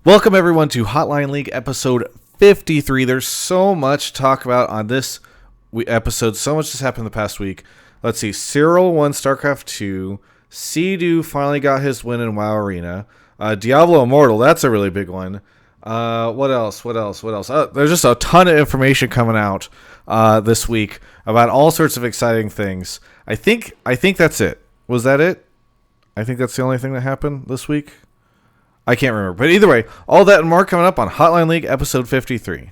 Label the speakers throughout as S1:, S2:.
S1: Welcome everyone to Hotline League episode 53. There's so much to talk about on this episode. So much has happened the past week. Let's see. Cyril won StarCraft 2. Sea-Doo finally got his win in WoW Arena. Diablo Immortal, that's a really big one. What else? There's just a ton of information coming out this week about all sorts of exciting things. I think that's it. Was that it? I think that's the only thing that happened this week. I can't remember. But either way, all that and more coming up on Hotline League episode 53.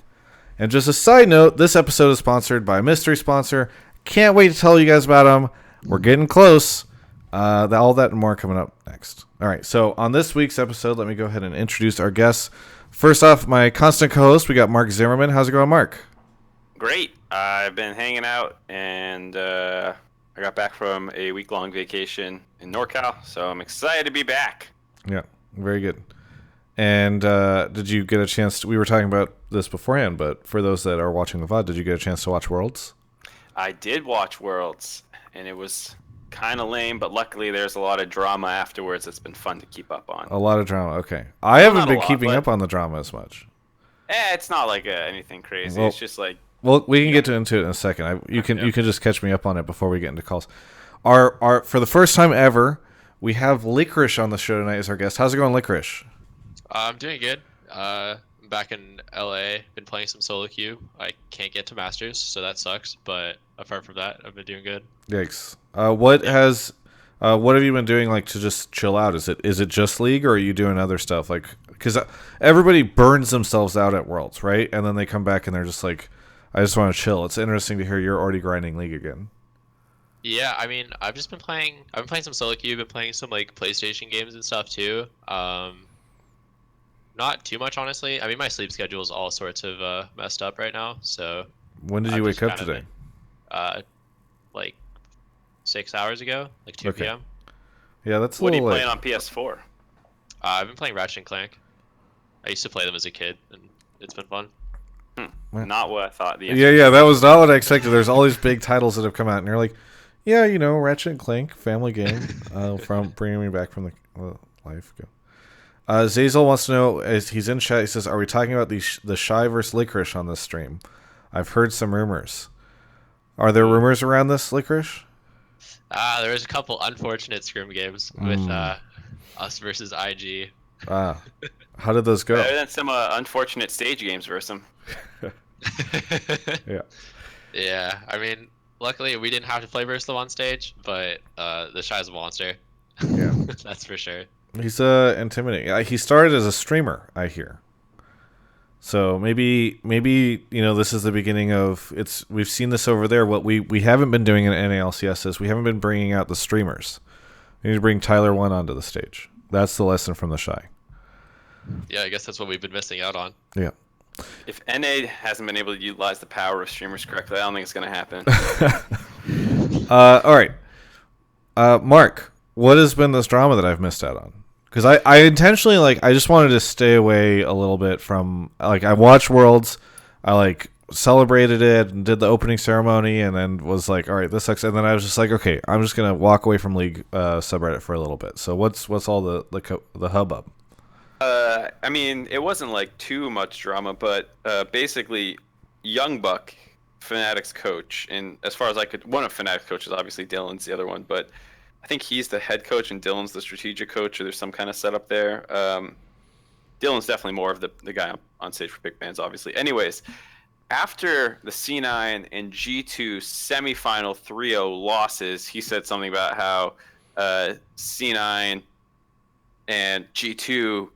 S1: And just a side note, this episode is sponsored by a mystery sponsor. Can't wait to tell you guys about them. We're getting close. All that and more coming up next. All right, so on this week's episode, let me go ahead and introduce our guests. First off, my constant co-host, we got Mark Zimmerman. How's it going, Mark?
S2: Great. I've been hanging out, and I got back from a week-long vacation in NorCal, so I'm excited to be back.
S1: Yeah, very good. And did you get a chance we were talking about this beforehand, but for those that are watching the VOD, did you get a chance to watch Worlds?
S2: I did watch Worlds, and it was kind of lame, but luckily there's a lot of drama afterwards that's been fun to keep up on.
S1: A lot of drama, okay. I haven't been keeping up on the drama as much.
S2: It's not like anything crazy.
S1: Well,
S2: it's just like...
S1: Well, we can get into it in a second. You can just catch me up on it before we get into calls. Our for the first time ever, we have Licorice on the show tonight as our guest. How's it going, Licorice?
S3: I'm doing good. I'm back in LA. Been playing some solo queue. I can't get to Masters, so that sucks. But apart from that, I've been doing good.
S1: Yikes! What have you been doing like to just chill out? Is it just League, or are you doing other stuff? Like, because everybody burns themselves out at Worlds, right? And then they come back and they're just like, I just want to chill. It's interesting to hear you're already grinding League again.
S3: Yeah, I mean, I've been playing some solo queue. Been playing some like PlayStation games and stuff too. Not too much, honestly. I mean, my sleep schedule is all sorts of messed up right now. So
S1: when did you wake up today?
S3: Like 6 hours ago, like 2 p.m.
S1: Yeah, that's.
S2: What are you
S1: late.
S2: playing on PS4?
S3: I've been playing Ratchet and Clank. I used to play them as a kid, and it's been fun.
S2: Not what I thought.
S1: Yeah, that was not what I expected. There's all these big titles that have come out, and you're like, yeah, Ratchet and Clank, family game, from bringing me back from the life. Go. Zazel wants to know, as he's in chat, he says, are we talking about the Shy versus Licorice on this stream? I've heard some rumors. Are there rumors around this, Licorice?
S3: There was a couple unfortunate scrim games with us versus IG.
S1: How did those go?
S2: Better than some unfortunate stage games versus them.
S1: Yeah.
S3: Yeah, I mean, luckily we didn't have to play versus them on stage, but the Shy's a monster.
S1: Yeah.
S3: That's for sure.
S1: He's intimidating. He started as a streamer, I hear. So maybe this is the beginning of we've seen this over there. What we haven't been doing in NALCS is we haven't been bringing out the streamers. We need to bring Tyler 1 onto the stage. That's the lesson from the Shy.
S3: Yeah, I guess that's what we've been missing out on.
S1: Yeah.
S2: If NA hasn't been able to utilize the power of streamers correctly, I don't think it's going to happen.
S1: All right. Mark, what has been this drama that I've missed out on? Because I intentionally, I just wanted to stay away a little bit from, I watched Worlds, I, celebrated it and did the opening ceremony and then was like, all right, this sucks. And then I was just like, okay, I'm just going to walk away from League subreddit for a little bit. So what's all the hubbub?
S2: I mean, it wasn't too much drama, but basically, Young Buck, Fnatic's coach, and as far as one of Fnatic's coaches, obviously Dylan's the other one, but I think he's the head coach and Dylan's the strategic coach, or there's some kind of setup there. Dylan's definitely more of the guy on stage for big bands, obviously. Anyways, after the C9 and G2 semifinal 3-0 losses, he said something about how C9 and G2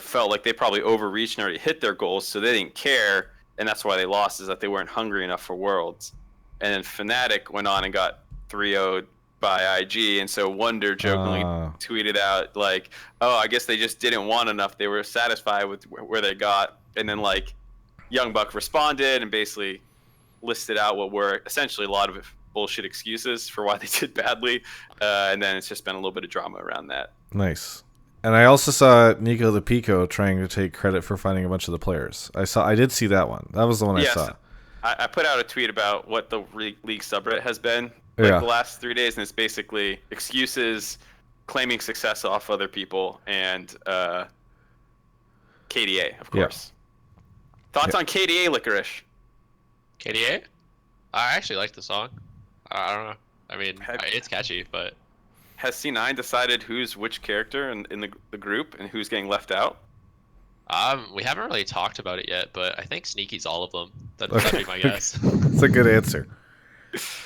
S2: felt like they probably overreached and already hit their goals, so they didn't care, and that's why they lost, is that they weren't hungry enough for Worlds. And then Fnatic went on and got 3-0'd by IG, and so Wonder jokingly tweeted out, oh, I guess they just didn't want enough. They were satisfied with where they got. And then, Young Buck responded and basically listed out what were essentially a lot of bullshit excuses for why they did badly. And then it's just been a little bit of drama around that.
S1: Nice. And I also saw Nico the Pico trying to take credit for finding a bunch of the players. I did see that one. That was the one I saw.
S2: I put out a tweet about what the League subreddit has been
S1: the
S2: last 3 days, and it's basically excuses, claiming success off other people, and KDA, of
S1: Yeah.
S2: course. Thoughts on KDA, Licorice?
S3: KDA? I actually like the song. I don't know. I mean,
S2: Have-
S3: it's catchy, but
S2: Has C9 decided who's which character in the group and who's getting left out?
S3: we haven't really talked about it yet. But I think Sneaky's all of them. That'd be my
S1: Okay.
S3: guess.
S1: That's a good answer.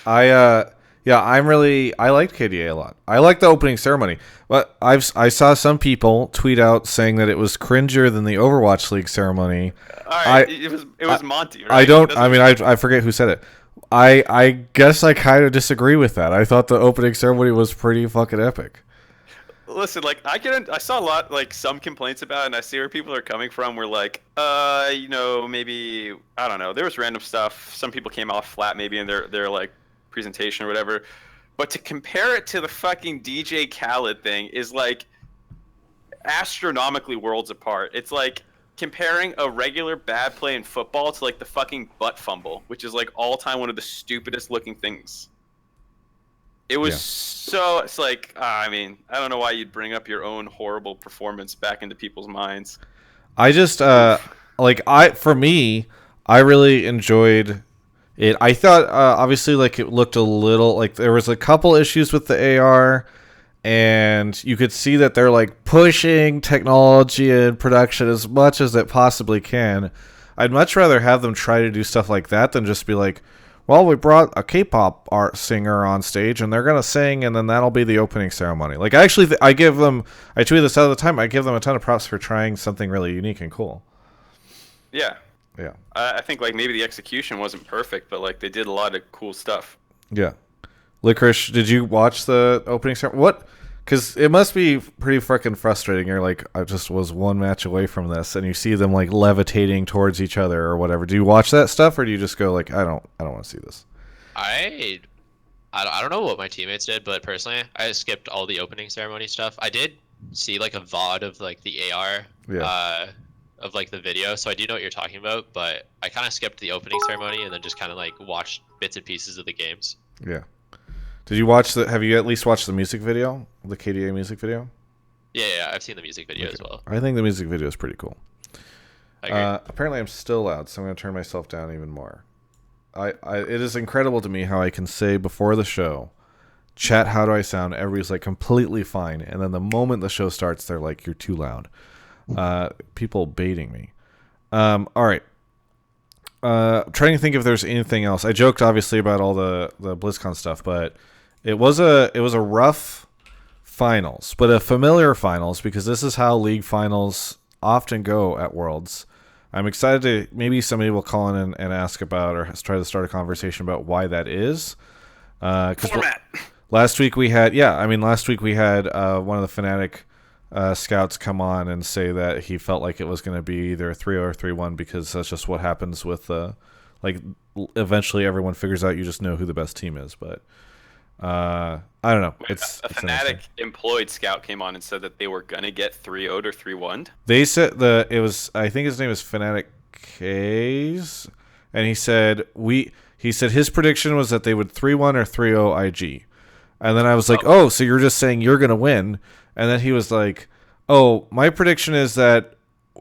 S1: I liked KDA a lot. I liked the opening ceremony, but I saw some people tweet out saying that it was cringier than the Overwatch League ceremony.
S2: All right, it was Monty, right?
S1: I forget who said it. I guess I kind of disagree with that. I thought the opening ceremony was pretty fucking epic.
S2: Listen, like I saw a lot, like some complaints about it, and I see where people are coming from. We're like, maybe I don't know. There was random stuff. Some people came off flat, maybe in their like presentation or whatever. But to compare it to the fucking DJ Khaled thing is like astronomically worlds apart. It's like comparing a regular bad play in football to like the fucking butt fumble, which is like all time one of the stupidest looking things. It was it's like, I mean, I don't know why you'd bring up your own horrible performance back into people's minds.
S1: I just for me, I really enjoyed it. I thought obviously like it looked a little like there was a couple issues with the AR, and you could see that they're like pushing technology and production as much as it possibly can. I'd much rather have them try to do stuff like that than just be like, well, we brought a K-pop art singer on stage and they're gonna sing, and then that'll be the opening ceremony. Like, I actually, I tweet this all the time. I give them a ton of props for trying something really unique and cool.
S2: Yeah.
S1: Yeah.
S2: I think like maybe the execution wasn't perfect, but like they did a lot of cool stuff.
S1: Yeah. Licorice, did you watch the opening ceremony? What? Because it must be pretty freaking frustrating. You're like, I just was one match away from this, and you see them like levitating towards each other or whatever. Do you watch that stuff, or do you just go like, I don't want to see this?
S3: I don't know what my teammates did, but personally, I skipped all the opening ceremony stuff. I did see like a VOD of like the AR, of like the video, so I do know what you're talking about. But I kind of skipped the opening ceremony and then just kind of like watched bits and pieces of the games.
S1: Yeah. Did you watch have you at least watched the music video, the KDA music video?
S3: Yeah, I've seen the music video as well.
S1: I think the music video is pretty cool.
S3: I agree.
S1: Apparently I'm still loud, so I'm going to turn myself down even more. It is incredible to me how I can say before the show, chat, how do I sound? Everybody's like completely fine. And then the moment the show starts, they're like, you're too loud. People baiting me. All right. I'm trying to think if there's anything else. I joked obviously about all the BlizzCon stuff, but it was a rough finals, but a familiar finals, because this is how league finals often go at Worlds. I'm excited to maybe somebody will call in and ask about, or try to start a conversation about why that is.
S2: Format.
S1: Last week we had one of the Fnatic scouts come on and say that he felt like it was going to be either a 3-0 or 3-1, because that's just what happens with eventually everyone figures out you just know who the best team is. But I don't know. It's
S2: a Fnatic employed scout came on and said that they were gonna get 3-0 or 3-1.
S1: They said I think his name is Fnatic K's, and he said his prediction was that they would 3-1 or 3-0 IG. And then I was like, oh, so you're just saying you're gonna win? And then he was like, oh, my prediction is that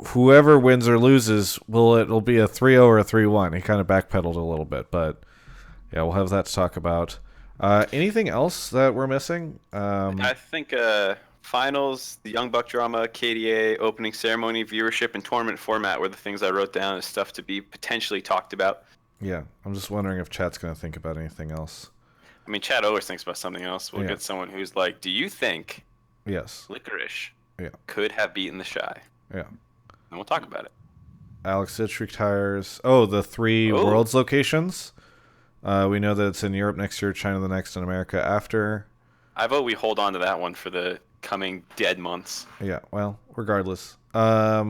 S1: whoever wins or loses it'll be a 3-0 or a 3-1. He kind of backpedaled a little bit, but yeah, we'll have that to talk about. Anything else that we're missing?
S2: I think finals, the Young Buck drama, KDA, opening ceremony, viewership, and tournament format were the things I wrote down as stuff to be potentially talked about.
S1: Yeah, I'm just wondering if chat's going to think about anything else.
S2: I mean, chat always thinks about something else. We'll get someone who's like, do you think Licorice could have beaten the Shy?
S1: Yeah.
S2: And we'll talk about it.
S1: Alex Ditch retires. Oh, the 3 Worlds locations. We know that it's in Europe next year, China the next, and America after.
S2: I vote we hold on to that one for the coming dead months.
S1: Yeah, well, regardless. I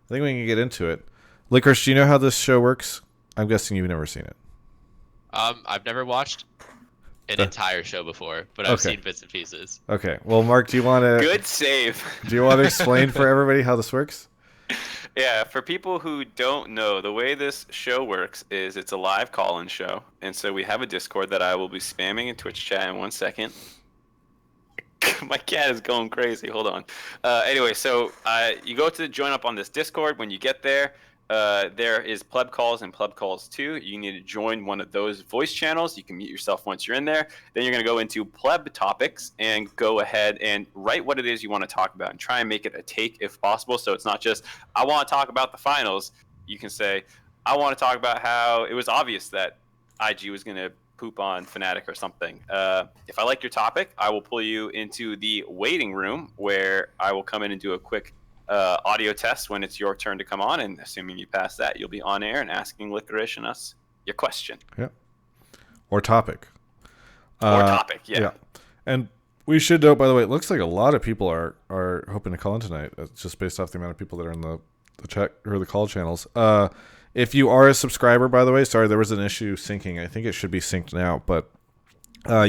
S1: think we can get into it. Licorice, do you know how this show works? I'm guessing you've never seen it.
S3: I've never watched an entire show before, but I've seen bits and pieces. Okay.
S1: Well, Mark, do you want to...
S2: Good save.
S1: Do you want to explain for everybody how this works?
S2: Yeah, for people who don't know, the way this show works is it's a live call-in show. And so we have a Discord that I will be spamming in Twitch chat in 1 second. My cat is going crazy. Hold on. Anyway, so you go to join up on this Discord. When you get there, there is pleb calls and pleb calls 2. You need to join one of those voice channels. You can mute yourself once you're in there. Then you're going to go into pleb topics and go ahead and write what it is you want to talk about and try and make it a take if possible. So it's not just, I want to talk about the finals. You can say, I want to talk about how it was obvious that IG was going to poop on Fnatic or something. If I like your topic, I will pull you into the waiting room where I will come in and do a quick audio test when it's your turn to come on, and assuming you pass that, you'll be on air and asking Licorice and us your question.
S1: Yeah. Or topic.
S2: Yeah.
S1: And we should note, by the way, it looks like a lot of people are hoping to call in tonight. It's just based off the amount of people that are in the chat or the call channels. If you are a subscriber, by the way, sorry, there was an issue syncing. I think it should be synced now, but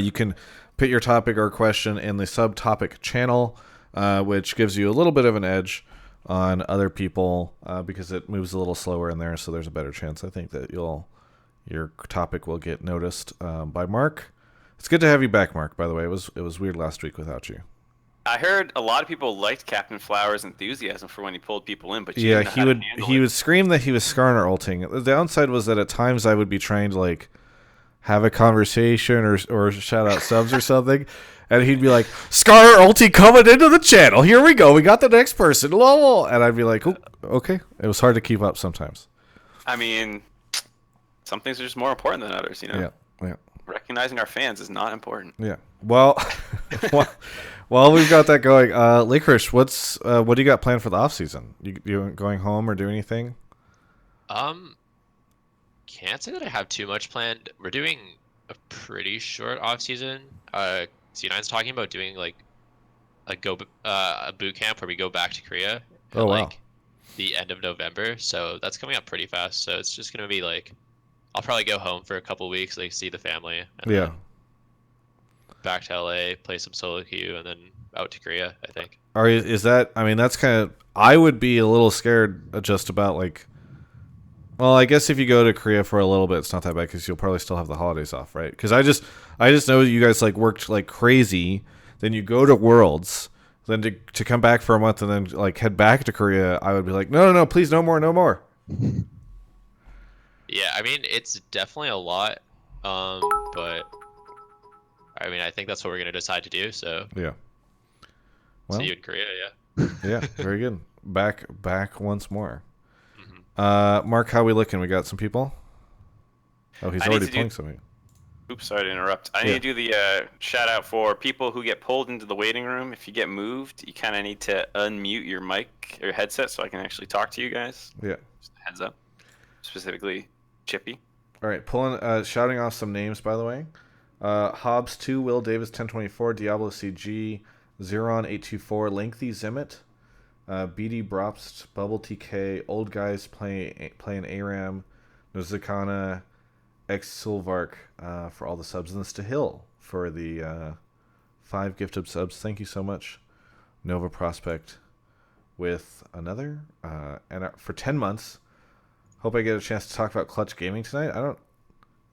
S1: you can put your topic or question in the subtopic channel, which gives you a little bit of an edge on other people because it moves a little slower in there, so there's a better chance, I think, that your topic will get noticed by Mark. It's good to have you back, Mark, by the way. It was weird last week without you.
S2: I heard a lot of people liked Captain Flower's enthusiasm for when he pulled people in, but
S1: yeah, he would scream that he was Skarner ulting. The downside was that at times I would be trying to like have a conversation or shout out subs or something, and he'd be like, "Skarner ulti coming into the channel. Here we go. We got the next person." Lol. And I'd be like, "Okay." It was hard to keep up sometimes.
S2: I mean, some things are just more important than others, you know.
S1: Yeah.
S2: Recognizing our fans is not important.
S1: Yeah. Well, while we've got that going, Licorice, what do you got planned for the off season? You going home or do anything?
S3: Can't say that I have too much planned. We're doing a pretty short off season. C9's talking about doing like a boot camp where we go back to Korea at like the end of November. So that's coming up pretty fast. So it's just gonna be like I'll probably go home for a couple weeks, like see the family, and then back to LA, play some solo queue, and then out to Korea, I think.
S1: Is that? I mean, that's kind of. I would be a little scared just about like. Well, I guess if you go to Korea for a little bit, it's not that bad because you'll probably still have the holidays off, right? Because I just know you guys like worked like crazy. Then you go to Worlds, then to come back for a month and then like head back to Korea. I would be like, no, please, no more.
S3: Yeah, I mean it's definitely a lot, but I mean I think that's what we're gonna decide to do. So
S1: yeah. Well,
S3: see you in Korea, yeah.
S1: Yeah, very good. Back once more. Mark, how we looking? We got some people? Oh, he's already playing something.
S2: Oops, sorry to interrupt. I need to do the shout out for people who get pulled into the waiting room. If you get moved, you kind of need to unmute your mic or headset so I can actually talk to you guys.
S1: Yeah.
S2: Just a heads up. Specifically, Chippy.
S1: All right, shouting off some names, by the way. Hobbs 2, Will Davis 1024, Diablo CG, Zeron 824, Lengthy Zimmit, BD Bropst, Bubble TK, Old Guys playing ARAM, Nozakana, X Silvark for all the subs, and this to Hill for the 5 gifted subs. Thank you so much, Nova Prospect, with another and for 10 months. Hope I get a chance to talk about Clutch Gaming tonight. I don't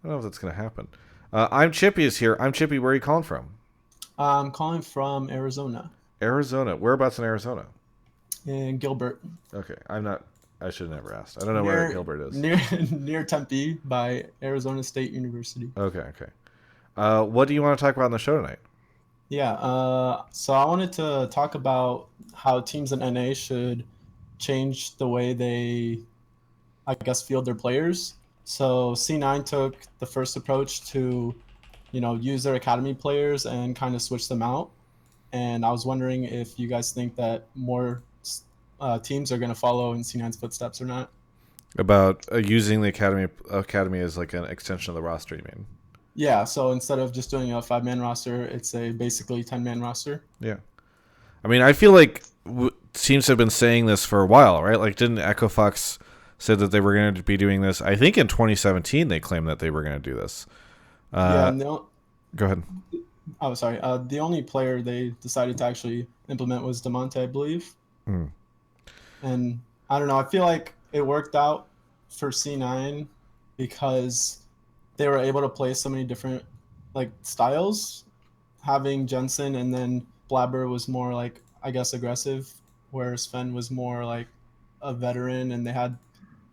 S1: know if that's gonna happen. I'm Chippy is here. I'm Chippy. Where are you calling from?
S4: I'm calling from Arizona.
S1: Arizona. Whereabouts in Arizona?
S4: In Gilbert.
S1: Okay, I'm not. I should have never asked. I don't know where Gilbert is.
S4: Near Tempe by Arizona State University.
S1: Okay. What do you want to talk about on the show tonight?
S4: Yeah. So I wanted to talk about how teams in NA should change the way they, I guess, field their players. So C9 took the first approach to, use their academy players and kind of switch them out. And I was wondering if you guys think that more teams are going to follow in C9's footsteps or not.
S1: About using the academy as like an extension of the roster, you mean?
S4: Yeah, so instead of just doing a 5-man roster, it's a basically 10-man roster.
S1: Yeah. I mean, I feel like teams have been saying this for a while, right? Like, didn't Echo Fox said that they were going to be doing this? I think in 2017 they claimed that they were going to do this. Go ahead.
S4: Oh, sorry. The only player they decided to actually implement was DeMonte, I believe. And I don't know. I feel like it worked out for C9 because they were able to play so many different styles. Having Jensen and then Blabber was more like, I guess, aggressive, whereas Sven was more like a veteran, and they had,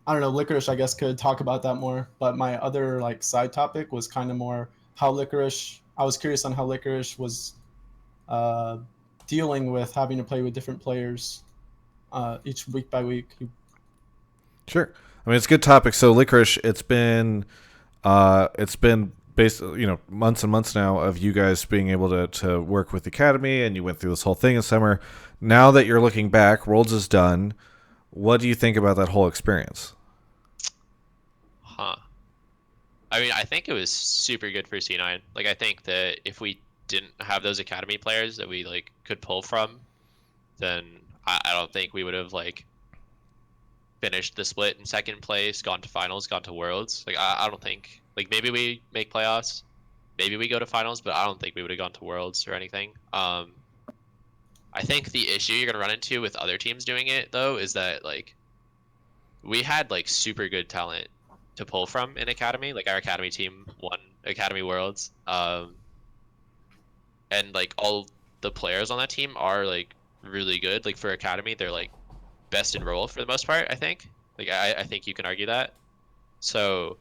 S4: I don't know, Licorice, I guess, could talk about that more. But my other like side topic was kind of more how Licorice, I was curious on how Licorice was dealing with having to play with different players each week by week.
S1: Sure. I mean, it's a good topic. So Licorice, it's been basically, months and months now of you guys being able to work with the Academy, and you went through this whole thing in summer. Now that you're looking back, Worlds is done. What do you think about that whole experience?
S3: I mean, I think it was super good for C9. Like, I think that if we didn't have those Academy players that we like could pull from, then I don't think we would have like finished the split in second place, gone to finals, gone to Worlds. Like, I don't think, like, maybe we make playoffs, maybe we go to finals, but I don't think we would have gone to Worlds or anything. I think the issue you're gonna run into with other teams doing it though is that like we had like super good talent to pull from in Academy. Like, our Academy team won Academy Worlds, and like all the players on that team are like really good. Like, for Academy, they're like best in role for the most part, I think. Like, I think you can argue that. So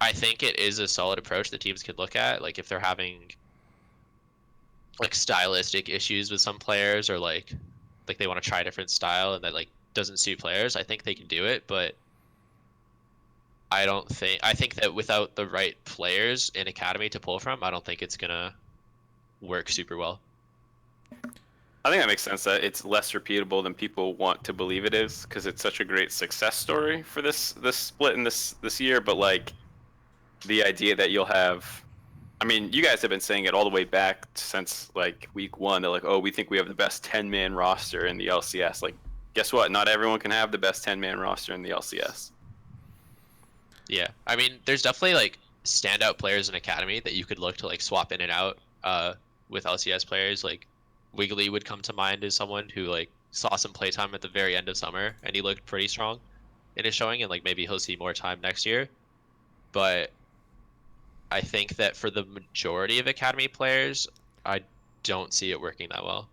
S3: I think it is a solid approach that teams could look at. Like, if they're having like stylistic issues with some players, or like they want to try a different style and that like doesn't suit players, I think they can do it. But I think that without the right players in Academy to pull from, I don't think it's gonna work super well.
S2: I think that makes sense, that it's less repeatable than people want to believe it is, because it's such a great success story for this split in this year. But like, the idea that you'll have, I mean, you guys have been saying it all the way back since like week 1. They're like, oh, we think we have the best 10-man roster in the LCS. Like, guess what? Not everyone can have the best 10-man roster in the LCS.
S3: Yeah, I mean, there's definitely like standout players in Academy that you could look to like swap in and out with LCS players. Like, Wiggly would come to mind as someone who like saw some playtime at the very end of summer, and he looked pretty strong in his showing, and like maybe he'll see more time next year. But I think that for the majority of Academy players, I don't see it working that well.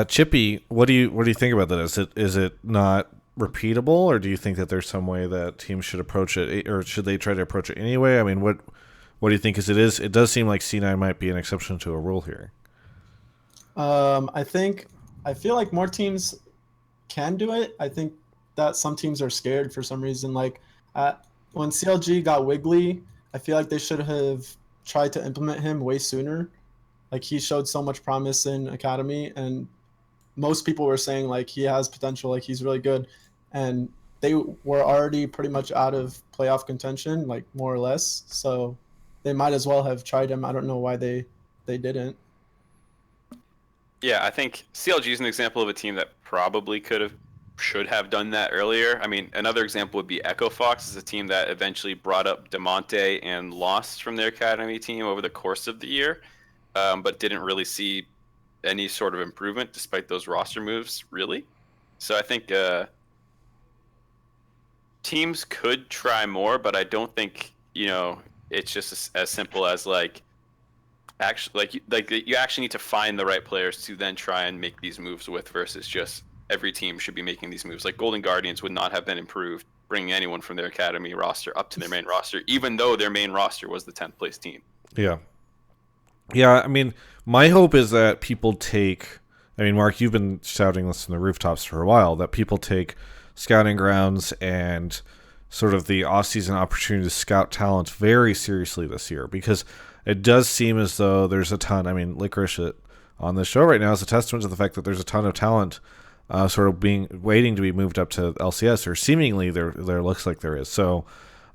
S1: Chippy, what do you think about that? Is it not repeatable, or do you think that there's some way that teams should approach it, or should they try to approach it anyway? I mean, what do you think? It does seem like C9 might be an exception to a rule here.
S4: I feel like more teams can do it. I think that some teams are scared for some reason. Like, when CLG got Wiggly, I feel like they should have tried to implement him way sooner. Like, he showed so much promise in Academy, and most people were saying like he has potential, like he's really good, and they were already pretty much out of playoff contention, like more or less. So they might as well have tried him. I don't know why they didn't.
S2: Yeah, I think CLG is an example of a team that probably should have done that earlier. I mean, another example would be Echo Fox, is a team that eventually brought up DeMonte and lost from their Academy team over the course of the year, but didn't really see any sort of improvement despite those roster moves, really. So I think teams could try more, but I don't think, it's just as simple as like, actually, you actually need to find the right players to then try and make these moves with, versus just every team should be making these moves. Like, Golden Guardians would not have been improved bringing anyone from their Academy roster up to their main roster, even though their main roster was the 10th place team.
S1: Yeah. I mean, my hope is that people take, I mean, Mark, you've been shouting this from the rooftops for a while, that people take scouting grounds and sort of the off-season opportunity to scout talent very seriously this year, because it does seem as though there's a ton. I mean, Licorice on this show right now is a testament to the fact that there's a ton of talent sort of waiting to be moved up to LCS, or seemingly there looks like there is. So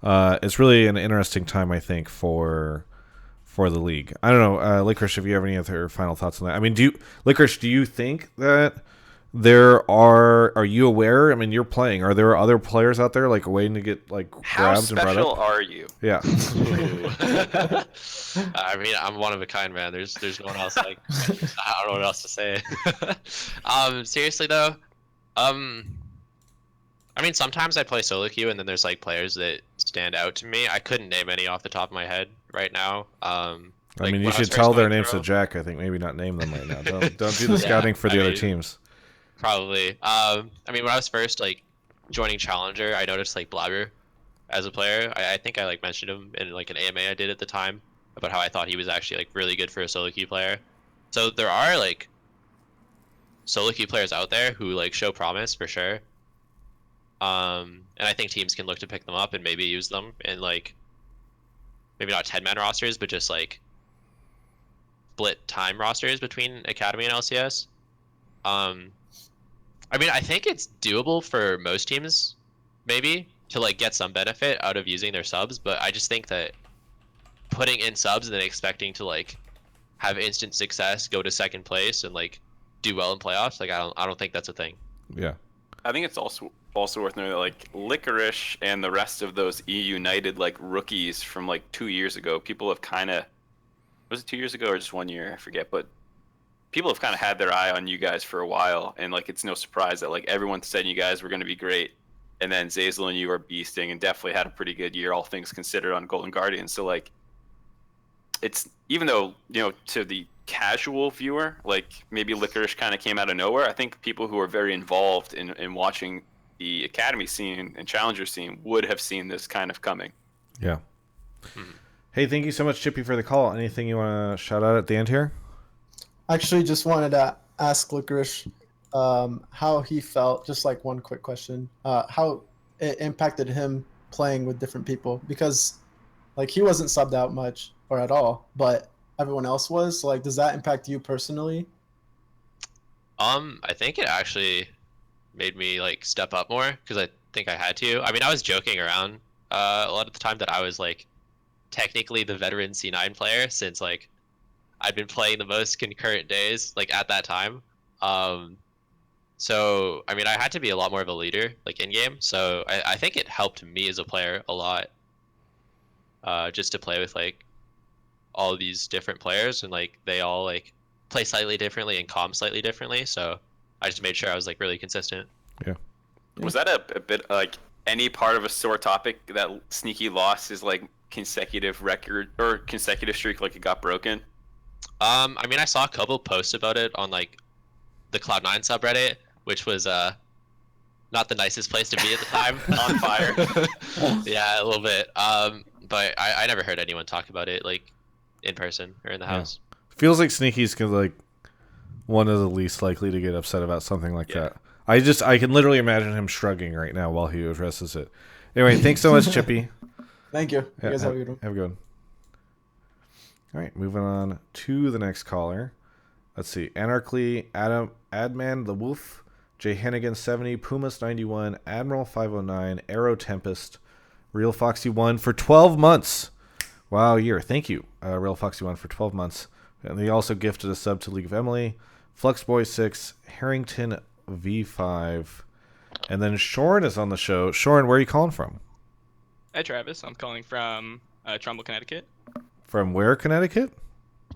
S1: it's really an interesting time, I think, for the league. I don't know, Licorice, if you have any other final thoughts on that. I mean, do you think that there are you aware? I mean, you're playing. Are there other players out there like waiting to get like grabbed and brought up?
S2: How special are you?
S1: Yeah.
S3: I mean, I'm one of a kind, man. There's no one else like. I don't know what else to say. Seriously though, I mean, sometimes I play solo queue, and then there's like players that stand out to me. I couldn't name any off the top of my head right now.
S1: I mean, you should tell their names to Jack. I think maybe not name them right now. Don't do the scouting for the other teams.
S3: Probably. I mean, when I was first like joining Challenger, I noticed like Blabber as a player. I think I like mentioned him in like an AMA I did at the time about how I thought he was actually like really good for a solo queue player. So there are like solo queue players out there who like show promise for sure. And I think teams can look to pick them up and maybe use them in like maybe not 10-man rosters, but just like split time rosters between Academy and LCS. I mean, I think it's doable for most teams, maybe, to like get some benefit out of using their subs, but I just think that putting in subs and then expecting to like have instant success, go to second place, and like do well in playoffs, like I don't think that's a thing.
S1: Yeah.
S2: I think it's also worth noting that like Licorice and the rest of those United like rookies from like 2 years ago, people have kind of, was it 2 years ago or just 1 year? I forget, but people have kind of had their eye on you guys for a while, and like it's no surprise that like everyone said you guys were going to be great, and then Zazal and you are beasting and definitely had a pretty good year, all things considered, on Golden Guardian. So like, it's, even though, you know, to the casual viewer, like maybe Licorice kind of came out of nowhere, I think people who are very involved in watching the Academy scene and Challenger scene would have seen this kind of coming.
S1: Yeah. Hey, thank you so much, Chippy, for the call. Anything you want to shout out at the end here?
S4: Actually, just wanted to ask Licorice how he felt, just like one quick question, how it impacted him playing with different people, because like he wasn't subbed out much or at all, but everyone else was. Like, does that impact you personally?
S3: I think it actually made me like step up more because I think I had to. I mean, I was joking around a lot of the time that I was like technically the veteran C9 player since like I'd been playing the most concurrent days like at that time. So I mean, I had to be a lot more of a leader like in game. So I think it helped me as a player a lot, just to play with like all these different players, and like they all like play slightly differently and comm slightly differently. So I just made sure I was like really consistent.
S1: Yeah.
S2: Was that a bit like any part of a sore topic that Sneaky lost his like consecutive record or consecutive streak, like it got broken?
S3: I mean, I saw a couple posts about it on like the Cloud9 subreddit, which was not the nicest place to be at the time.
S2: On fire.
S3: Yeah, a little bit. But I never heard anyone talk about it like in person or in the house.
S1: Feels like Sneaky's like one of the least likely to get upset about something like that. I can literally imagine him shrugging right now while he addresses it. Anyway, thanks so much, Chippy.
S4: Thank you. You guys have a good one.
S1: Have a good one. All right, moving on to the next caller. Let's see. Anarchy, Adman the Wolf, Jay Hennigan 70, Pumas 91, Admiral 509, Arrow Tempest, Real Foxy 1 for 12 months. Wow, year. Thank you, Real Foxy 1 for 12 months. And they also gifted a sub to League of Emily, Fluxboy 6, Harrington V5, and then Shorn is on the show. Shorn, where are you calling from?
S5: Hi, Travis. I'm calling from Trumbull, Connecticut.
S1: From where, Connecticut?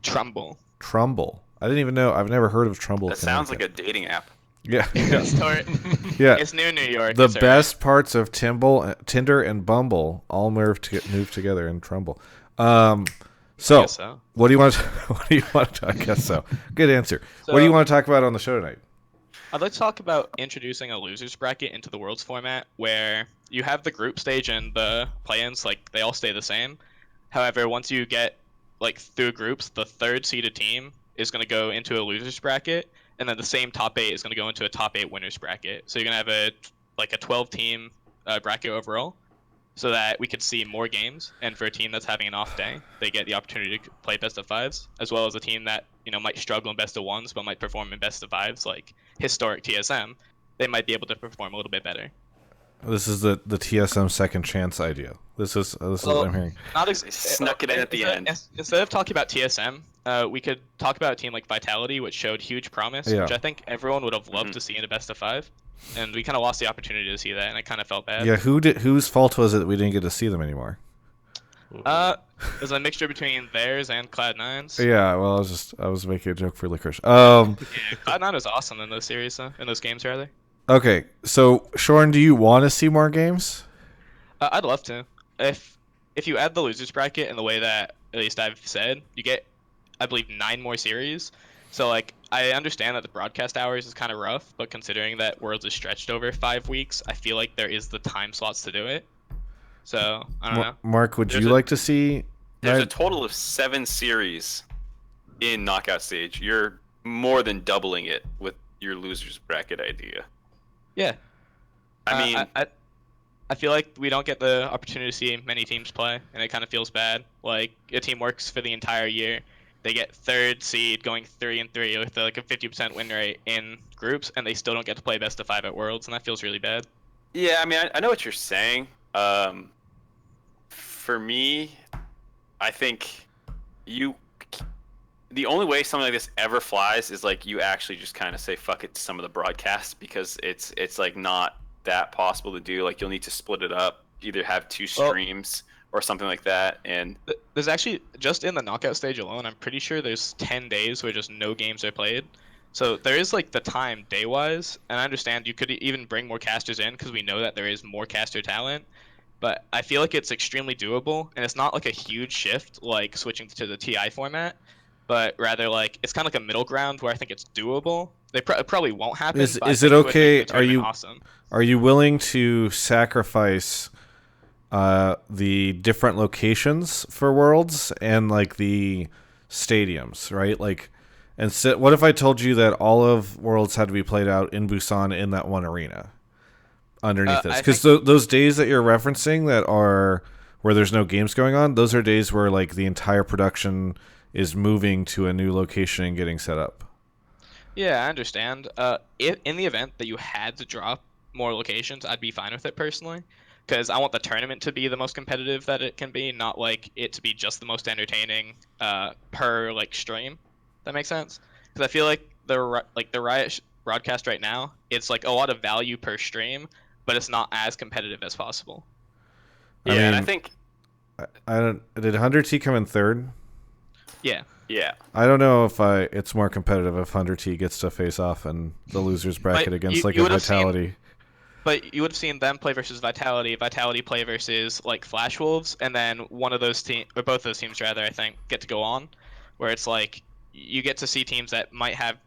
S5: Trumbull.
S1: Trumbull. I didn't even know. I've never heard of Trumbull.
S2: That sounds like a dating app.
S1: Yeah.
S5: Yeah. It's near New York.
S1: The best parts of Tinder and Bumble all moved together in Trumbull. So, what do you want to I guess so. Good answer. What do you want to talk about on the show tonight?
S5: I'd like to talk about introducing a losers bracket into the Worlds format, where you have the group stage and the play-ins, like they all stay the same. However, once you get like through groups, the third seeded team is going to go into a losers bracket, and then the same top 8 is going to go into a top 8 winners bracket. So you're going to have a 12 team bracket overall, so that we could see more games. And for a team that's having an off day, they get the opportunity to play best of 5s, as well as a team that might struggle in best of 1s but might perform in best of 5s, like historic TSM. They might be able to perform a little bit better.
S1: This is the TSM second chance idea. This is what I'm hearing.
S2: Snuck it in at the end.
S5: Instead of talking about TSM, we could talk about a team like Vitality, which showed huge promise, which I think everyone would have loved to see in a best of 5. And we kind of lost the opportunity to see that, and I kind of felt bad.
S1: Yeah, whose fault was it that we didn't get to see them anymore?
S5: There's a mixture between theirs and Cloud9's.
S1: Yeah, well, I was making a joke for Licorice.
S5: Cloud9 was awesome in those series, in those games, rather.
S1: Okay, so Shorn, do you want to see more games?
S5: I'd love to. If you add the losers bracket in the way that at least I've said, you get I believe 9 more series. So like I understand that the broadcast hours is kind of rough, but considering that Worlds is stretched over 5 weeks, I feel like there is the time slots to do it. So I don't know.
S1: Mark, would
S2: There's
S1: you like to see?
S2: There's a total of 7 series in knockout stage. You're more than doubling it with your losers bracket idea.
S5: Yeah.
S2: I mean,
S5: I feel like we don't get the opportunity to see many teams play, and it kind of feels bad. Like a team works for the entire year, they get 3rd seed, going 3-3 with like a 50% win rate in groups, and they still don't get to play best of 5 at Worlds, and that feels really bad.
S2: yeah, I mean, I know what you're saying. For me, I think the only way something like this ever flies is like you actually just kind of say fuck it to some of the broadcasts, because it's like not that possible to do. Like you'll need to split it up, either have 2 streams or something like that. And
S5: there's actually, just in the knockout stage alone, I'm pretty sure there's 10 days where just no games are played. So there is like the time day wise, and I understand you could even bring more casters in because we know that there is more caster talent. But I feel like it's extremely doable, and it's not like a huge shift like switching to the TI format, but rather like it's kind of like a middle ground where I think it's doable. It probably won't happen.
S1: Is
S5: but I
S1: it
S5: think it would make
S1: okay?
S5: the tournament awesome.
S1: Are you willing to sacrifice the different locations for Worlds and like the stadiums, right? Like, and what if I told you that all of Worlds had to be played out in Busan in that one arena underneath this? Because those days that you're referencing that are where there's no games going on, those are days where like the entire production is moving to a new location and getting set up.
S5: Yeah, I understand. If in the event that you had to drop more locations, I'd be fine with it personally, because I want the tournament to be the most competitive that it can be, not like it to be just the most entertaining per like stream. That makes sense? Because I feel like the Riot broadcast right now, it's like a lot of value per stream, but it's not as competitive as possible.
S2: Yeah, and I think
S1: I don't. Did 100T come in 3rd?
S5: Yeah.
S2: Yeah.
S1: I don't know if it's more competitive if 100T gets to face off in the losers bracket against like a Vitality.
S5: But you would have seen them play versus Vitality play versus like Flash Wolves, and then one of those teams, or both those teams rather, I think, get to go on, where it's like you get to see teams that might have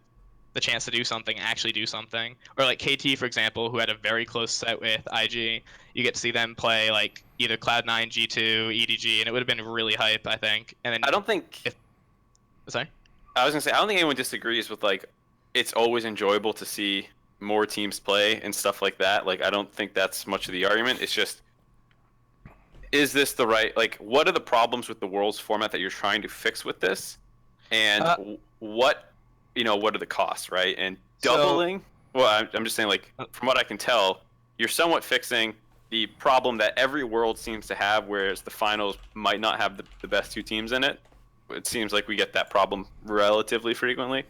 S5: the chance to do something, actually do something. Or like KT, for example, who had a very close set with IG, you get to see them play like either Cloud9, G2, EDG, and it would have been really hype, I think. And then
S2: I don't think...
S5: Sorry?
S2: I was going to say, I don't think anyone disagrees with like, it's always enjoyable to see more teams play and stuff like that. Like, I don't think that's much of the argument. It's just, is this the right... Like, what are the problems with the Worlds format that you're trying to fix with this? And what are the costs, right? And doubling, I'm just saying, like, from what I can tell, you're somewhat fixing the problem that every World seems to have, whereas the finals might not have the best 2 teams in it. It seems like we get that problem relatively frequently.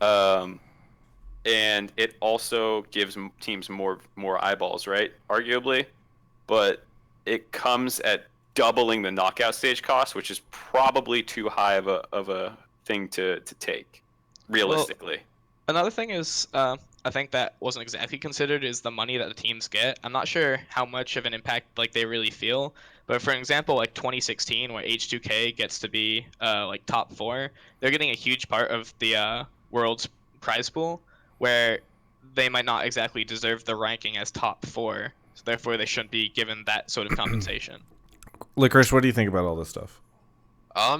S2: And it also gives teams more eyeballs, right? Arguably. But it comes at doubling the knockout stage cost, which is probably too high of a thing to take, realistically.
S5: Well, another thing is, I think that wasn't exactly considered, is the money that the teams get. I'm not sure how much of an impact like they really feel, but for example, like 2016, where H2K gets to be like top 4, they're getting a huge part of the World's prize pool, where they might not exactly deserve the ranking as top 4, so therefore they shouldn't be given that sort of compensation.
S1: Licorice, what do you think about all this stuff?
S3: I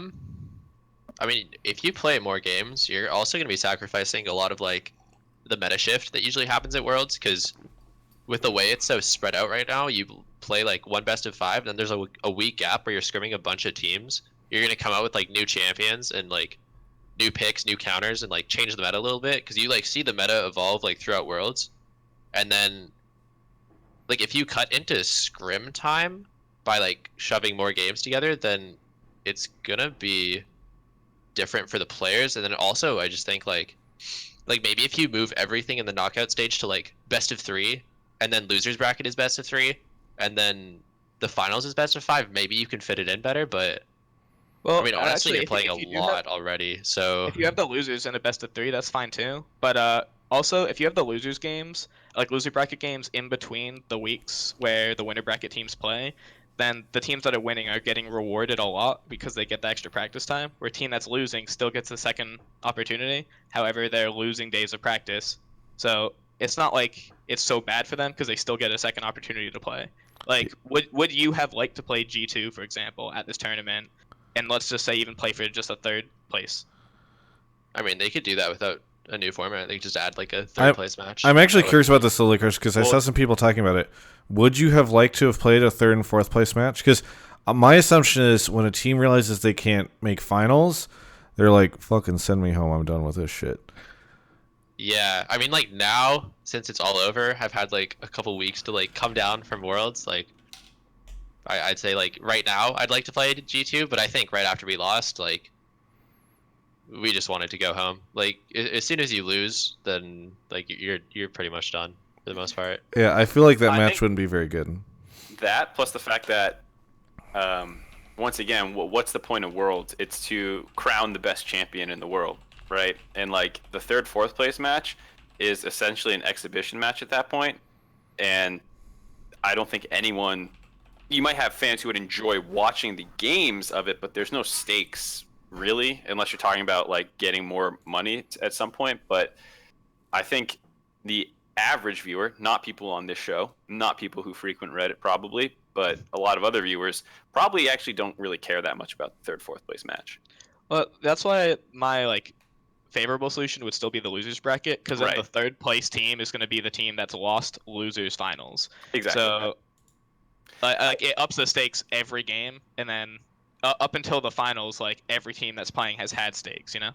S3: mean, if you play more games, you're also going to be sacrificing a lot of like the meta shift that usually happens at Worlds, because with the way it's so spread out right now, you play like one best of 5, then there's a week gap where you're scrimming a bunch of teams. You're going to come out with like new champions and like new picks, new counters, and like change the meta a little bit, because you like see the meta evolve like throughout Worlds. And then like if you cut into scrim time by like shoving more games together, then it's gonna be different for the players. And then also I just think like maybe if you move everything in the knockout stage to like best of 3, and then losers bracket is best of 3, and then the finals is best of 5, maybe you can fit it in better. But I mean, honestly, you're playing a lot already, so
S5: if you have the losers in a best of 3, that's fine too. But also, if you have the losers games, like loser bracket games in between the weeks where the winner bracket teams play, then the teams that are winning are getting rewarded a lot because they get the extra practice time, where a team that's losing still gets a second opportunity. However, they're losing days of practice. So it's not like it's so bad for them because they still get a second opportunity to play. Like, would you have liked to play G2, for example, at this tournament, and let's just say even play for just a third place?
S3: I mean, they could do that without a new format. They could just add like a third place match.
S1: I'm actually curious about this, Licorice, because I saw some people talking about it. Would you have liked to have played a third and fourth place match? Because my assumption is when a team realizes they can't make finals, they're like, fucking send me home. I'm done with this shit.
S3: Yeah, I mean, like now, since it's all over, I've had like a couple weeks to like come down from Worlds. Like, I'd say like right now, I'd like to play G2, but I think right after we lost, like, we just wanted to go home. Like, as soon as you lose, then like you're pretty much done for the most part.
S1: Yeah, I feel like that match wouldn't be very good.
S2: That plus the fact that, once again, what's the point of Worlds? It's to crown the best champion in the world, right? And like the third, fourth place match is essentially an exhibition match at that point. And I don't think anyone. You might have fans who would enjoy watching the games of it, but there's no stakes really, unless you're talking about like getting more money at some point. But I think the average viewer, not people on this show, not people who frequent Reddit probably, but a lot of other viewers probably actually don't really care that much about the third, fourth place match.
S5: Well, that's why my like favorable solution would still be the losers bracket, because then
S2: Right.
S5: the third place team is going to be the team that's lost losers finals.
S2: Exactly.
S5: So like it ups the stakes every game, and then up until the finals, like every team that's playing has had stakes, you know?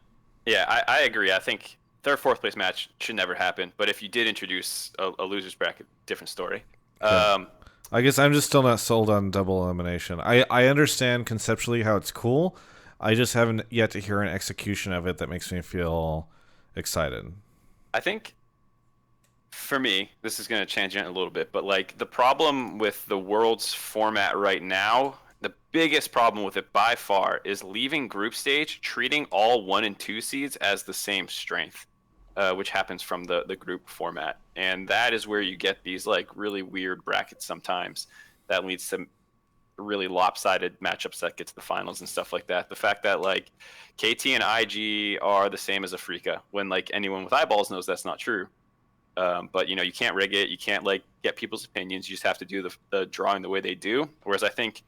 S2: Yeah, I agree. I think third, fourth place match should never happen. But if you did introduce a losers bracket, different story.
S1: Yeah. I guess I'm just still not sold on double elimination. I understand conceptually how it's cool. I just haven't yet to hear an execution of it that makes me feel excited.
S2: I think for me, this is going to tangent a little bit, but like the problem with the World's format right now, the biggest problem with it by far is leaving group stage, treating all 1 and 2 seeds as the same strength, which happens from the group format. And that is where you get these like really weird brackets sometimes that leads to really lopsided matchups that get to the finals and stuff like that. The fact that like KT and IG are the same as Afrika, when like anyone with eyeballs knows that's not true. But you know, you can't rig it. You can't like get people's opinions. You just have to do the drawing the way they do. Whereas I think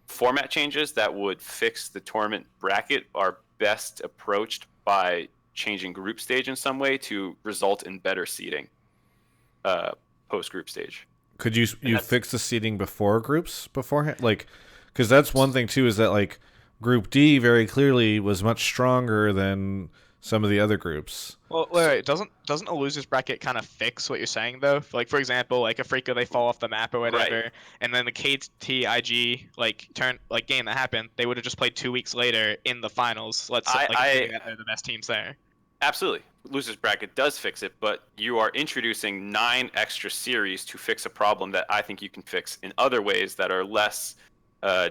S2: format changes that would fix the tournament bracket are best approached by changing group stage in some way to result in better seeding post group stage.
S1: Could you fix the seeding before groups beforehand? Like, because that's one thing too, is that like Group D very clearly was much stronger than some of the other groups.
S5: Well, wait, doesn't a losers bracket kind of fix what you're saying though? Like for example, like Afrika, they fall off the map or whatever,
S2: Right.
S5: and then the KT-IG game that happened, they would have just played 2 weeks later in the finals. Let's assuming that they're the best teams there.
S2: Absolutely. Losers bracket does fix it, but you are introducing 9 extra series to fix a problem that I think you can fix in other ways that are less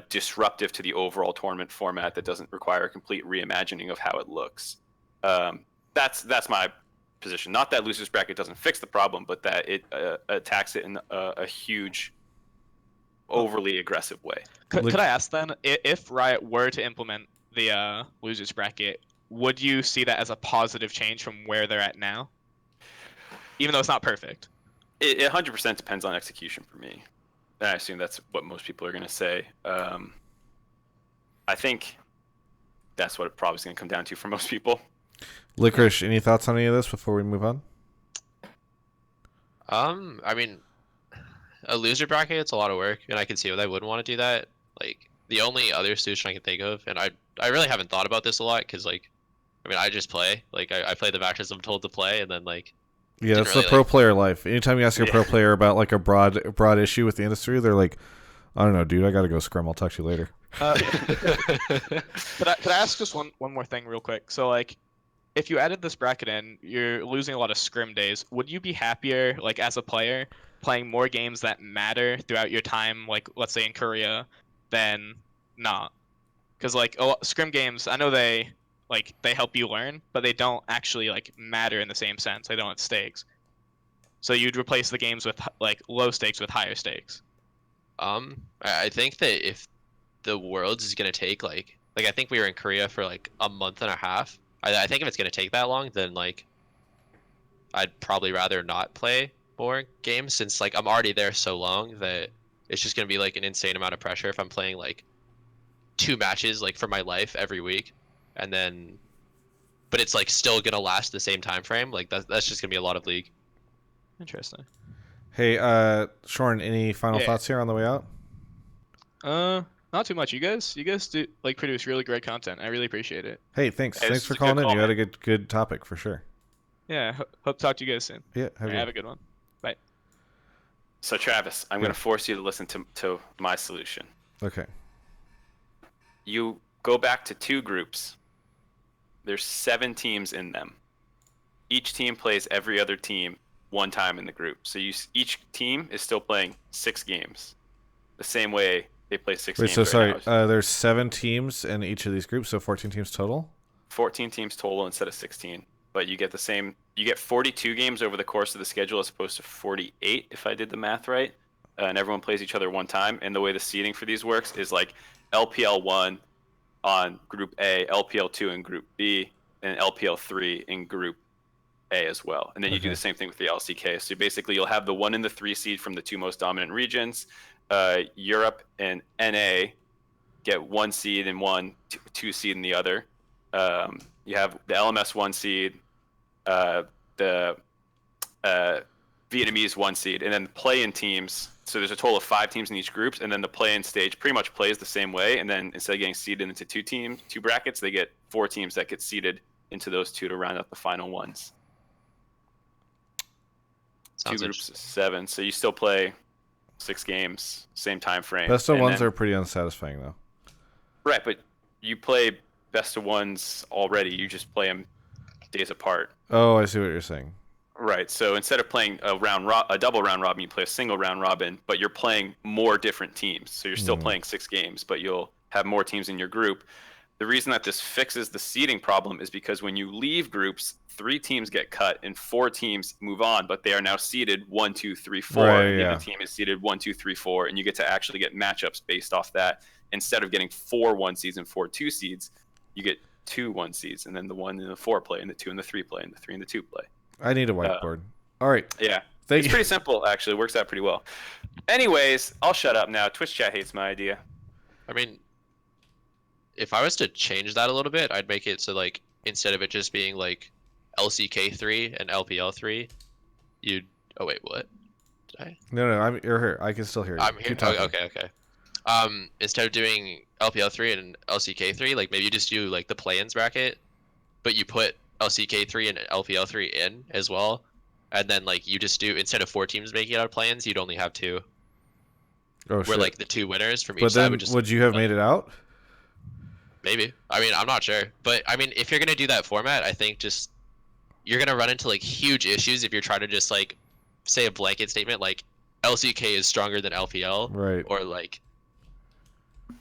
S2: disruptive to the overall tournament format, that doesn't require a complete reimagining of how it looks. That's my position. Not that losers bracket doesn't fix the problem, but that it attacks it in a huge, overly aggressive way.
S5: Could I ask then, if Riot were to implement the losers bracket, would you see that as a positive change from where they're at now? Even though it's not perfect.
S2: It 100% depends on execution for me. And I assume that's what most people are going to say. I think that's what it probably is going to come down to for most people.
S1: Licorice, any thoughts on any of this before we move on?
S3: I mean, a loser bracket, it's a lot of work, and I can see why they wouldn't want to do that. Like, the only other solution I can think of, and I really haven't thought about this a lot, because, like, I mean, I just play. Like, I play the matches I'm told to play, and then, like...
S1: Yeah, that's really, the pro player life. Anytime you ask a pro player about, like, a broad issue with the industry, they're like, I don't know, dude, I gotta go scrum. I'll talk to you later.
S5: Could I ask just one more thing real quick? So, like, if you added this bracket in, you're losing a lot of scrim days. Would you be happier, like, as a player, playing more games that matter throughout your time, like, let's say in Korea, than not? Because, like, scrim games, I know they help you learn, but they don't actually, like, matter in the same sense. They don't have stakes. So you'd replace the games with, like, low stakes with higher stakes.
S3: I think that if the Worlds is gonna take like I think we were in Korea for like a month and a half. I think if it's gonna take that long, then like I'd probably rather not play more games since like I'm already there so long that it's just gonna be like an insane amount of pressure if I'm playing like 2 matches like for my life every week, and then but it's like still gonna last the same time frame. Like that's just gonna be a lot of League.
S5: Interesting.
S1: Hey, Shorn, any final thoughts here on the way out?
S5: Not too much. You guys do like produce really great content. I really appreciate it.
S1: Hey, thanks.
S2: Hey,
S1: Thanks
S2: this
S1: for
S2: is a good
S1: calling in.
S2: call,
S1: You had a
S2: man.
S1: good topic for sure.
S5: Yeah, hope to talk to you guys soon.
S1: Yeah,
S5: Have a good one. Bye.
S2: So Travis, I'm going to force you to listen to my solution.
S1: Okay.
S2: You go back to 2 groups. There's 7 teams in them. Each team plays every other team 1 time in the group. So each team is still playing 6 games. The same way they play 6
S1: Wait,
S2: games
S1: so
S2: right
S1: sorry.
S2: now.
S1: There's 7 teams in each of these groups, so 14 teams total?
S2: 14 teams total instead of 16. But you get you get 42 games over the course of the schedule as opposed to 48, if I did the math right. And everyone plays each other 1 time. And the way the seeding for these works is like LPL 1 on Group A, LPL 2 in Group B, and LPL 3 in Group A as well. And then you do the same thing with the LCK. So basically you'll have the 1 and the 3 seed from the 2 most dominant regions. Europe and NA get 1 seed in one, 2 seed in the other. You have the LMS 1 seed, the Vietnamese 1 seed, and then play-in teams. So there's a total of 5 teams in each group, and then the play-in stage pretty much plays the same way. And then instead of getting seeded into 2 brackets, they get 4 teams that get seeded into those 2 to round up the final ones.
S3: Sounds
S2: 2 groups of 7, so you still play 6 games, same time frame.
S1: Best of ones are pretty unsatisfying, though.
S2: Right, but you play best of ones already. You just play them days apart.
S1: Oh, I see what you're saying.
S2: Right. So instead of playing a double round robin, you play a single round robin, but you're playing more different teams. So you're still playing 6 games, but you'll have more teams in your group. The reason that this fixes the seeding problem is because when you leave groups, 3 teams get cut and 4 teams move on, but they are now seeded 1, 2, 3, 4.
S1: Right,
S2: and the
S1: yeah.
S2: other team is seeded 1, 2, 3, 4, and you get to actually get matchups based off that. Instead of getting 4 1 seeds and 4 2 seeds, you get 2 1 seeds, and then the 1 and the 4 play, and the 2 and the 3 play, and the 3 and the 2 play.
S1: I need a whiteboard. All right.
S2: Yeah.
S1: Thank
S2: It's
S1: you.
S2: pretty simple, actually. It works out pretty well. Anyways, I'll shut up now. Twitch chat hates my idea.
S3: I mean, if I was to change that a little bit, I'd make it so like instead of it just being like LCK3 and LPL3, you'd. Oh wait, what? Did I?
S1: No, you're here. I can still hear you.
S3: I'm here.
S1: Keep talking.
S3: Okay. Instead of doing LPL3 and LCK3, like maybe you just do like the play-ins bracket, but you put LCK3 and LPL3 in as well, and then like you just do instead of 4 teams making it out of play-ins, you'd only have 2.
S1: Oh,
S3: where
S1: shit.
S3: like the 2 winners from each
S1: But
S3: side
S1: then,
S3: would just.
S1: would you have made it out?
S3: Maybe. I mean, I'm not sure, but I mean, if you're gonna do that format, I think just you're gonna run into like huge issues if you're trying to just like say a blanket statement like LCK is stronger than LPL,
S1: Right.
S3: or like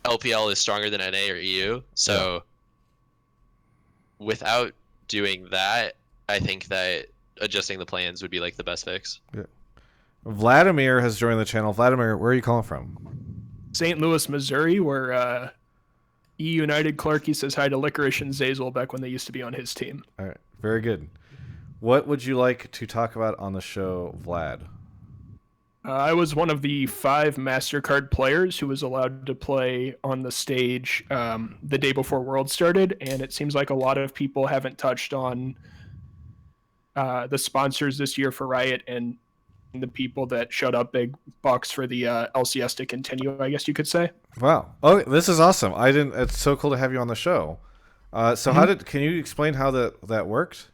S3: LPL is stronger than NA or EU. So without doing that, I think that adjusting the plans would be like the best fix.
S1: Yeah. Vladimir has joined the channel. Vladimir, where are you calling from?
S6: St. Louis, Missouri, where E United Clarky says hi to Licorice and Zazel back when they used to be on his team.
S1: All right. Very good. What would you like to talk about on the show, Vlad?
S6: I was one of the 5 MasterCard players who was allowed to play on the stage the day before World started, and it seems like a lot of people haven't touched on the sponsors this year for Riot and the people that showed up big bucks for the LCS to continue, I guess you could say.
S1: Wow. Oh, this is awesome. It's so cool to have you on the show. So can you explain how that worked?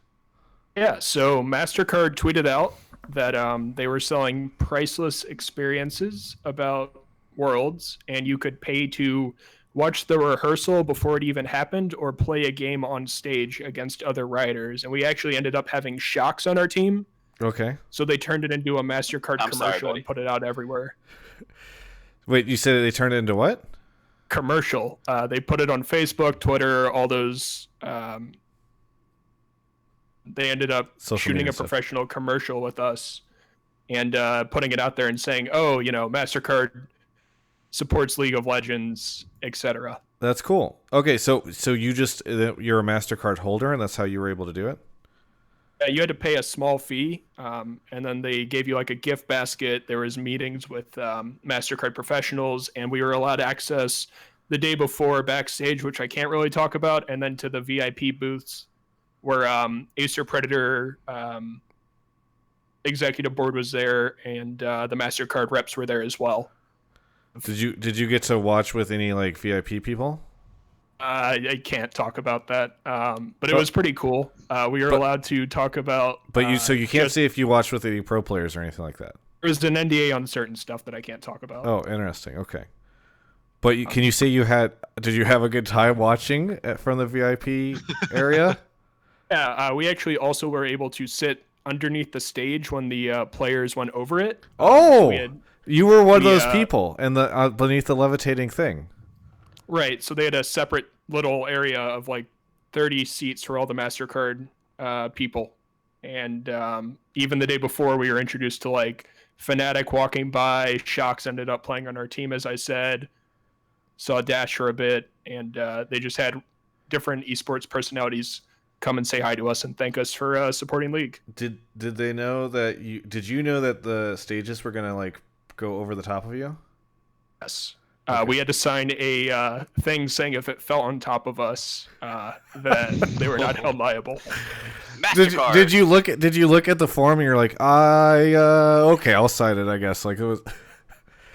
S6: Yeah, so MasterCard tweeted out that they were selling priceless experiences about Worlds, and you could pay to watch the rehearsal before it even happened or play a game on stage against other riders. And we actually ended up having Shocks on our team.
S1: Okay.
S6: So they turned it into a MasterCard
S2: I'm sorry,
S6: commercial
S2: buddy.
S6: and put it out everywhere.
S1: Wait, you said they turned it into what?
S6: Commercial. They put it on Facebook, Twitter, all those. They ended up
S1: Social
S6: shooting
S1: media
S6: a
S1: stuff.
S6: professional commercial with us and putting it out there and saying, oh, MasterCard supports League of Legends, etc.
S1: That's cool. Okay, so you're a MasterCard holder, and that's how you were able to do it?
S6: You had to pay a small fee, and then they gave you like a gift basket. There was meetings with MasterCard professionals, and we were allowed access the day before backstage, which I can't really talk about, and then to the VIP booths where Acer Predator executive board was there, and the MasterCard reps were there as well.
S1: Did you get to watch with any like VIP people?
S6: I can't talk about that, but it was pretty cool. We were allowed to talk about.
S1: But you can't say if you watched with any pro players or anything like that.
S6: There's an NDA on certain stuff that I can't talk about.
S1: Oh, interesting. Okay. But can you say did you have a good time watching from the VIP area?
S6: Yeah, we actually also were able to sit underneath the stage when the players went over it.
S1: Oh, you were one of those people and beneath the levitating thing.
S6: Right, so they had a separate little area of like 30 seats for all the MasterCard people. And even the day before, we were introduced to like Fnatic walking by. Shocks ended up playing on our team, as I said. Saw Dash for a bit, and they just had different esports personalities come and say hi to us and thank us for supporting League.
S1: Did they know that did you know that the stages were gonna like go over the top of you?
S6: Yes. Okay. We had to sign a thing saying if it fell on top of us, that they were not held liable.
S1: Did you look at the form and you're like, okay, I'll sign it, I guess. Like it was.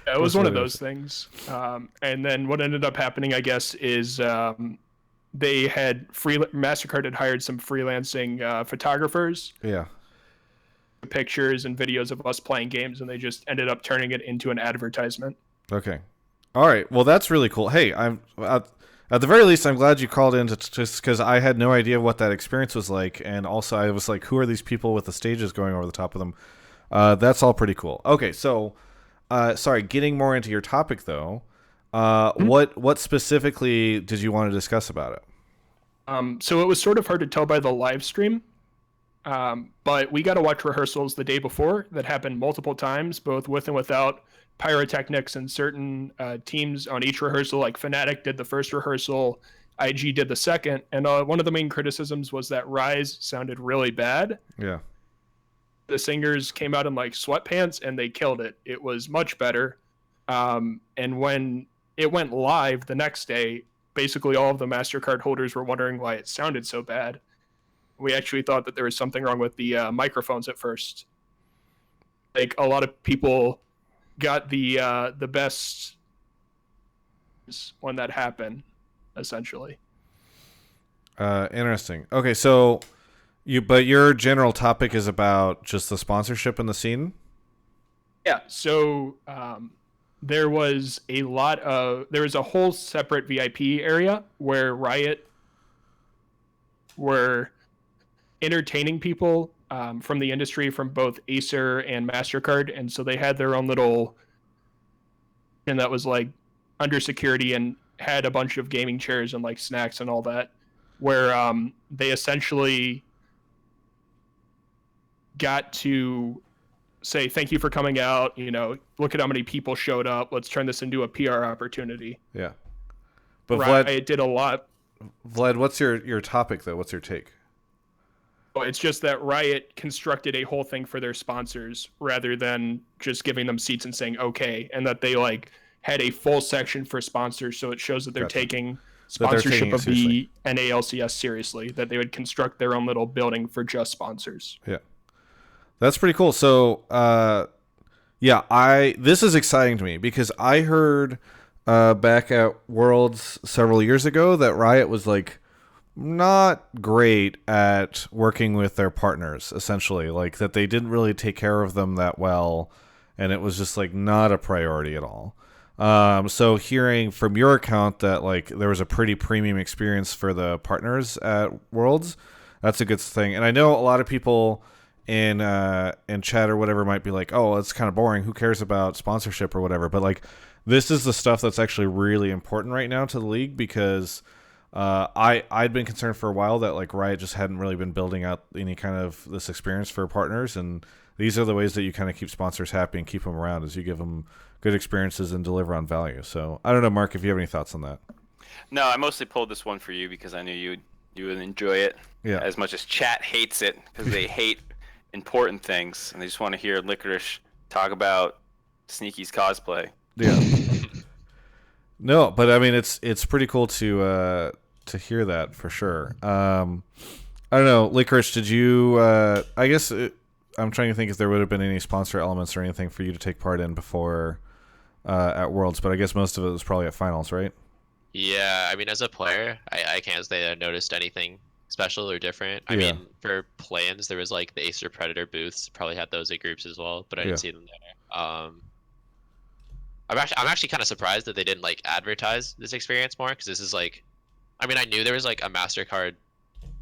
S6: Yeah, it was one of those things. And then what ended up happening, I guess, is they had MasterCard had hired some freelancing photographers.
S1: Yeah.
S6: Pictures and videos of us playing games, and they just ended up turning it into an advertisement.
S1: Okay. All right. Well, that's really cool. Hey, I'm at the very least, I'm glad you called in just because I had no idea what that experience was like, and also I was like, who are these people with the stages going over the top of them? That's all pretty cool. Okay, so sorry, getting more into your topic though. What specifically did you want to discuss about it?
S6: So it was sort of hard to tell by the live stream, but we got to watch rehearsals the day before that happened multiple times, both with and without pyrotechnics, and certain teams on each rehearsal, like Fnatic did the first rehearsal, IG did the second, and one of the main criticisms was that Rise sounded really bad.
S1: Yeah.
S6: The singers came out in like sweatpants and they killed it. It was much better. And when it went live the next day, basically all of the MasterCard holders were wondering why it sounded so bad. We actually thought that there was something wrong with the microphones at first. Like a lot of people got the best when that happened, essentially.
S1: Interesting. Okay, so but your general topic is about just the sponsorship in the scene?
S6: Yeah, so there was a whole separate VIP area where Riot were entertaining people from the industry, from both Acer and MasterCard, and so they had their own little, and that was like under security and had a bunch of gaming chairs and like snacks and all that, where they essentially got to say thank you for coming out, look at how many people showed up, let's turn this into a PR opportunity.
S1: Yeah. But
S6: Riot did a lot.
S1: Vlad, what's your topic though? What's your take?
S6: It's just that Riot constructed a whole thing for their sponsors rather than just giving them seats and saying okay, and that they like had a full section for sponsors, so it shows that they're taking sponsorship of the NALCS seriously, that they would construct their own little building for just sponsors.
S1: Yeah. That's pretty cool. So, this is exciting to me because I heard back at Worlds several years ago that Riot was like not great at working with their partners, essentially, like that they didn't really take care of them that well, and it was just like not a priority at all. So hearing from your account that like there was a pretty premium experience for the partners at Worlds, that's a good thing. And I know a lot of people in chat or whatever might be like, oh, it's kind of boring, who cares about sponsorship or whatever, but like this is the stuff that's actually really important right now to the league, because I'd been concerned for a while that like Riot just hadn't really been building out any kind of this experience for partners, and these are the ways that you kind of keep sponsors happy and keep them around, as you give them good experiences and deliver on value. So I don't know, Mark, if you have any thoughts on that.
S2: No, I mostly pulled this one for you because I knew you would enjoy it as much as chat hates it, because they hate important things and they just want to hear Licorice talk about Sneaky's cosplay.
S1: Yeah. No, but I mean it's pretty cool to hear that for sure. I don't know, Licorice, did you? I guess I'm trying to think if there would have been any sponsor elements or anything for you to take part in before at Worlds, but I guess most of it was probably at finals, right?
S3: Yeah, I mean, as a player, I can't say that I noticed anything special or different. I mean, for plans, there was like the Acer Predator booths. Probably had those at groups as well, but I didn't see them there. I'm actually kind of surprised that they didn't like advertise this experience more, because this is like, I mean, I knew there was like a MasterCard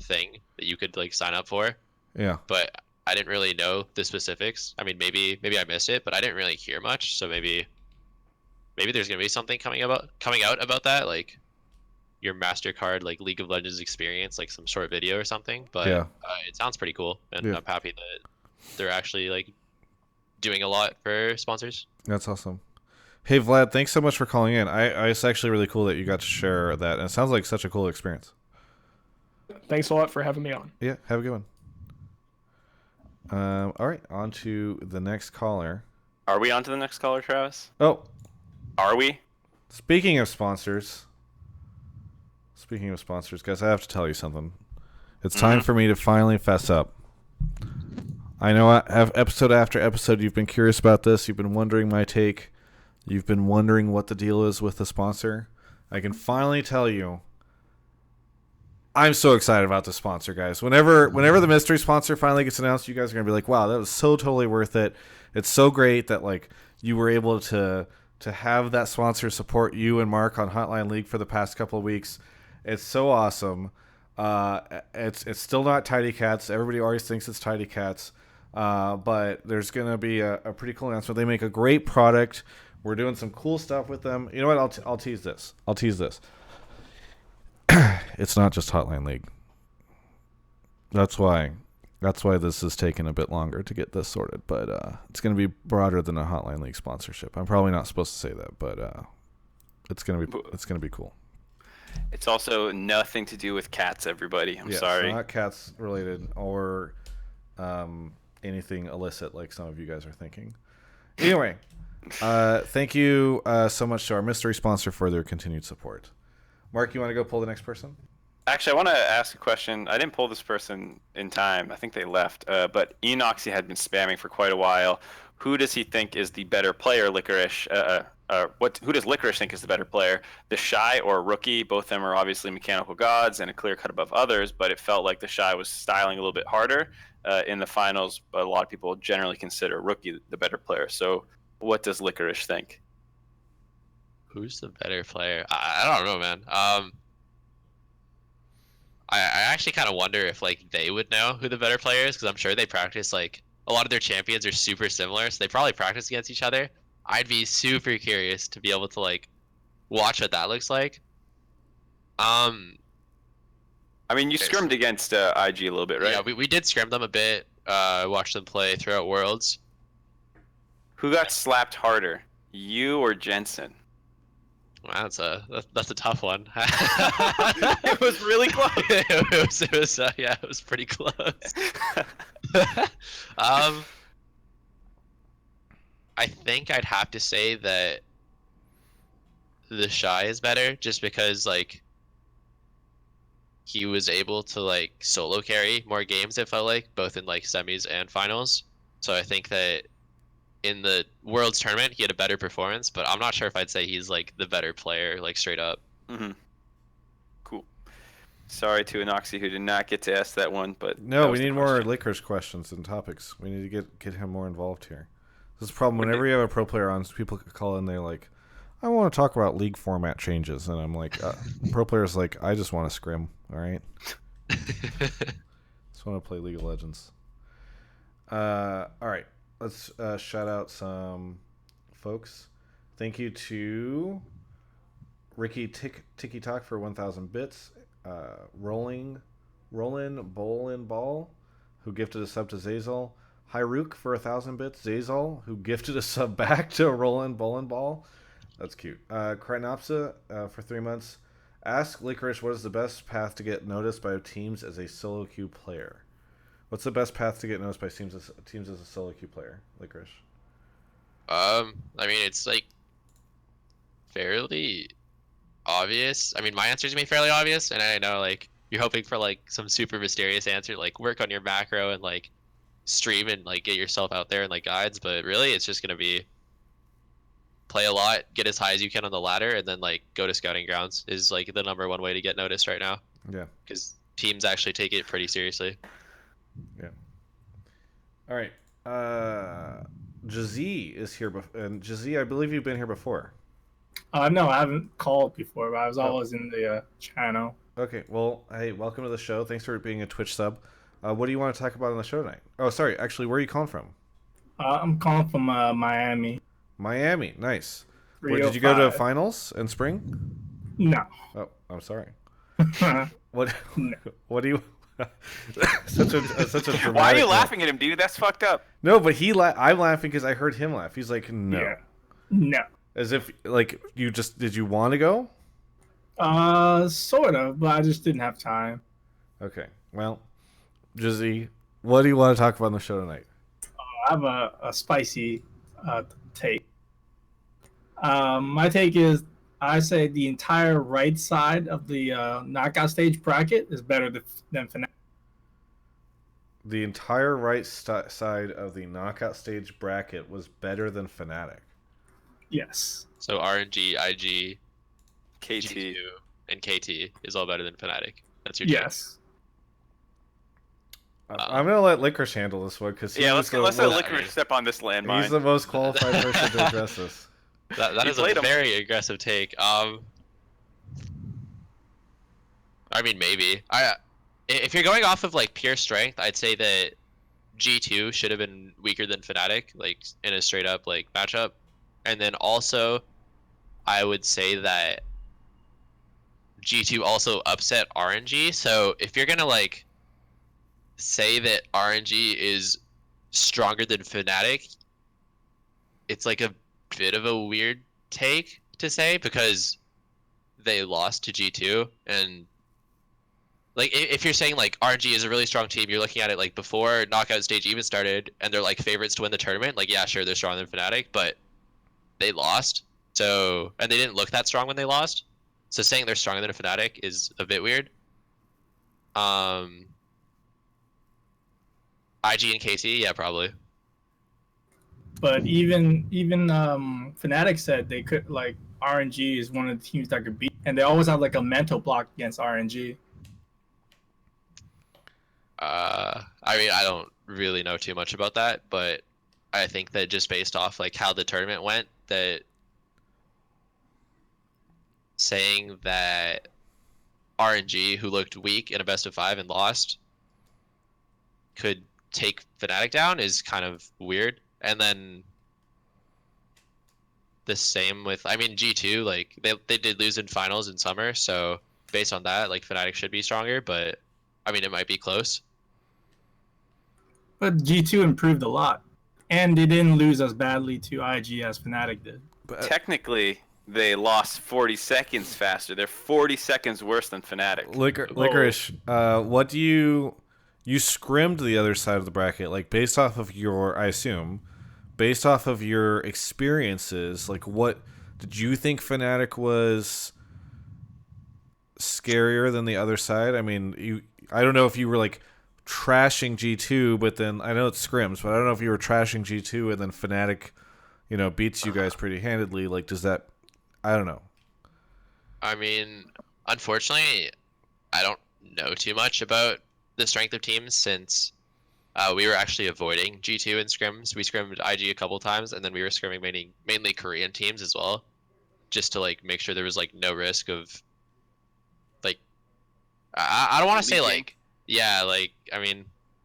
S3: thing that you could like sign up for.
S1: Yeah.
S3: But I didn't really know the specifics. I mean, maybe I missed it, but I didn't really hear much. So maybe there's gonna be something coming out about that, like your MasterCard like League of Legends experience, like some short video or something. But it sounds pretty cool, and I'm happy that they're actually like doing a lot for sponsors.
S1: That's awesome. Hey Vlad, thanks so much for calling in. It's actually really cool that you got to share that, and it sounds like such a cool experience.
S6: Thanks a lot for having me on.
S1: Yeah, have a good one. All right, on to the next caller.
S2: Are we on to the next caller, Travis?
S1: Oh,
S2: are we?
S1: Speaking of sponsors, guys, I have to tell you something. It's time for me to finally fess up. I know I have episode after episode you've been curious about this. You've been wondering my take. You've been wondering what the deal is with the sponsor. I can finally tell you, I'm so excited about the sponsor, guys. Whenever the mystery sponsor finally gets announced, you guys are going to be like, wow, that was so totally worth it. It's so great that like you were able to have that sponsor support you and Mark on Hotline League for the past couple of weeks. It's so awesome. It's still not Tidy Cats. Everybody always thinks it's Tidy Cats. But there's going to be a pretty cool announcement. They make a great product. We're doing some cool stuff with them. You know what? I'll tease this. It's not just Hotline League. That's why this is taking a bit longer to get this sorted. But it's going to be broader than a Hotline League sponsorship. I'm probably not supposed to say that, but it's going to be cool.
S2: It's also nothing to do with cats, everybody. I'm sorry.
S1: It's not cats related or anything illicit like some of you guys are thinking. Anyway, thank you so much to our mystery sponsor for their continued support. Mark, you want to go pull the next person?
S2: Actually, I want to ask a question. I didn't pull this person in time. I think they left. But Enoxy had been spamming for quite a while. Who does he think is the better player, Licorice? Who does Licorice think is the better player? The Shy or Rookie? Both of them are obviously mechanical gods and a clear cut above others, but it felt like the Shy was styling a little bit harder in the finals. But a lot of people generally consider Rookie the better player. So what does Licorice think?
S3: Who's the better player? I don't know, man. I actually kind of wonder if like they would know who the better player is, because I'm sure they practice, like a lot of their champions are super similar, so they probably practice against each other. I'd be super curious to be able to like watch what that looks like. I
S2: mean, you scrimmed against IG a little bit, right?
S3: Yeah, we did scrim them a bit. Watched them play throughout Worlds.
S2: Who got slapped harder, you or Jensen?
S3: Wow, that's a tough one.
S2: It was really close.
S3: it was pretty close. I think I'd have to say that the Shy is better, just because like he was able to like solo carry more games, it felt like, both in like semis and finals. So I think that in the Worlds tournament he had a better performance, but I'm not sure if I'd say he's like the better player, like straight up.
S2: Cool. Sorry to Enoxy who did not get to ask that one, but
S1: no, we need more Licorice questions and topics. We need to get him more involved here. This is a problem whenever you have a pro player on, people call in, they're like, I want to talk about league format changes, and I'm like, pro players like, I just want to scrim, all right? Just want to play League of Legends. All right. Let's shout out some folks. Thank you to Ricky Tiki Talk for 1,000 bits. Rollin Ball, who gifted a sub to Zazel. Hyruk for 1,000 bits. Zazal, who gifted a sub back to Roland Bowling Ball. That's cute. Krynopsa for 3 months. Ask Licorice what is the best path to get noticed by teams as a solo queue player. What's the best path to get noticed by teams as a solo queue player, Licorice?
S3: I mean, it's like fairly obvious. I mean, my answer is gonna be fairly obvious, and I know like you're hoping for like some super mysterious answer, like work on your macro and like stream and like get yourself out there and like guides. But really, it's just gonna be play a lot, get as high as you can on the ladder, and then like go to scouting grounds is like the #1 way to get noticed right now.
S1: Yeah.
S3: Because teams actually take it pretty seriously.
S1: Yeah. All right. Jazzy is here, and Jazzy, I believe you've been here before.
S7: No, I haven't called before, but I was always in the channel.
S1: Okay, well, hey, welcome to the show. Thanks for being a Twitch sub. What do you want to talk about on the show tonight? Oh, sorry, actually, where are you calling from?
S7: I'm calling from Miami.
S1: Miami, nice. Where, did you go to finals in spring?
S7: No.
S1: Oh, I'm sorry.
S7: No.
S1: What do you... such a dramatic...
S2: Why are you laughing at him, dude? That's fucked up.
S1: No, but I'm laughing because I heard him laugh. He's like, no.
S7: Yeah. No.
S1: As if, like, did you want to go?
S7: Sort of, but I just didn't have time.
S1: Okay, well, Jizzy, what do you want to talk about on the show tonight?
S7: I have a spicy take. My take is, I say the entire right side of the knockout stage bracket is better than Fnatic.
S1: The entire right side of the knockout stage bracket was better than Fnatic.
S7: Yes.
S3: So RNG, IG,
S2: KT,
S3: G2, and KT is all better than Fnatic. That's your
S7: yes.
S1: I'm gonna let Licorice handle this one because
S2: let's let Licorice step on this landmine.
S1: He's the most qualified person to address this.
S3: That is a very aggressive take. I mean, maybe. If you're going off of like pure strength, I'd say that G2 should have been weaker than Fnatic, like in a straight up like matchup. And then also, I would say that G2 also upset RNG. So if you're gonna like say that RNG is stronger than Fnatic, it's like a bit of a weird take to say because they lost to G2. And like if you're saying like RNG is a really strong team, you're looking at it like before knockout stage even started and they're like favorites to win the tournament, like yeah, sure, they're stronger than Fnatic, but they lost. So, and they didn't look that strong when they lost. So saying they're stronger than a Fnatic is a bit weird. IG and KT, yeah, probably.
S7: But even Fnatic said they could, like, RNG is one of the teams that could beat, and they always have like a mental block against RNG.
S3: I mean, I don't really know too much about that, but I think that just based off like how the tournament went, that saying that RNG, who looked weak in a best of 5 and lost, could take Fnatic down is kind of weird. And then the same with, I mean, G2, like they did lose in finals in summer, so based on that, like Fnatic should be stronger, but I mean, it might be close.
S7: But G2 improved a lot, and they didn't lose as badly to IG as Fnatic did.
S1: But
S2: technically, they lost 40 seconds faster. They're 40 seconds worse than Fnatic.
S1: Licorice, what do you scrimmed the other side of the bracket, like based off of your, I assume, based off of your experiences, like what did you think Fnatic was scarier than the other side? I mean, I don't know if you were like trashing G2, but then I know it's scrims, but I don't know if you were trashing G2 and then Fnatic, beats you guys pretty handedly. Like, does that? I don't know.
S3: I mean, unfortunately, I don't know too much about the strength of teams since we were actually avoiding G2 in scrims. We scrimmed IG a couple times, and then we were scrimming mainly Korean teams as well, just to like make sure there was like no risk of like I don't want to say like yeah, like I mean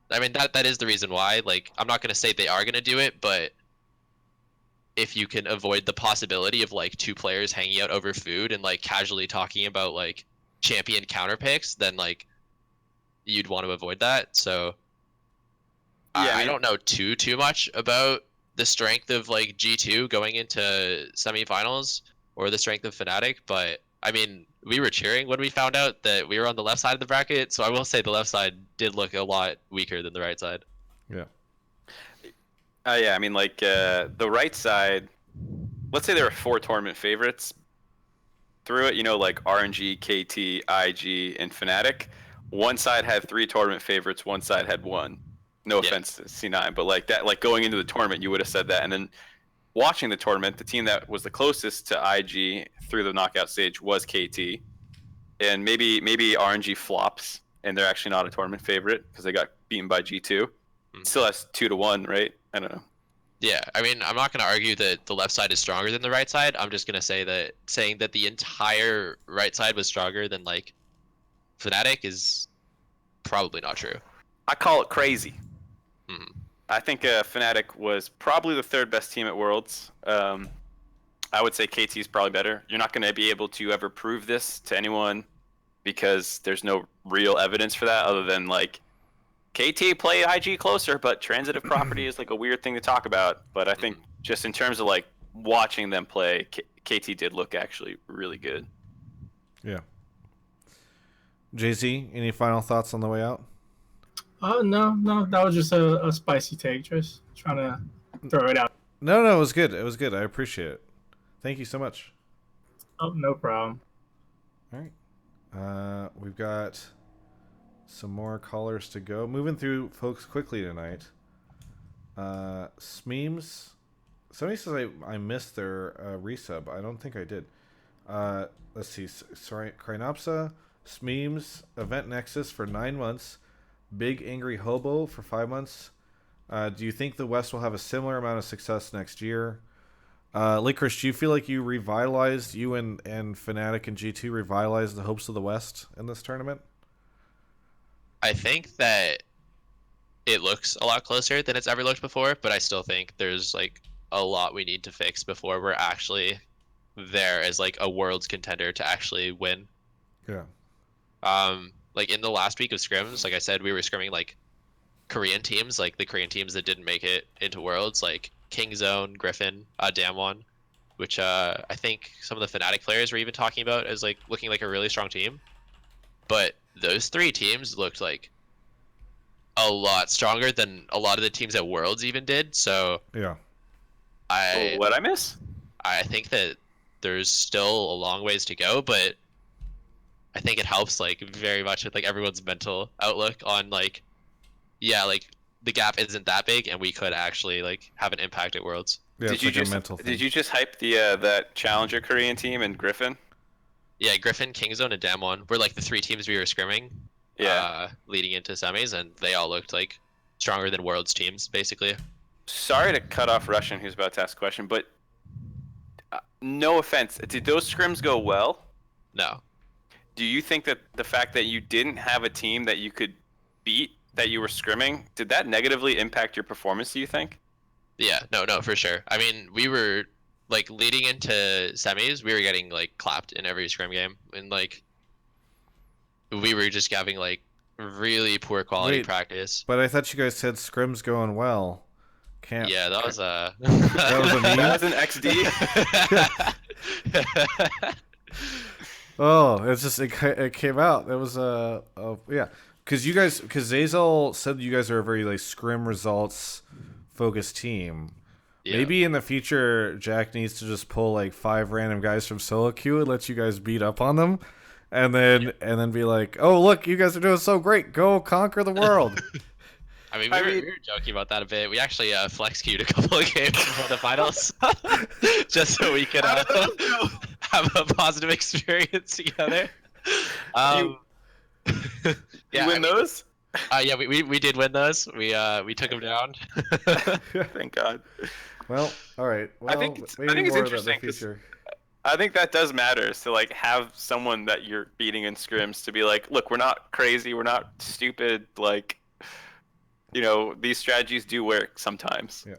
S3: that is the reason why. Like I'm not gonna say they are gonna do it, but if you can avoid the possibility of like 2 players hanging out over food and like casually talking about like champion counter picks, then like you'd want to avoid that. So I don't know too much about the strength of like G2 going into semifinals or the strength of Fnatic, but I mean, we were cheering when we found out that we were on the left side of the bracket, so I will say the left side did look a lot weaker than the right side.
S1: Yeah.
S2: Yeah, I mean, like the right side. Let's say there are 4 tournament favorites through it. You know, like RNG, KT, IG, and Fnatic. One side had 3 tournament favorites. One side had 1. No offense to C9, but like that, like going into the tournament, you would have said that. And then watching the tournament, the team that was the closest to IG through the knockout stage was KT. And maybe RNG flops, and they're actually not a tournament favorite because they got beaten by G2. Still has 2-1, right? I don't know.
S3: Yeah, I mean, I'm not going to argue that the left side is stronger than the right side. I'm just going to say that saying that the entire right side was stronger than like Fnatic is probably not true.
S2: I call it crazy.
S3: Hmm.
S2: I think Fnatic was probably the 3rd best team at Worlds. I would say KT is probably better. You're not going to be able to ever prove this to anyone because there's no real evidence for that other than like KT play IG closer, but transitive property is like a weird thing to talk about. But I think just in terms of like watching them play, KT did look actually really good.
S1: Yeah. JZ, any final thoughts on the way out?
S7: No, that was just a spicy take. Just trying to throw it out.
S1: No, it was good. It was good. I appreciate it. Thank you so much.
S7: Oh, no problem.
S1: All right. We've got some more callers to go. Moving through folks quickly tonight. Smeems. Somebody says I missed their resub. I don't think I did. Let's see. Sorry, Krynopsa, Smeems, Event Nexus for 9 months. Big Angry Hobo for 5 months. Do you think the West will have a similar amount of success next year? Licorice, do you feel like you revitalized, you and Fnatic and G2 revitalized the hopes of the West in this tournament?
S3: I think that it looks a lot closer than it's ever looked before, but I still think there's like a lot we need to fix before we're actually there as like a Worlds contender to actually win.
S1: Yeah.
S3: Like in the last week of scrims, like I said, we were scrimming like Korean teams, like the Korean teams that didn't make it into Worlds, like Kingzone, Griffin, Damwon, which I think some of the Fnatic players were even talking about as like looking like a really strong team. But those 3 teams looked like a lot stronger than a lot of the teams at Worlds even did. So
S1: yeah,
S2: What I miss?
S3: I think that there's still a long ways to go, but I think it helps like very much with like everyone's mental outlook on like, yeah, like the gap isn't that big and we could actually like have an impact at Worlds.
S1: Yeah,
S2: Did you just hype the that Challenger Korean team and Griffin?
S3: Yeah, Griffin, Kingzone, and Damwon were like the 3 teams we were scrimming.
S2: Yeah.
S3: Leading into semis, and they all looked like stronger than Worlds teams, basically.
S2: Sorry to cut off Russian, who's about to ask a question, but no offense, did those scrims go well?
S3: No.
S2: Do you think that the fact that you didn't have a team that you could beat that you were scrimming, did that negatively impact your performance, do you think?
S3: Yeah, no, for sure. I mean, we were like leading into semis, we were getting like clapped in every scrim game, and like we were just having like really poor quality practice.
S1: But I thought you guys said scrim's going well. Can't.
S3: Yeah, that was a
S1: that was a meme.
S2: That was an XD.
S1: Oh, it's just it came out. It was yeah, because Zazel said you guys are a very like scrim results focused team. Yeah. Maybe in the future, Jack needs to just pull like 5 random guys from solo queue and let you guys beat up on them, and then be like, "Oh, look, you guys are doing so great! Go conquer the world."
S3: I mean, we were joking about that a bit. We actually flex queued a couple of games before the finals, just so we could have a positive experience together.
S2: You win those?
S3: Yeah, we did win those. We took them down.
S2: Thank God.
S1: Well, all right. Well,
S2: I think it's interesting. I think that does matter. So like have someone that you're beating in scrims to be like, look, we're not crazy, we're not stupid. Like, you know, these strategies do work sometimes.
S1: Yeah.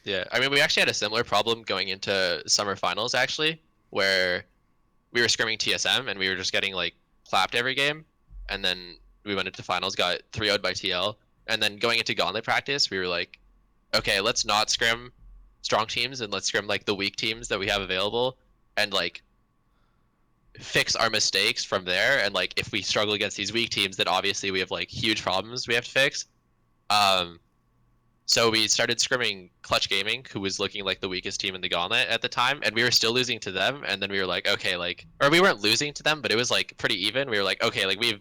S3: Yeah. I mean, we actually had a similar problem going into summer finals actually, where we were scrimming TSM and we were just getting like clapped every game, and then we went into finals, got 3-0'd by TL, And then going into gauntlet practice, we were like, okay, let's not scrim strong teams and let's scrim like the weak teams that we have available and like fix our mistakes from there. And like if we struggle against these weak teams, then obviously we have like huge problems we have to fix. So we started scrimming Clutch Gaming, who was looking like the weakest team in the gauntlet at the time, and we were still losing to them. And then we were like, okay, like, or we weren't losing to them, but it was like pretty even. We were like, okay, like we have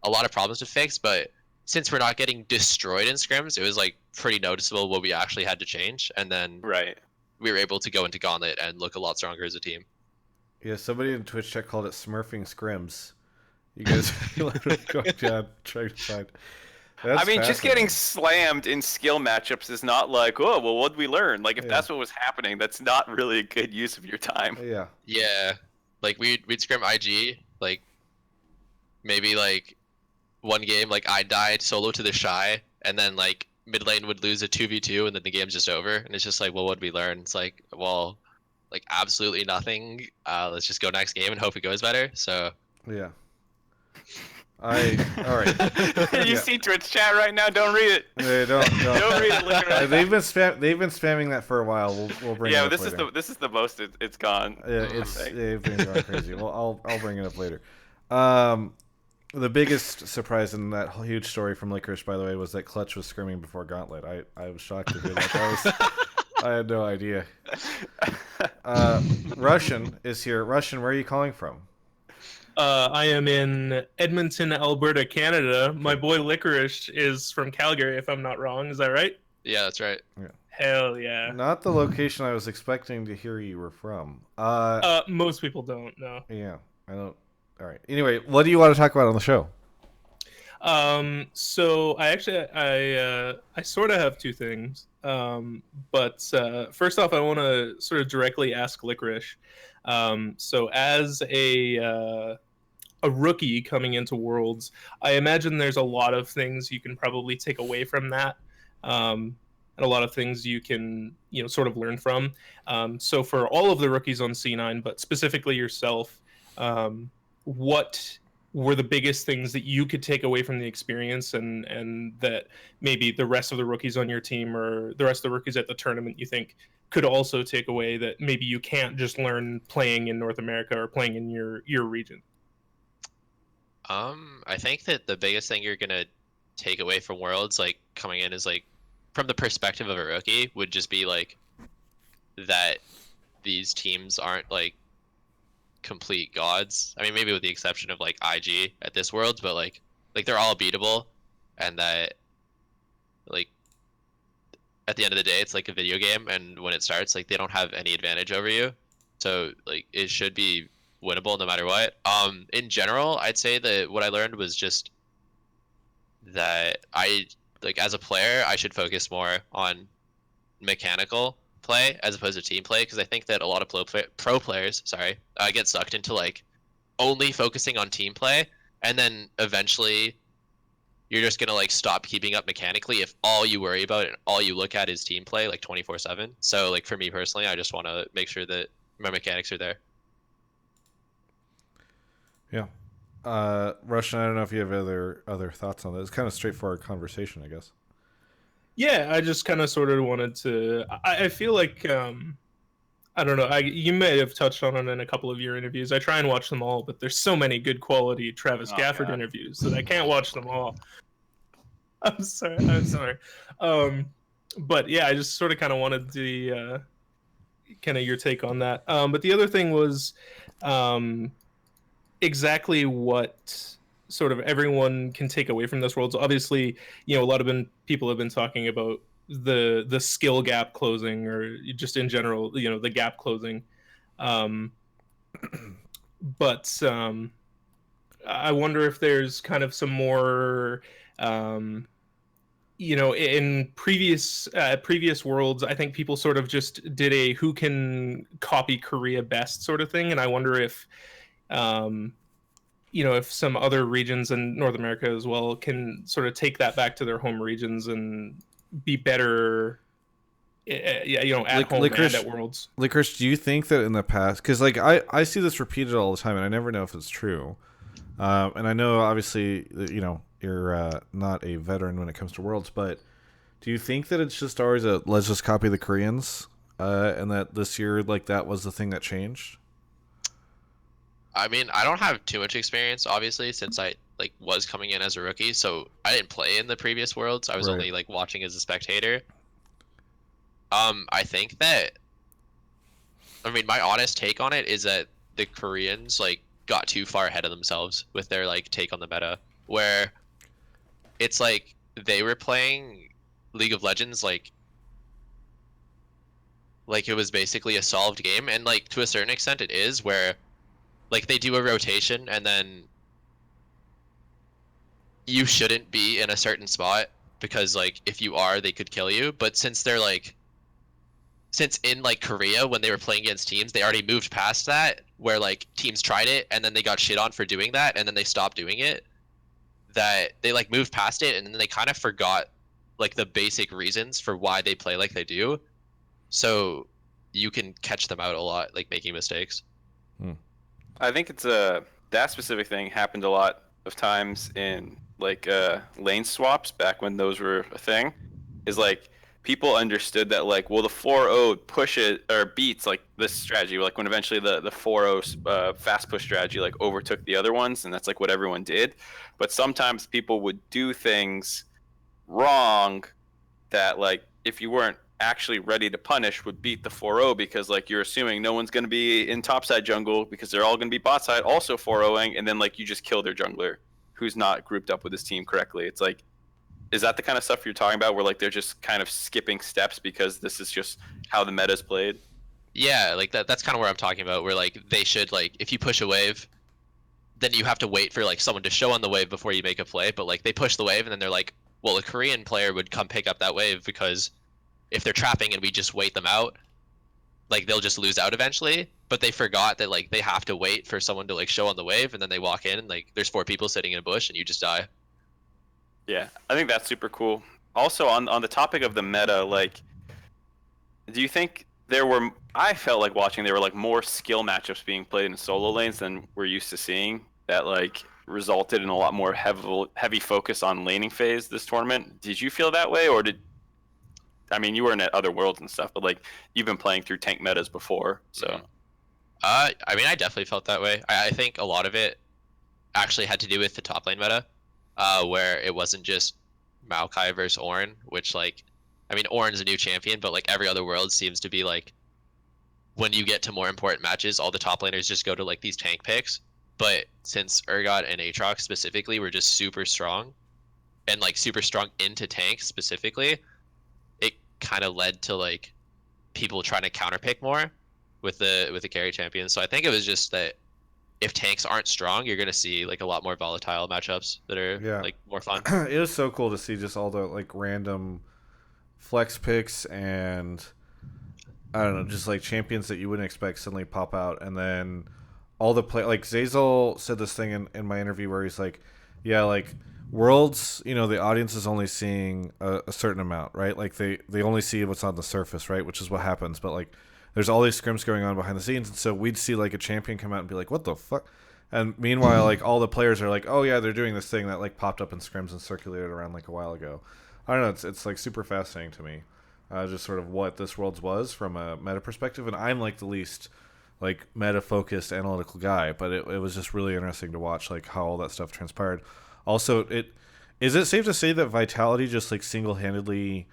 S3: a lot of problems to fix, but since we're not getting destroyed in scrims, it was like pretty noticeable what we actually had to change. And then we were able to go into gauntlet and look a lot stronger as a team.
S1: Yeah, somebody in Twitch chat called it smurfing scrims. You guys literally going down trying to find.
S2: I mean, just getting slammed in skill matchups is not like, oh, well, what'd we learn? Like, if that's what was happening, that's not really a good use of your time.
S1: Yeah.
S3: Yeah. Like, we'd scrim IG, like, maybe, like, one game, like, I died solo to the Shy, and then, like, mid lane would lose a 2v2, and then the game's just over. And it's just like, well, what'd we learn? It's like, well, like, absolutely nothing. Let's just go next game and hope it goes better. So.
S1: Yeah. All right.
S2: You see Twitch chat right now? Don't read it.
S1: Hey, don't
S2: read it. Look right
S1: they've been spamming that for a while. We'll bring it up
S2: this
S1: later.
S2: this is the most it's gone.
S1: Yeah, they've been going crazy. Well, I'll bring it up later. The biggest surprise in that huge story from Licorice, by the way, was that Clutch was screaming before Gauntlet. I was shocked to hear that. I had no idea. Russian is here. Russian, where are you calling from?
S8: I am in Edmonton, Alberta, Canada. My boy Licorice is from Calgary, if I'm not wrong. Is that right?
S3: Yeah, that's right.
S1: Yeah.
S8: Hell yeah.
S1: Not the location I was expecting to hear you were from.
S8: Most people don't know.
S1: Yeah, I don't. All right. Anyway, what do you want to talk about on the show?
S8: So I sort of have two things. But first off, I want to sort of directly ask Licorice. So as a rookie coming into Worlds, I imagine there's a lot of things you can probably take away from that, and a lot of things you can sort of learn from. So for all of the rookies on C9, but specifically yourself, what were the biggest things that you could take away from the experience, and that maybe the rest of the rookies on your team or the rest of the rookies at the tournament you think could also take away that maybe you can't just learn playing in North America or playing in your region?
S3: I think that the biggest thing you're gonna take away from Worlds, like coming in, is like from the perspective of a rookie, would just be like that these teams aren't like complete gods. I mean, maybe with the exception of like IG at this Worlds, but like they're all beatable, and that like at the end of the day, it's like a video game, and when it starts, like they don't have any advantage over you. So like it should be winnable no matter what. In general, I'd say that what I learned was just that I like as a player, I should focus more on mechanical play as opposed to team play, because I think that a lot of pro players, get sucked into like only focusing on team play, and then eventually you're just gonna like stop keeping up mechanically if all you worry about and all you look at is team play like 24/7. So like for me personally, I just want to make sure that my mechanics are there.
S1: Yeah. Russian, I don't know if you have other thoughts on that. It's kind of straightforward conversation, I guess.
S8: Yeah, I just kind of sort of wanted to. I feel like I don't know. You may have touched on it in a couple of your interviews. I try and watch them all, but there's so many good quality Travis Gafford interviews that I can't watch them all. I'm sorry. But yeah, I just sort of kind of wanted the kind of your take on that. But the other thing was exactly what sort of everyone can take away from this world. So obviously, a lot of people have been talking about the skill gap closing, or just in general, the gap closing. But I wonder if there's kind of some more, in previous worlds, I think people sort of just did a who can copy Korea best sort of thing. And I wonder if, if some other regions in North America as well can sort of take that back to their home regions and be better, at home and at Worlds.
S1: Licorice, do you think that in the past, because like I see this repeated all the time, and I never know if it's true. And I know obviously, you're not a veteran when it comes to Worlds, but do you think that it's just always a let's just copy the Koreans, and that this year like that was the thing that changed?
S3: I mean, I don't have too much experience, obviously, since I like was coming in as a rookie, so I didn't play in the previous Worlds. I was
S1: Right.
S3: only like watching as a spectator. I think that, I mean, my honest take on it is that the Koreans like got too far ahead of themselves with their like take on the meta, where it's like they were playing League of Legends like it was basically a solved game, and like to a certain extent it is, where like they do a rotation and then you shouldn't be in a certain spot because like if you are, they could kill you. But since in like Korea, when they were playing against teams, they already moved past that, where like teams tried it and then they got shit on for doing that and then they stopped doing it, that they like moved past it and then they kind of forgot like the basic reasons for why they play like they do. So you can catch them out a lot, like making mistakes.
S2: I think it's that specific thing happened a lot of times in like lane swaps back when those were a thing. Is like people understood that like, well, the 4-0 push it or beats like this strategy. Like when eventually the 4-0 fast push strategy like overtook the other ones, and that's like what everyone did. But sometimes people would do things wrong that like if you weren't actually ready to punish would beat the 4-0, because like you're assuming no one's going to be in topside jungle because they're all going to be bot side also 4-0ing, and then like you just kill their jungler who's not grouped up with his team correctly. It's like, is that the kind of stuff you're talking about where like they're just kind of skipping steps because this is just how the meta's played?
S3: Yeah, like that's kind of where I'm talking about, where like they should, like if you push a wave, then you have to wait for like someone to show on the wave before you make a play. But like they push the wave and then they're like, well, a Korean player would come pick up that wave, because if they're trapping and we just wait them out, like they'll just lose out eventually. But they forgot that like they have to wait for someone to like show on the wave, and then they walk in and like there's 4 people sitting in a bush and you just die.
S2: Yeah, I think that's super cool. Also, on the topic of the meta, like, do you think I felt like watching there were like more skill matchups being played in solo lanes than we're used to seeing, that like resulted in a lot more heavy focus on laning phase this tournament? Did you feel that way, or I mean, you were in other worlds and stuff, but like you've been playing through tank metas before, so.
S3: I mean, I definitely felt that way. I think a lot of it actually had to do with the top lane meta, where it wasn't just Maokai versus Ornn, which like, I mean, Ornn's a new champion, but like every other world seems to be like, when you get to more important matches, all the top laners just go to like these tank picks. But since Urgot and Aatrox specifically were just super strong, and like super strong into tanks specifically, it kind of led to like people trying to counterpick more with the carry champions. So I think it was just that if tanks aren't strong, you're gonna see like a lot more volatile matchups that are like more fun.
S1: It was so cool to see just all the like random flex picks and I don't know, just like champions that you wouldn't expect suddenly pop out, and then all the play like Zazel said this thing in my interview where he's like, yeah, like Worlds, you know, the audience is only seeing a certain amount, right? Like they only see what's on the surface, right? Which is what happens, but like there's all these scrims going on behind the scenes, and so we'd see like a champion come out and be like, what the fuck? And meanwhile, like all the players are like, oh yeah, they're doing this thing that like popped up in scrims and circulated around like a while ago. I don't know, it's like super fascinating to me, just sort of what this Worlds was from a meta perspective. And I'm like the least like meta focused analytical guy, but it was just really interesting to watch like how all that stuff transpired. Also, is it safe to say that Vitality just like single-handedly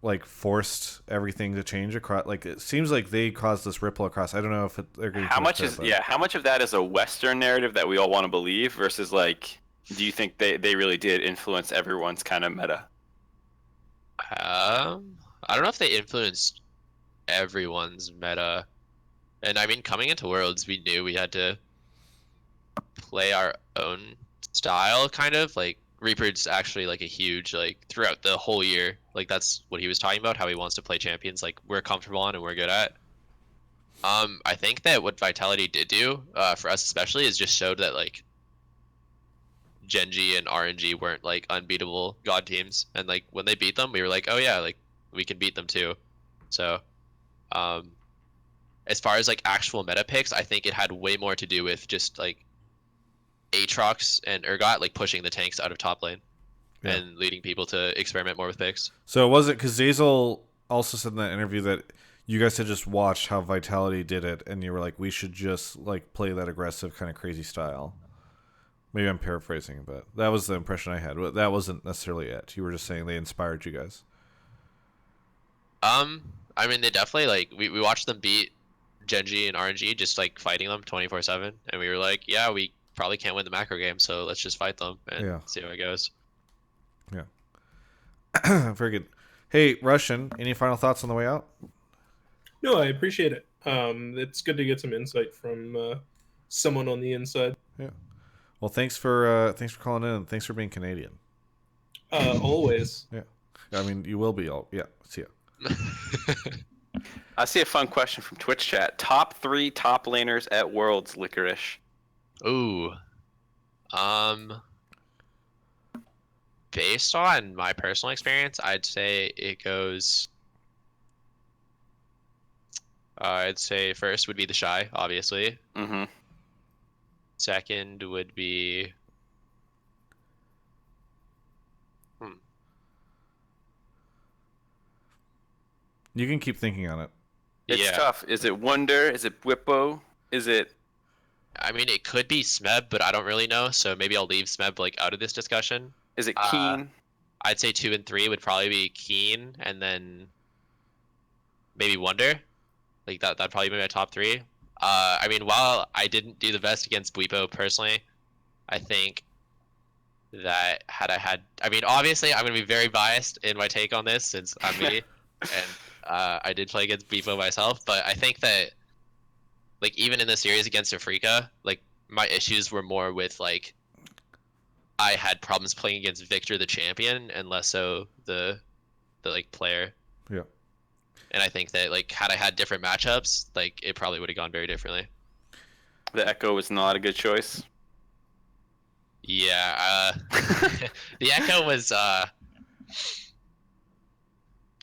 S1: like forced everything to change across? Like it seems like they caused this ripple across. I don't know if they're getting
S2: how much of that is a Western narrative that we all want to believe versus like, do you think they really did influence everyone's kind of meta?
S3: I don't know if they influenced everyone's meta. And I mean, coming into Worlds, we knew we had to play our own style, kind of. Like, Reaper's actually, like, a huge, like, throughout the whole year. Like, that's what he was talking about, how he wants to play champions, like, we're comfortable on and we're good at. I think that what Vitality did do, for us especially, is just showed that, like, Genji and RNG weren't, like, unbeatable god teams. And, like, when they beat them, we were like, oh, yeah, like, we can beat them, too. So, as far as like actual meta picks, I think it had way more to do with just like Aatrox and Urgot like pushing the tanks out of top lane
S1: Yeah.
S3: and leading people to experiment more with picks.
S1: So was it because Zazel also said in that interview that you guys had just watched how Vitality did it, and you were like, we should just like play that aggressive kind of crazy style. Maybe I'm paraphrasing, but that was the impression I had. That wasn't necessarily it. You were just saying they inspired you guys.
S3: I mean, they definitely like we watched them beat Genji and RNG, just like fighting them 24/7, and we were like, yeah, we probably can't win the macro game, so let's just fight them and see how it goes.
S1: Yeah. Very good. Hey, Russian, any final thoughts on the way out?
S8: No, I appreciate it. It's good to get some insight from someone on the inside.
S1: Yeah. Well, thanks for calling in, and thanks for being Canadian.
S8: Always.
S1: Yeah. I mean, you will be. Yeah. See ya.
S2: I see a fun question from Twitch chat. Top 3 top laners at Worlds, Licorice.
S3: Ooh. Based on my personal experience, I'd say it goes. I'd say first would be the Shy, obviously.
S2: Mm-hmm.
S3: Second would be.
S1: You can keep thinking on it.
S2: It's tough. Is it Wonder? Is it Whippo? Is it?
S3: I mean, it could be Smeb, but I don't really know. So maybe I'll leave Smeb like out of this discussion.
S2: Is it Keen?
S3: I'd say 2 and 3 would probably be Keen, and then maybe Wonder. Like that'd probably be my top 3. I mean, while I didn't do the best against Bwipo personally, I think that I mean, obviously I'm gonna be very biased in my take on this since I'm me, and I did play against Bwipo myself, but I think that like even in the series against Afrika, like my issues were more with like I had problems playing against Victor the champion and less so the like player.
S1: Yeah.
S3: And I think that like had I had different matchups, like it probably would have gone very differently.
S2: The Echo was not a good choice.
S3: Yeah, the Echo was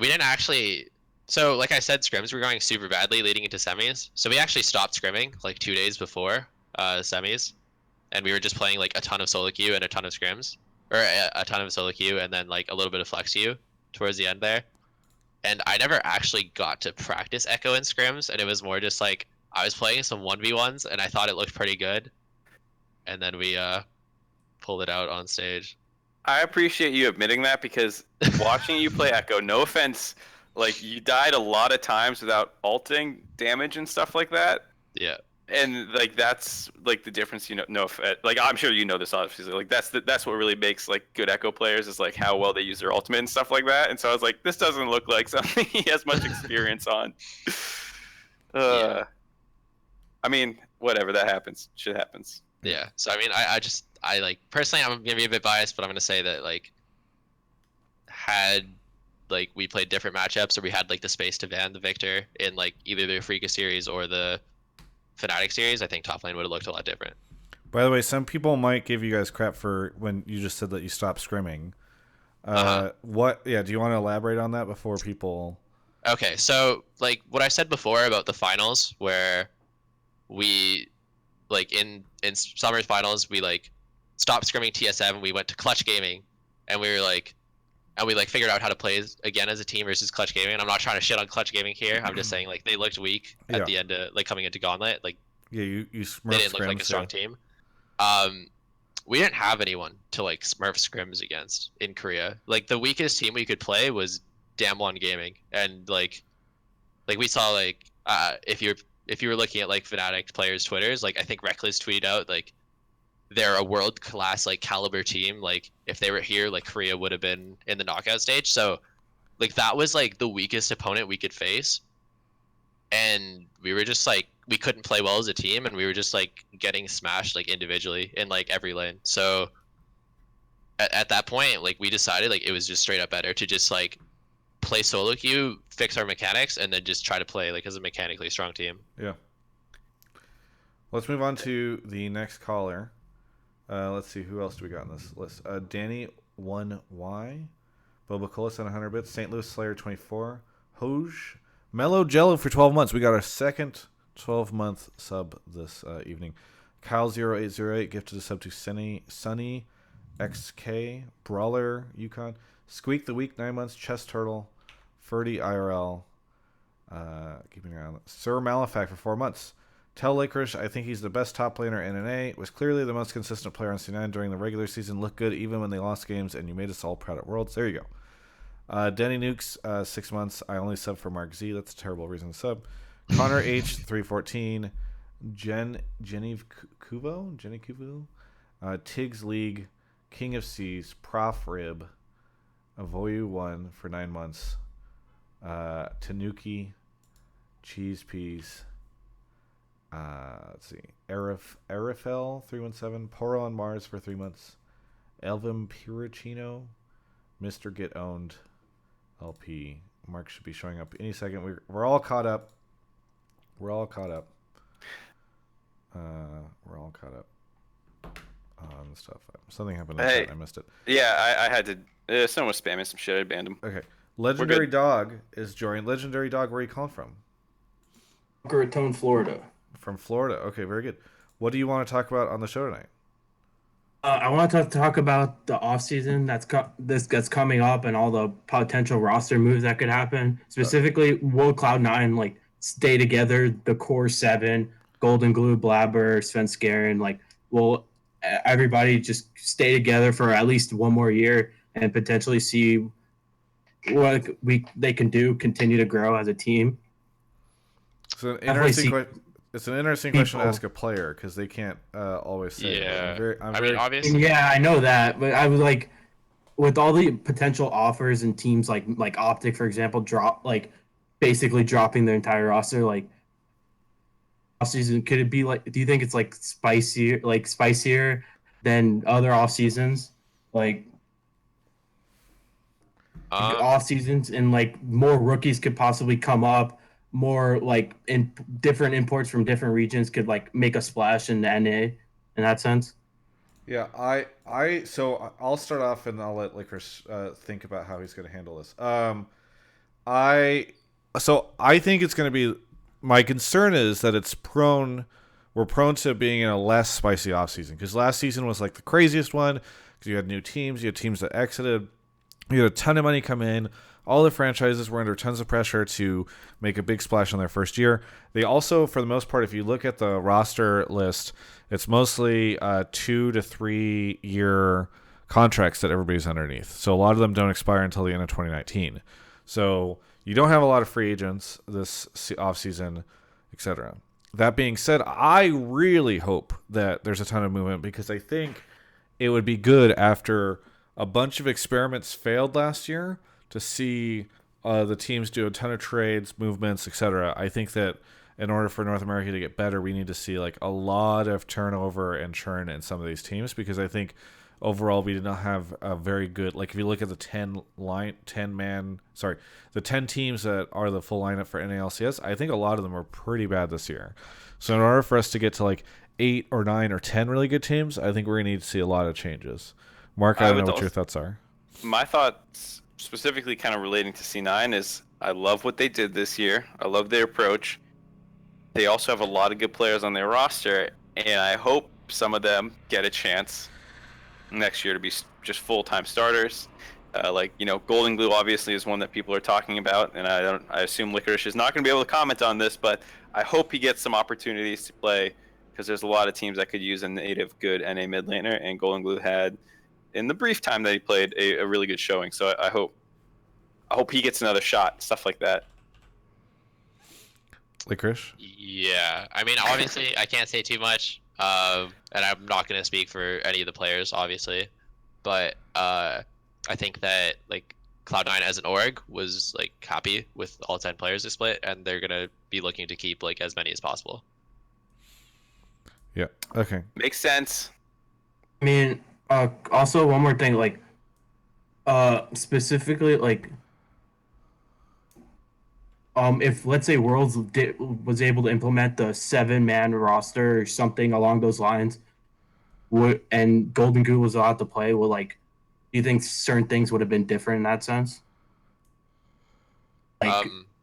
S3: we didn't actually. So like I said, scrims were going super badly leading into semis. So we actually stopped scrimming like 2 days before semis, and we were just playing like a ton of solo queue and a ton of scrims, or a ton of solo queue and then like a little bit of flex queue towards the end there. And I never actually got to practice Echo in scrims, and it was more just like I was playing some 1v1s and I thought it looked pretty good, and then we pulled it out on stage.
S2: I appreciate you admitting that, because watching you play Echo, no offense, like you died a lot of times without ulting damage and stuff like that.
S3: Yeah.
S2: And like that's like the difference, you know. No, like I'm sure you know this obviously. Like that's what really makes like good Echo players is like how well they use their ultimate and stuff like that. And so I was like, this doesn't look like something he has much experience on.
S3: Yeah.
S2: I mean, whatever, that happens. Shit happens.
S3: Yeah. So I mean, I like personally, I'm gonna be a bit biased, but I'm gonna say that like had like we played different matchups or we had like the space to ban the Victor in like either the Afrika series or the Fnatic series, I think top lane would have looked a lot different.
S1: By the way, some people might give you guys crap for when you just said that you stopped scrimming. What? Yeah, do you want to elaborate on that before people?
S3: Okay, so like what I said before about the finals, where we like in summer's finals we like stopped scrimming TSM and we went to Clutch Gaming, and we were like. And we like figured out how to play again as a team versus Clutch Gaming. And I'm not trying to shit on Clutch Gaming here. I'm just saying like they looked weak at the end of like coming into Gauntlet. Like
S1: you
S3: they didn't look like a strong team. We didn't have anyone to like smurf scrims against in Korea. Like the weakest team we could play was Damwon Gaming, and like we saw like if you were looking at like Fnatic players' Twitters, like I think Reckless tweeted out like they're a world class like caliber team. Like if they were here, like Korea would have been in the knockout stage. So like that was like the weakest opponent we could face, and we were just like we couldn't play well as a team, and we were just like getting smashed like individually in like every lane. So at that point, like we decided like it was just straight up better to just like play solo queue, fix our mechanics, and then just try to play like as a mechanically strong team.
S1: Yeah. Let's move on to the next caller. Let's see, who else do we got on this list? Danny 1Y, Boba Colas on 100 bits, St. Louis Slayer 24, Hoj, Mellow Jello for 12 months. We got our second 12-month sub this evening. Kyle0808 gifted a sub to Sunny XK, Brawler, Yukon, Squeak the Week, 9 months, Chest Turtle, Ferdy IRL, keeping an eye on that. Sir Malefac for 4 months. Tell Licorice I think he's the best top laner in NA, was clearly the most consistent player on C9 during the regular season, looked good even when they lost games, and you made us all proud at Worlds. There you go. Denny Nukes, 6 months. I only sub for Mark Z. That's a terrible reason to sub. Connor H, 314. Jenny Kuvo, Tiggs League, King of Seas, Prof Rib, Avoyu 1 for 9 months, Tanuki, Cheese Peas, let's see, Arifel 317, Poro on Mars for 3 months, Elvin Puricino, Mr. Get Owned, LP. Mark should be showing up any second. We're all caught up. We're all caught up on stuff. Something happened.
S2: Hey,
S1: I missed it.
S2: Yeah, I had to. Someone was spamming some shit. I banned him.
S1: Okay. Legendary Dog is joined. Legendary Dog, where are you calling from?
S9: Boca Raton, Florida.
S1: From Florida. Okay, very good. What do you want to talk about on the show tonight?
S9: I want to talk about the offseason that's coming up and all the potential roster moves that could happen. Specifically, will Cloud9 stay together, the core 7, Golden Glue, Blabber, Svenskeren, will everybody just stay together for at least one more year and potentially see what they can do, continue to grow as a team?
S1: It's an interesting question to ask a player because they can't always say.
S3: Yeah,
S1: obviously.
S9: Yeah, I know that, but I was with all the potential offers and teams like Optic, for example, basically dropping their entire roster. Offseason, could it be do you think it's spicier than other off seasons? Off seasons and more rookies could possibly come up, more in different imports from different regions could make a splash in the NA in that sense.
S1: Yeah, so I'll start off and I'll let Licorice think about how he's going to handle this. I think it's going to be. My concern is that we're prone to being in a less spicy offseason because last season was the craziest one because you had new teams, you had teams that exited, you had a ton of money come in. All the franchises were under tons of pressure to make a big splash in their first year. They also, for the most part, if you look at the roster list, it's mostly 2 to 3 year contracts that everybody's underneath. So a lot of them don't expire until the end of 2019. So you don't have a lot of free agents this offseason, etc. That being said, I really hope that there's a ton of movement because I think it would be good after a bunch of experiments failed last year to see the teams do a ton of trades, movements, etc. I think that in order for North America to get better, we need to see a lot of turnover and churn in some of these teams because I think overall we did not have a very good if you look at the 10 teams that are the full lineup for NALCS, I think a lot of them are pretty bad this year. So in order for us to get to 8 or 9 or 10 really good teams, I think we're going to need to see a lot of changes. Mark, I don't know what your thoughts are.
S2: My thoughts specifically kind of relating to C9 is I love what they did this year. I love their approach. They also have a lot of good players on their roster, and I hope some of them get a chance next year to be just full-time starters. Golden Glue obviously is one that people are talking about, and I assume Licorice is not going to be able to comment on this, but I hope he gets some opportunities to play because there's a lot of teams that could use a native good NA mid laner, and Golden Glue had, in the brief time that he played, a really good showing. So I hope he gets another shot, stuff like that.
S1: Licorice?
S3: Yeah, obviously I can't say too much. And I'm not going to speak for any of the players, obviously, but I think that Cloud9 as an org was happy with all 10 players they split, and they're going to be looking to keep as many as possible.
S1: Yeah. Okay.
S2: Makes sense.
S9: Also one more thing, specifically if let's say Worlds was able to implement the 7-man roster or something along those lines, and Golden Glue was allowed to play, do you think certain things would have been different in that sense?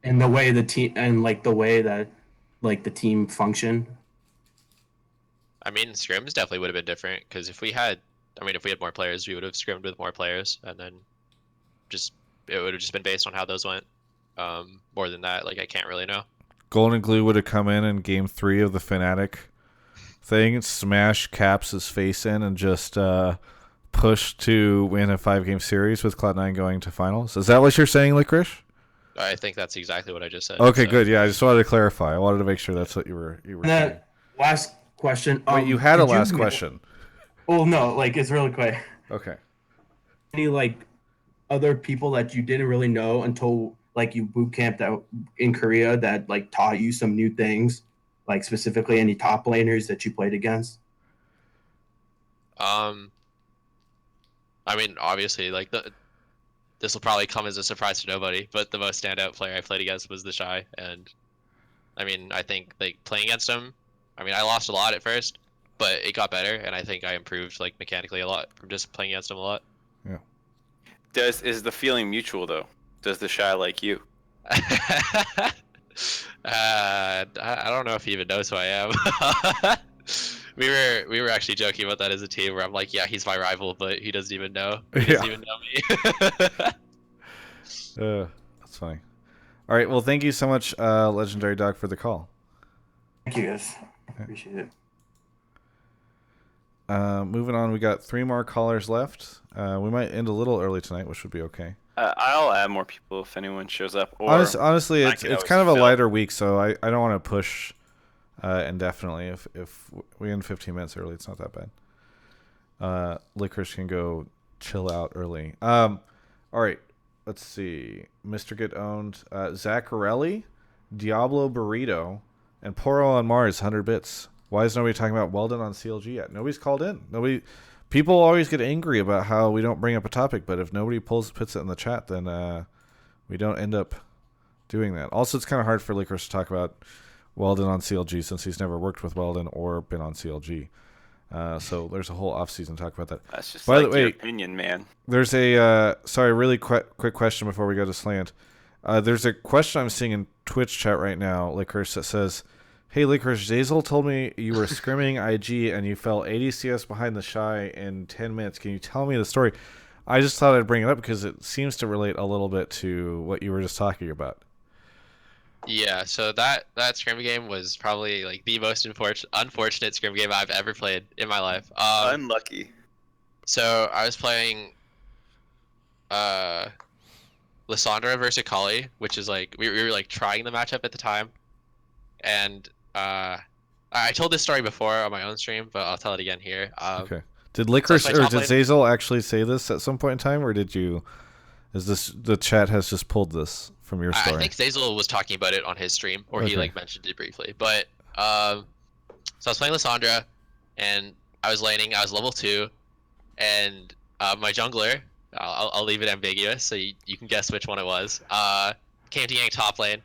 S9: In the way the team and the way that the team functioned.
S3: I mean, scrims definitely would have been different because if we had more players, we would have scrimmed with more players, and then it would have just been based on how those went. More than that, like I can't really know.
S1: Golden Glue would have come in Game 3 of the Fnatic thing, smash Caps' face in, and just push to win a 5-game series with Cloud9 going to finals. Is that what you're saying, Licorice?
S3: I think that's exactly what I just said.
S1: Okay, good. Yeah, I just wanted to clarify. I wanted to make sure that's what you were saying.
S9: Last question.
S1: Wait, you had a last question.
S9: Well, no, like it's really quick.
S1: Okay.
S9: Any like other people that you didn't really know until like you boot camped out in Korea that like taught you some new things, like specifically any top laners that you played against?
S3: I mean, obviously, like this will probably come as a surprise to nobody, but the most standout player I played against was the Shy, and I mean, I think like playing against him, I mean, I lost a lot at first, but it got better, and I think I improved like mechanically a lot from just playing against him a lot.
S1: Yeah.
S2: Is the feeling mutual though? Does the Shy like you?
S3: I don't know if he even knows who I am. We were actually joking about that as a team, where I'm like, yeah, he's my rival, but he doesn't even know. He doesn't even know me.
S1: That's funny. All right, well, thank you so much, Legendary Dog, for the call.
S9: Thank you, guys. Appreciate it.
S1: Moving on, we got 3 more callers left. We might end a little early tonight, which would be okay.
S2: I'll add more people if anyone shows up. Or
S1: honestly, it's kind of a lighter week, so I don't want to push indefinitely. If we end 15 minutes early, it's not that bad. Licorice can go chill out early. All right, let's see. Mr. Get Owned, Zacharelli, Diablo Burrito, and Poro on Mars, 100 bits. Why is nobody talking about Weldon on CLG yet? Nobody's called in. People always get angry about how we don't bring up a topic, but if nobody puts it in the chat, then we don't end up doing that. Also, it's kind of hard for Licorice to talk about Weldon on CLG since he's never worked with Weldon or been on CLG. So there's a whole off-season talk about that.
S2: That's just
S1: By
S2: like
S1: the way,
S2: your opinion, man.
S1: There's a really quick question before we go to Slant. There's a question I'm seeing in Twitch chat right now, Licorice, that says, "Hey, Licorice, Zazel told me you were scrimming IG and you fell 80 CS behind the Shy in 10 minutes. Can you tell me the story?" I just thought I'd bring it up because it seems to relate a little bit to what you were just talking about.
S3: Yeah, so that scrim game was probably like the most unfortunate scrim game I've ever played in my life.
S2: Unlucky.
S3: So I was playing Lissandra versus Akali, which is like we were like trying the matchup at the time, and I told this story before on my own stream, but I'll tell it again here.
S1: Okay. Did Licorice or did Zazel actually say this at some point in time, or did you? Is this the chat has just pulled this from your story?
S3: I think Zazel was talking about it on his stream, or he like mentioned it briefly. But so I was playing Lissandra, and I was laning. I was level 2, and my jungler, I'll leave it ambiguous so you can guess which one it was. Came to gank top lane,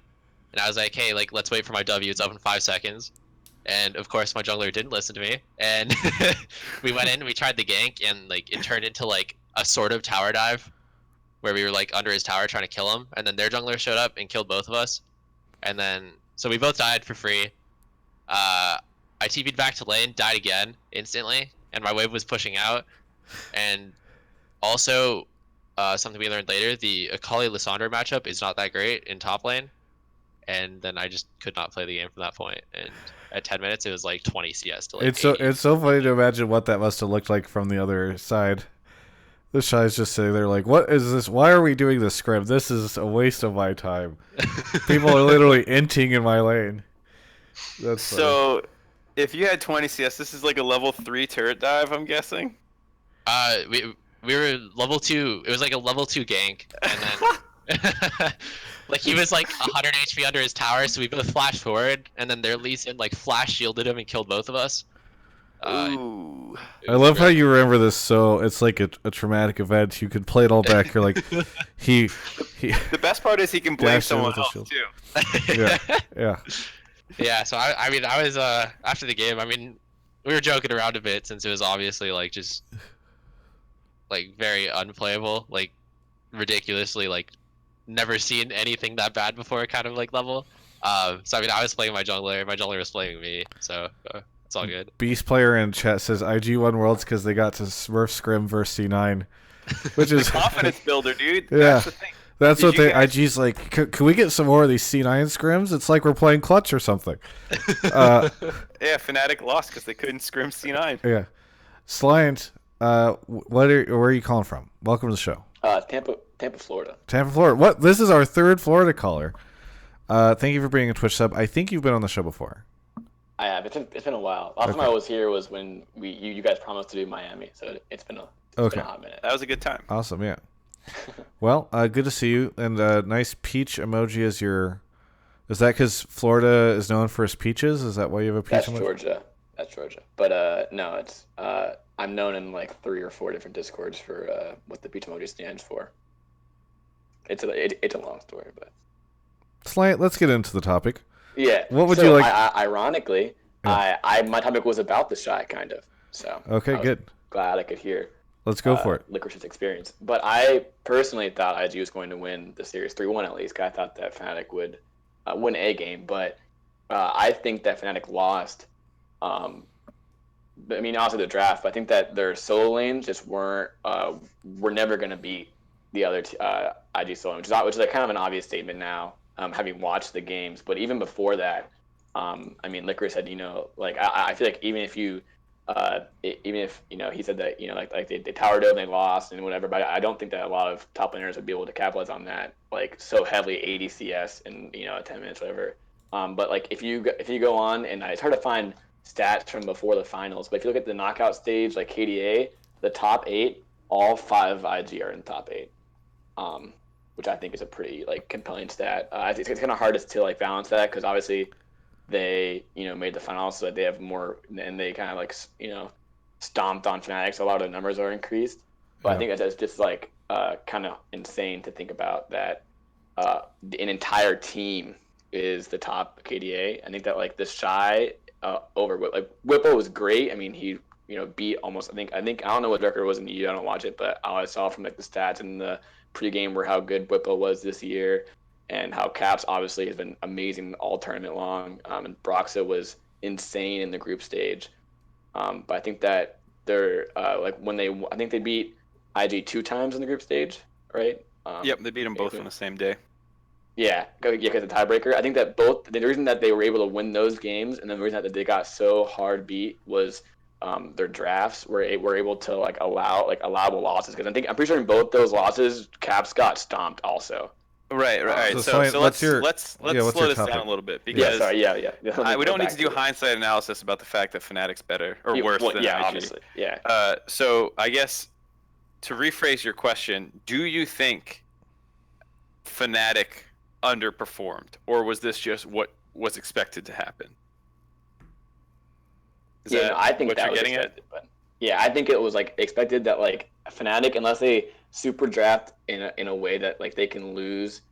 S3: and I was like, hey, like let's wait for my W. It's up in 5 seconds. And of course, my jungler didn't listen to me, and we went in, we tried the gank, and like it turned into like a sort of tower dive, where we were like under his tower trying to kill him, and then their jungler showed up and killed both of us, and then so we both died for free. I TP'd back to lane, died again instantly, and my wave was pushing out. And also, something we learned later, the Akali Lissandra matchup is not that great in top lane, and then I just could not play the game from that point. And at 10 minutes, it was like 20 CS to like.
S1: It's so funny to imagine what that must have looked like from the other side. The Shy's just sitting there like, what is this? Why are we doing this scrim? This is a waste of my time. People are literally inting in my lane. That's
S2: so.
S1: Funny.
S2: If you had 20 CS, this is like a level 3 turret dive, I'm guessing.
S3: We were level 2. It was like a level 2 gank, and then like he was like 100 HP under his tower, so we both flashed forward, and then their Lee Sin like flash shielded him and killed both of us.
S2: Ooh.
S1: I love how you remember this. So it's like a traumatic event. You could play it all back. You're like, he.
S2: The best part is he can blame someone else too.
S3: Yeah. So I mean, I was after the game. I mean, we were joking around a bit since it was obviously like just like very unplayable, like ridiculously like never seen anything that bad before kind of like level. So I mean, I was playing my jungler was playing me. So It's all good.
S1: Beast player in chat says IG won Worlds because they got to Smurf Scrim versus C9, which is
S2: confidence builder, dude.
S1: Yeah.
S2: That's the thing.
S1: That's what IG's like. Can we get some more of these C9 scrims? It's like we're playing Clutch or something.
S2: Yeah, Fnatic lost because they couldn't scrim C9.
S1: Yeah. Sliant, where are you calling from? Welcome to the show.
S10: Tampa, Florida.
S1: Tampa, Florida. What? This is our third Florida caller. Thank you for being a Twitch sub. I think you've been on the show before.
S10: I have. It's been a while. Last time I was here was when you guys promised to do Miami, so it's been a hot minute.
S2: That was a good time.
S1: Awesome, yeah. Well, good to see you, and nice peach emoji as your. Is that because Florida is known for its peaches? Is that why you have a peach emoji?
S10: That's Georgia. But no, it's I'm known in like 3 or 4 different Discords for what the peach emoji stands for. It's a long story, but.
S1: Sliant, let's get into the topic.
S10: Yeah.
S1: What would you like?
S10: Ironically, my topic was about the Shy, kind of. So.
S1: Okay, good.
S10: Glad I could hear.
S1: Let's go for it.
S10: Licorice's experience. But I personally thought IG was going to win the series 3-1 at least. I thought that Fnatic would win a game, but I think that Fnatic lost. I mean, also the draft. But I think that their solo lanes just were never going to beat the other IG solo lane, which is like kind of an obvious statement now. Having watched the games, but even before that, I mean, Licorice said, like I feel like even if he said that, like they towered up and they lost and whatever, but I don't think that a lot of top laners would be able to capitalize on that, like so heavily 80 CS in 10 minutes, whatever. But like if you go on, and it's hard to find stats from before the finals, but if you look at the knockout stage, like KDA, the top 8, all 5 IG are in the top 8. Which I think is a pretty like compelling stat. I think it's kind of hard to like balance that because obviously they made the finals, so that they have more, and they kind of like stomped on Fnatic, so a lot of the numbers are increased. But I think that's just like kind of insane to think about that an entire team is the top KDA. I think that like the Shy over like Whippo was great. I mean, he beat almost. I think I don't know what record it was in the EU. I don't watch it, but all I saw from like the stats and the pregame were how good Whippo was this year, and how Caps obviously has been amazing all tournament long. And Broxa was insane in the group stage. But I think that they're I think they beat IG 2 times in the group stage, right?
S2: Yep, they beat them both on the same day.
S10: Yeah, because the tiebreaker. I think that the reason that they were able to win those games, and the reason that they got so hard beat was their drafts were able to like allow like allowable losses, because I'm pretty sure in both those losses Caps got stomped also.
S2: Right. So let's slow this down a little bit, because we don't need to do hindsight analysis about the fact that Fnatic's better or worse than IG.
S10: Obviously.
S2: So I guess to rephrase your question, do you think Fnatic underperformed, or was this just what was expected to happen?
S10: I think that was expected, but I think it was like expected that like Fnatic, unless they super draft in a way that like they can lose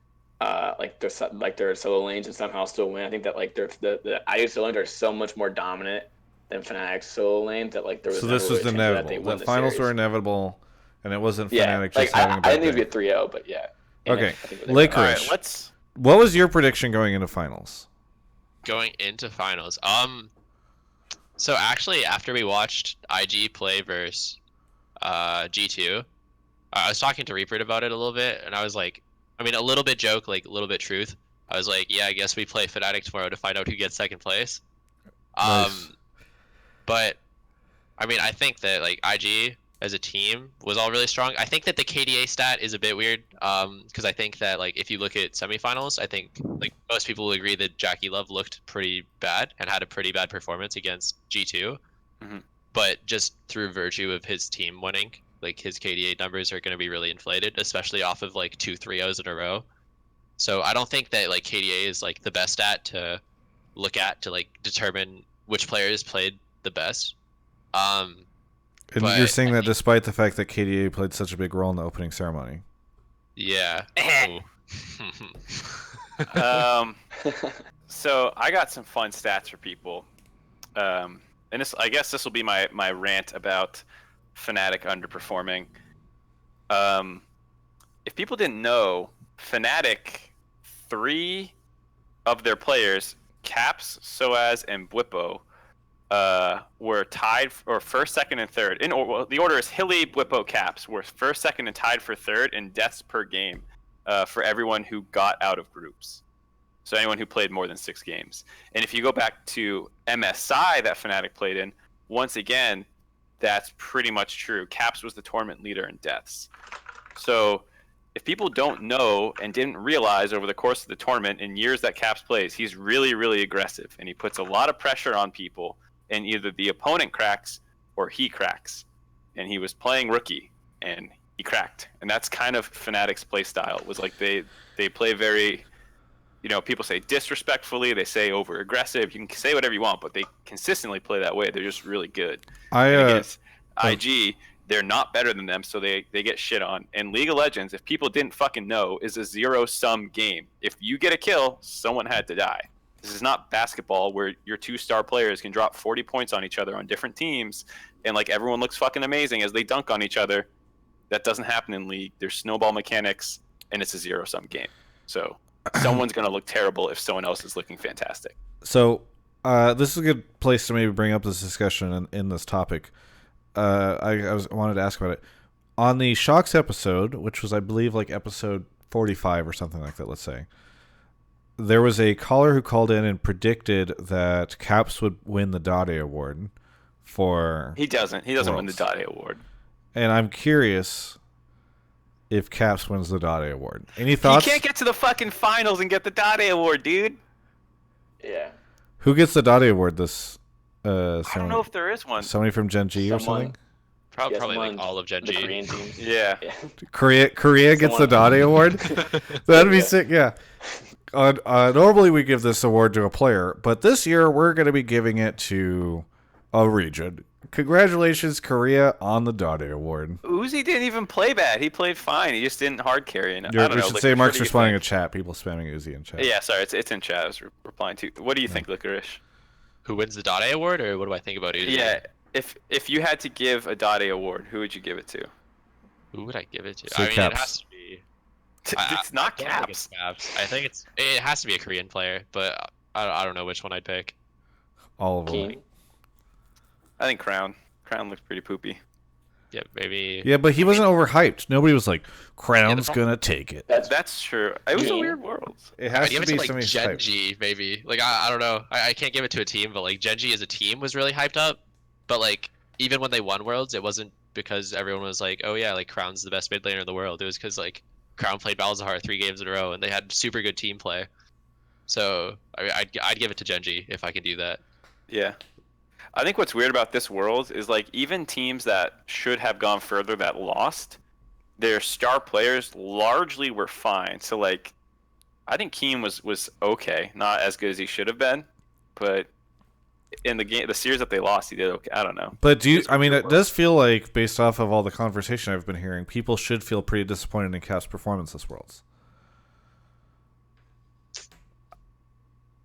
S10: like their solo lanes and somehow still win. I think that like the IU solo lanes are so much more dominant than Fnatic's solo lanes that like there was.
S1: So this was inevitable. The finals were inevitable, and it wasn't Fnatic just having a bad
S10: I didn't think it would be 3-0, but yeah.
S1: Okay, Licorice.
S2: Right,
S1: what was your prediction going into finals?
S3: Going into finals, so actually, after we watched IG play versus G2, I was talking to Reaper about it a little bit, and I was like, I mean, a little bit joke, like a little bit truth. I was like, yeah, I guess we play Fnatic tomorrow to find out who gets second place.
S1: Nice.
S3: But I mean, I think that like IG as a team was all really strong. I think that the KDA stat is a bit weird, because I think that like if you look at semifinals, I think like most people will agree that Jackie Love looked pretty bad and had a pretty bad performance against G2.
S2: Mm-hmm.
S3: But just through virtue of his team winning, like his KDA numbers are going to be really inflated, especially off of like 2 3-0s in a row. So I don't think that like KDA is like the best stat to look at to like determine which players played the best.
S1: And you're saying that despite the fact that KDA played such a big role in the opening ceremony.
S3: Yeah.
S2: So I got some fun stats for people, and I guess this will be my rant about Fnatic underperforming. If people didn't know, Fnatic, 3 of their players, Caps, Soaz, and Bwipo, were tied or first, second, and third. The order is Hilly, Whippo, Caps were first, second, and tied for third in deaths per game for everyone who got out of groups. So anyone who played more than 6 games. And if you go back to MSI that Fnatic played in, once again, that's pretty much true. Caps was the tournament leader in deaths. So if people don't know and didn't realize over the course of the tournament in years that Caps plays, he's really, really aggressive. And he puts a lot of pressure on people. And either the opponent cracks or he cracks. And he was playing rookie and he cracked. And that's kind of Fnatic's play style. Was like they play very, people say disrespectfully, they say over aggressive. You can say whatever you want, but they consistently play that way. They're just really good. Against IG, they're not better than them, so they get shit on. And League of Legends, if people didn't fucking know, is a zero-sum game. If you get a kill, someone had to die. This is not basketball where your 2-star players can drop 40 points on each other on different teams and like everyone looks fucking amazing as they dunk on each other. That doesn't happen in League. There's snowball mechanics and it's a zero-sum game. So someone's going to look terrible if someone else is looking fantastic.
S1: So this is a good place to maybe bring up this discussion in this topic. I wanted to ask about it. On the Shocks episode, which was I believe like episode 45 or something like that, let's say, there was a caller who called in and predicted that Caps would win the Dade Award for...
S2: He doesn't win the Dade Award.
S1: And I'm curious if Caps wins the Dade Award. Any thoughts?
S2: You can't get to the fucking finals and get the Dade Award, dude.
S10: Yeah.
S1: Who gets the Dade Award this...
S2: I don't know if there is one.
S1: Somebody from Gen G or something?
S3: Probably like all of Gen G.
S10: Korean teams.
S2: Yeah.
S1: Korea gets the Dade Award? That'd be sick, yeah. Normally we give this award to a player, but this year we're going to be giving it to a region. Congratulations, Korea, on the Dade Award.
S2: Uzi didn't even play bad. He played fine. He just didn't hard carry.
S1: We should say Mark's responding in chat. People spamming Uzi in chat.
S2: Yeah, sorry. It's in chat. I was replying to. What do you think, Licorice?
S3: Who wins the Dade Award, or what do I think about Uzi?
S2: Yeah, if you had to give a Dade Award, who would you give it to?
S3: Who would I give it to?
S1: So
S3: I mean,
S1: Caps.
S3: it has to be...
S2: It's not
S3: I don't think
S2: Caps.
S3: it's Caps. I think it has to be a Korean player, but I don't know which one I'd pick.
S1: All of them.
S2: I think Crown. Crown looks pretty poopy.
S3: Yeah, maybe.
S1: Yeah, but he wasn't overhyped. Nobody was like, Crown's gonna take it.
S2: That's true. It was a weird world.
S1: It has
S3: I'd
S1: to
S3: give it
S1: be
S3: to like
S1: somebody's
S3: Gen
S1: hype.
S3: G, maybe. Like I don't know. I can't give it to a team, but like Gen G as a team was really hyped up. But like even when they won Worlds, it wasn't because everyone was like, oh yeah, like Crown's the best mid laner in the world. It was because like Crown played Balzahar 3 games in a row and they had super good team play. So I'd give it to Gen G if I could do that.
S2: Yeah. I think what's weird about this world is like even teams that should have gone further that lost, their star players largely were fine. So like I think Keem was okay, not as good as he should have been, but in the series that they lost, he did okay. I don't know.
S1: But it does feel like, based off of all the conversation I've been hearing, people should feel pretty disappointed in Cap's performance this Worlds.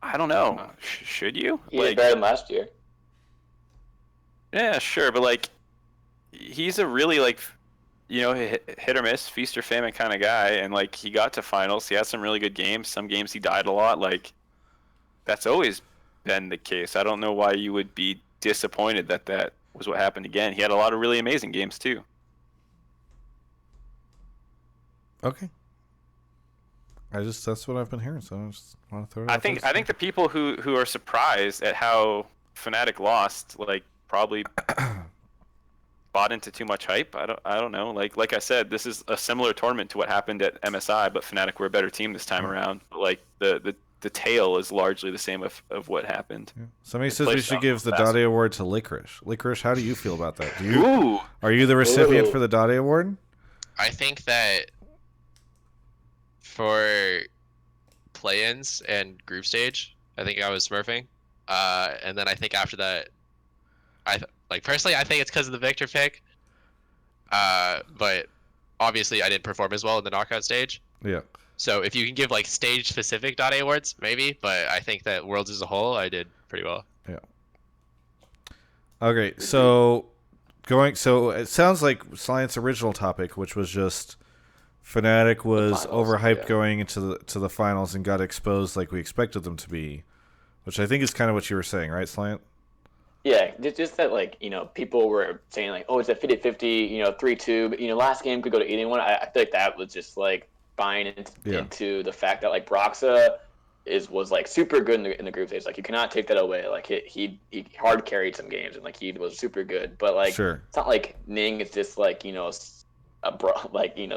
S2: I don't know. Should you?
S10: He did better than last year.
S2: Yeah, sure, but like, he's a really like, hit or miss, feast or famine kind of guy, and like he got to finals. He had some really good games. Some games he died a lot. Like, that's always been the case. I don't know why you would be disappointed that was what happened again. He had a lot of really amazing games too.
S1: Okay. That's what I've been hearing, so I just want to throw it
S2: I
S1: out
S2: think
S1: there.
S2: the people who are surprised at how Fnatic lost, like, probably bought into too much hype. I don't know. Like I said, this is a similar tournament to what happened at MSI, but Fnatic were a better team this time around. Like the tale is largely the same of what happened.
S1: Yeah. Somebody says we should give the Dade Award to Licorice. Licorice, how do you feel about that? Are you the recipient for the Dade Award?
S3: I think that for play-ins and group stage, I think I was smurfing. And then I think after that, personally, I think it's because of the Victor pick. But obviously I didn't perform as well in the knockout stage.
S1: Yeah.
S3: So if you can give like stage-specific Dade awards, maybe. But I think that Worlds as a whole, I did pretty well.
S1: Yeah. Okay, so it sounds like Science's original topic, which was just Fnatic was overhyped going into the finals and got exposed like we expected them to be, which I think is kind of what you were saying, right, Slant?
S10: Yeah, just that, like, people were saying, like, oh, it's a 50-50, 3-2, but, last game could go to 81. I feel like that was just, like, buying into the fact that, like, Broxa was, like, super good in the group stage. Like, you cannot take that away. Like, he hard carried some games, and, like, he was super good. But, like,
S1: Sure.
S10: It's not like Ning is just, like,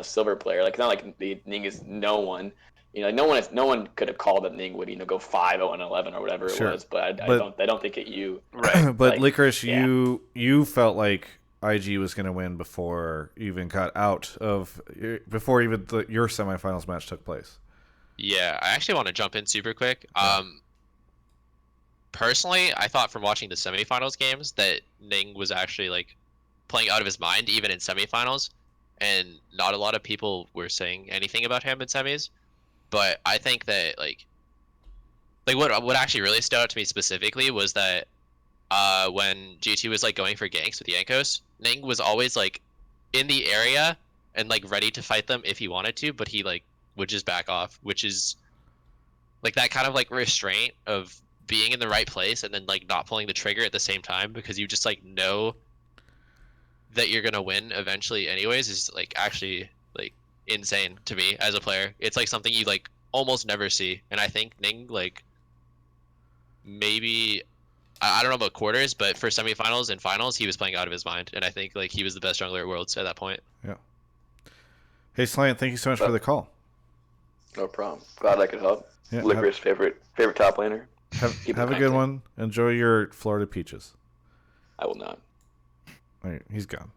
S10: silver player. Like, it's not like Ning is no one. No one could have called that Ning would go 5-0-11 or whatever it was, but I don't think you
S2: Right.
S1: But
S10: like,
S1: Licorice,
S10: yeah.
S1: you felt like IG was going to win before you even got out of before even your semifinals match took place.
S3: Yeah, I actually want to jump in super quick. Personally, I thought from watching the semifinals games that Ning was actually like playing out of his mind even in semifinals, and not a lot of people were saying anything about him in semis. But I think that like what actually really stood out to me specifically was that when G2 was like going for ganks with Yankos, Ning was always like in the area and like ready to fight them if he wanted to, but he like would just back off, which is like that kind of like restraint of being in the right place and then like not pulling the trigger at the same time because you just like know that you're gonna win eventually anyways is like actually like insane to me as a player. It's like something you like almost never see, and I think Ning like maybe I don't know about quarters, but for semifinals and finals he was playing out of his mind, and I think like he was the best jungler at Worlds at that point.
S1: Yeah. Hey Slant, thank you so much for the call.
S10: No problem. Glad I could help.
S1: Yeah,
S10: Licorice favorite top laner.
S1: Have a good one. Enjoy your Florida peaches.
S10: I will not.
S1: Right, he's gone.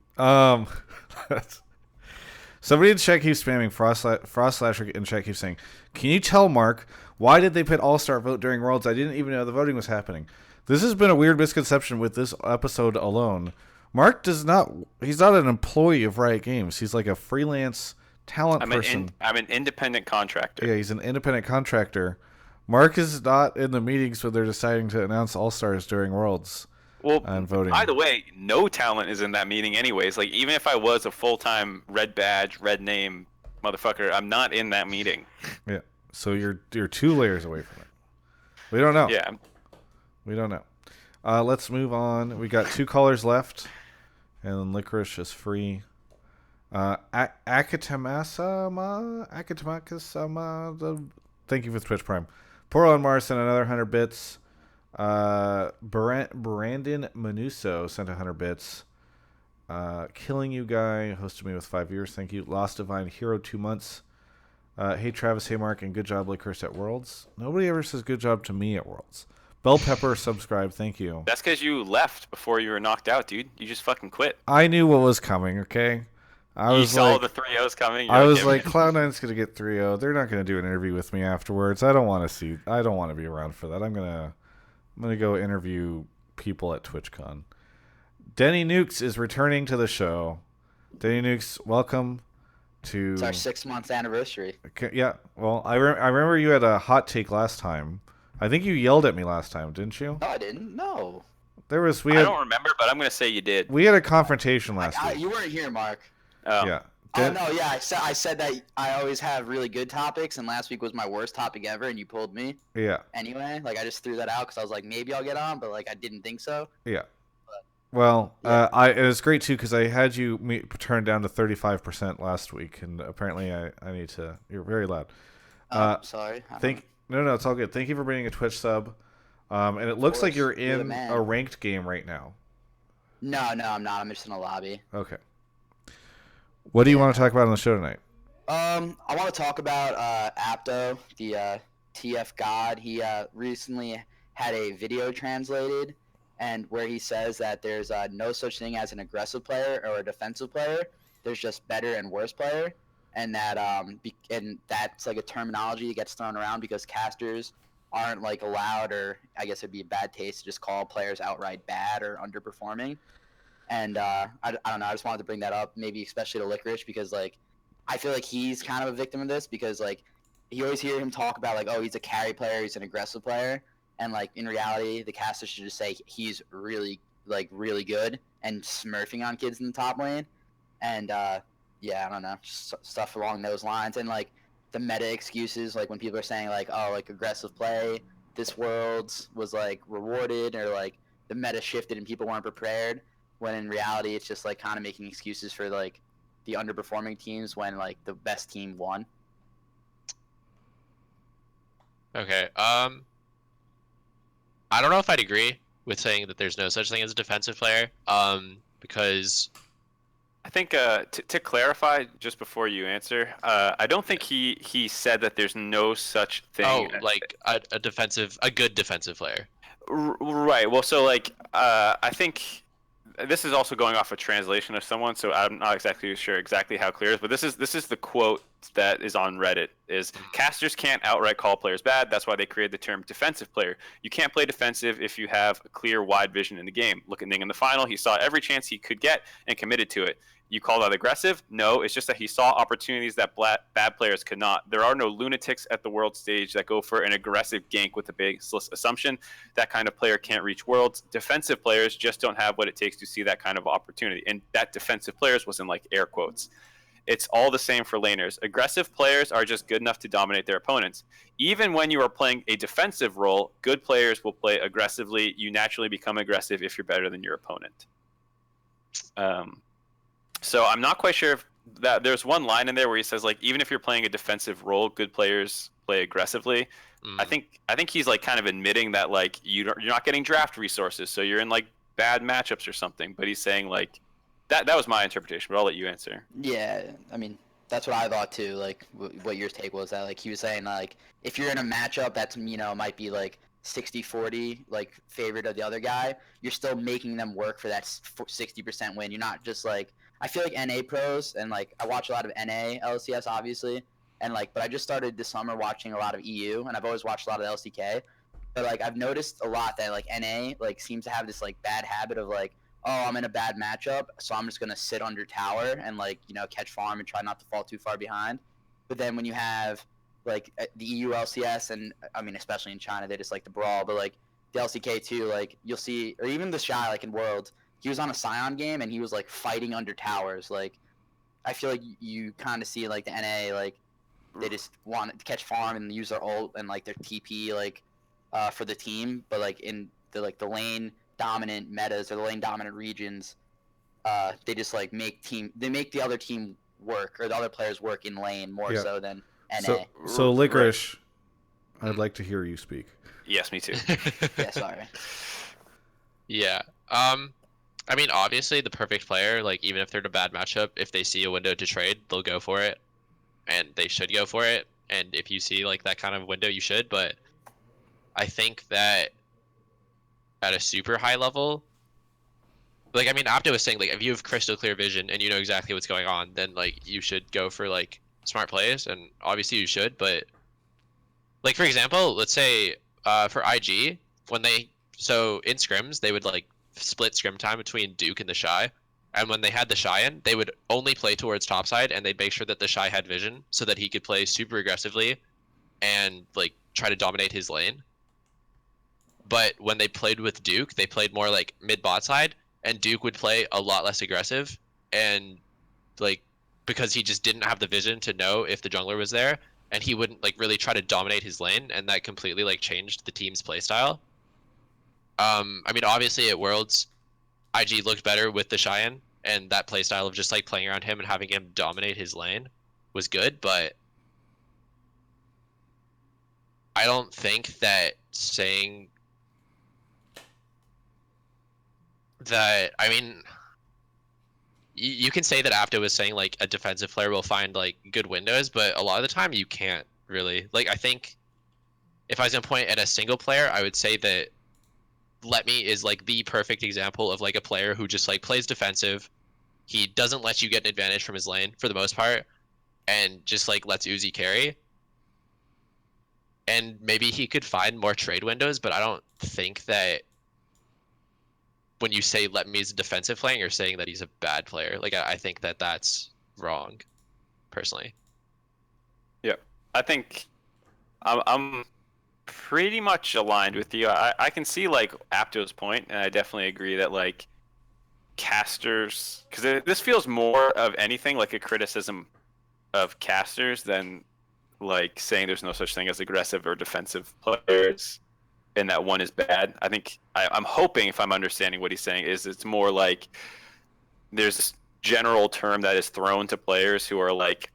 S1: Somebody in chat keeps spamming Frostlasher in chat keeps saying, "Can you tell Mark why did they put All-Star vote during Worlds? I didn't even know the voting was happening." This has been a weird misconception with this episode alone. Mark he's not an employee of Riot Games. He's like a freelance talent person.
S2: I'm an independent contractor.
S1: Yeah, he's an independent contractor. Mark is not in the meetings when they're deciding to announce All-Stars during Worlds.
S2: Well,
S1: and voting.
S2: By the way, no talent is in that meeting anyways. Like, even if I was a full-time red badge, red name motherfucker, I'm not in that meeting.
S1: Yeah, so you're 2 layers away from it. We don't know.
S2: Yeah.
S1: We don't know. Let's move on. We got 2 callers left, and then Licorice is free. Akatamakasama, thank you for the Twitch Prime. Poor on Mars sent another 100 bits. Brandon Manuso sent 100 bits. Killing You Guy hosted me with 5 years. Thank you. Lost Divine Hero 2 months. Hey Travis, hey Mark, and good job Licorice at Worlds. Nobody ever says good job to me at Worlds. Bell Pepper subscribe. Thank you.
S2: That's because you left before you were knocked out, dude. You just fucking quit.
S1: I knew what was coming. Okay.
S2: You saw the 3-0s coming.
S1: I was like, Cloud9's gonna get 3-0. They're not gonna do an interview with me afterwards. I don't want to be around for that. I'm gonna go interview people at TwitchCon. Denny Nukes is returning to the show. Denny Nukes, welcome to.
S11: It's our 6-month anniversary.
S1: Okay, yeah. Well, I remember you had a hot take last time. I think you yelled at me last time, didn't you?
S11: No, I didn't. No.
S2: I don't remember, but I'm gonna say you did.
S1: We had a confrontation last week.
S11: You weren't here, Mark.
S2: Oh.
S1: Yeah.
S11: Oh no, yeah. I said that I always have really good topics, and last week was my worst topic ever, and you pulled me.
S1: Yeah.
S11: Anyway, like I just threw that out because I was like, maybe I'll get on, but like I didn't think so.
S1: Yeah. Well, yeah. It was great too because I had you turn down to 35% last week, and apparently I need to. You're very loud.
S11: Sorry.
S1: No, it's all good. Thank you for bringing a Twitch sub. And it looks like you're in a ranked game right now.
S11: No, I'm not. I'm just in a lobby.
S1: Okay. What do you want to talk about on the show tonight?
S11: I want to talk about Apto, the TF God. He recently had a video translated, and where he says that there's no such thing as an aggressive player or a defensive player. There's just better and worse player, and that and that's like a terminology that gets thrown around because casters aren't like allowed, or I guess it'd be a bad taste to just call players outright bad or underperforming. And I don't know, I just wanted to bring that up, maybe especially to Licorice, because like I feel like he's kind of a victim of this, because like you always hear him talk about like, oh, he's a carry player, he's an aggressive player, and like in reality the caster should just say he's really good and smurfing on kids in the top lane. And yeah, I don't know, just stuff along those lines. And like the meta excuses, like when people are saying like, oh, like aggressive play this Worlds was like rewarded, or like the meta shifted and people weren't prepared. When in reality, it's just like kind of making excuses for like the underperforming teams when like the best team won.
S3: Okay. I don't know if I'd agree with saying that there's no such thing as a defensive player. Because
S2: I think to clarify, just before you answer, I don't think he said that there's no such thing.
S3: like a good defensive player.
S2: Right. Well, so like I think this is also going off a translation of someone, so I'm not exactly sure exactly how clear it is, but this is the quote that is on Reddit is casters can't outright call players bad. That's why they created the term defensive player. You can't play defensive if you have a clear, wide vision in the game. Look at Ning in the final. He saw every chance he could get and committed to it. You call that aggressive? No, it's just that he saw opportunities that bad players could not. There are no lunatics at the world stage that go for an aggressive gank with a baseless assumption. That kind of player can't reach worlds. Defensive players just don't have what it takes to see that kind of opportunity. And that defensive players was in like air quotes. It's all the same for laners. Aggressive players are just good enough to dominate their opponents. Even when you are playing a defensive role, good players will play aggressively. You naturally become aggressive if you're better than your opponent. So I'm not quite sure if that there's one line in there where he says like even if you're playing a defensive role, good players play aggressively. I think he's like kind of admitting that like you're not getting draft resources, so you're in like bad matchups or something. But he's saying like that was my interpretation. But I'll let you answer.
S11: Yeah, I mean that's what I thought too. Like what your take was that like he was saying like if you're in a matchup that's might be like 60-40 like favorite of the other guy, you're still making them work for that 60% win. You're not just like I feel like NA pros and like I watch a lot of NA LCS obviously, and like but I just started this summer watching a lot of EU and I've always watched a lot of LCK, but like I've noticed a lot that like NA like seems to have this like bad habit of like, oh, I'm in a bad matchup, so I'm just gonna sit under tower and like catch farm and try not to fall too far behind. But then when you have like the EU LCS and I mean especially in China they just like to brawl, but like the LCK too, like you'll see, or even the Shy like in Worlds. He was on a Scion game and he was like fighting under towers. Like, I feel like you kind of see like the NA like they just want to catch farm and use their ult and like their TP like for the team, but like in the lane dominant metas or the lane dominant regions, they just like make the other team work or the other players work in lane more so than NA.
S1: So Licorice, I'd like to hear you speak.
S2: Yes, me too.
S11: Yeah, sorry.
S3: Yeah. I mean, obviously, the perfect player, like, even if they're in a bad matchup, if they see a window to trade, they'll go for it. And they should go for it. And if you see, like, that kind of window, you should. But I think that at a super high level, like, I mean, Apto was saying, like, if you have crystal clear vision and you know exactly what's going on, then, like, you should go for, like, smart plays. And obviously you should. But, like, for example, let's say for IG, so in scrims, they would, like, split scrim time between Duke and the Shy, and when they had the Shy in, they would only play towards topside and they'd make sure that the Shy had vision so that he could play super aggressively and like try to dominate his lane. But when they played with Duke, they played more like mid bot side, and Duke would play a lot less aggressive, and like because he just didn't have the vision to know if the jungler was there, and he wouldn't like really try to dominate his lane, and that completely like changed the team's playstyle. I mean, obviously at Worlds, IG looked better with the Cheyenne, and that playstyle of just like playing around him and having him dominate his lane was good, but I don't think that saying that, I mean, you can say that Apto was saying like a defensive player will find like good windows, but a lot of the time you can't really. Like, I think if I was gonna point at a single player, I would say that Let Me is like the perfect example of like a player who just like plays defensive. He doesn't let you get an advantage from his lane for the most part, and just like lets Uzi carry. And maybe he could find more trade windows, but I don't think that when you say Let Me is a defensive player, you're saying that he's a bad player. Like, I think that that's wrong, personally.
S2: Yeah, I think I'm pretty much aligned with you. I can see like Apto's point, and I definitely agree that like casters, because this feels more of anything like a criticism of casters than like saying there's no such thing as aggressive or defensive players. and that one is bad. I think I'm hoping, if I'm understanding what he's saying, is it's more like there's this general term that is thrown to players who are like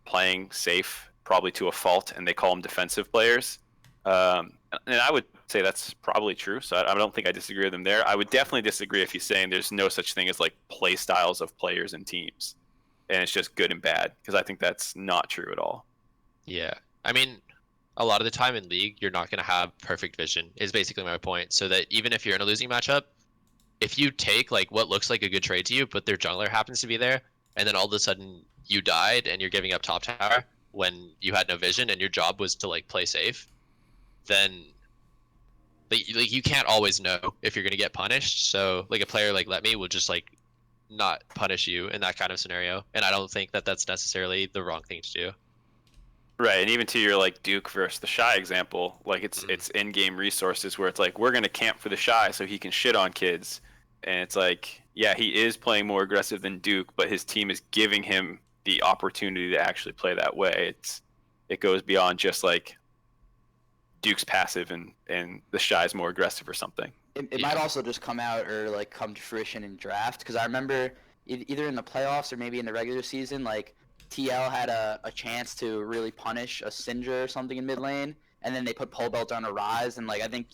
S2: playing safe, probably to a fault, and they call them defensive players. And I would say that's probably true, so I don't think I disagree with him there. I would definitely disagree if he's saying there's no such thing as like play styles of players and teams, and it's just good and bad, because I think that's not true at all.
S3: Yeah, I mean, a lot of the time in League, you're not going to have perfect vision, is basically my point. So that even if you're in a losing matchup, if you take like what looks like a good trade to you, but their jungler happens to be there, and then all of a sudden you died and you're giving up top tower when you had no vision and your job was to like play safe, then like you can't always know if you're going to get punished. So like a player like Let Me will just like not punish you in that kind of scenario, and I don't think that that's necessarily the wrong thing to do.
S2: Right, and even to your like Duke versus the Shy example, like it's in-game resources where it's like we're gonna camp for the Shy so he can shit on kids, and it's like, yeah, he is playing more aggressive than Duke, but his team is giving him the opportunity to actually play that way. It goes beyond just like Duke's passive and the Shy's more aggressive or something.
S11: It might also just come out or like come to fruition in draft, because I remember either in the playoffs or maybe in the regular season, like TL had a chance to really punish a Syndra or something in mid lane, and then they put Pole Belt on a Rise, and like I think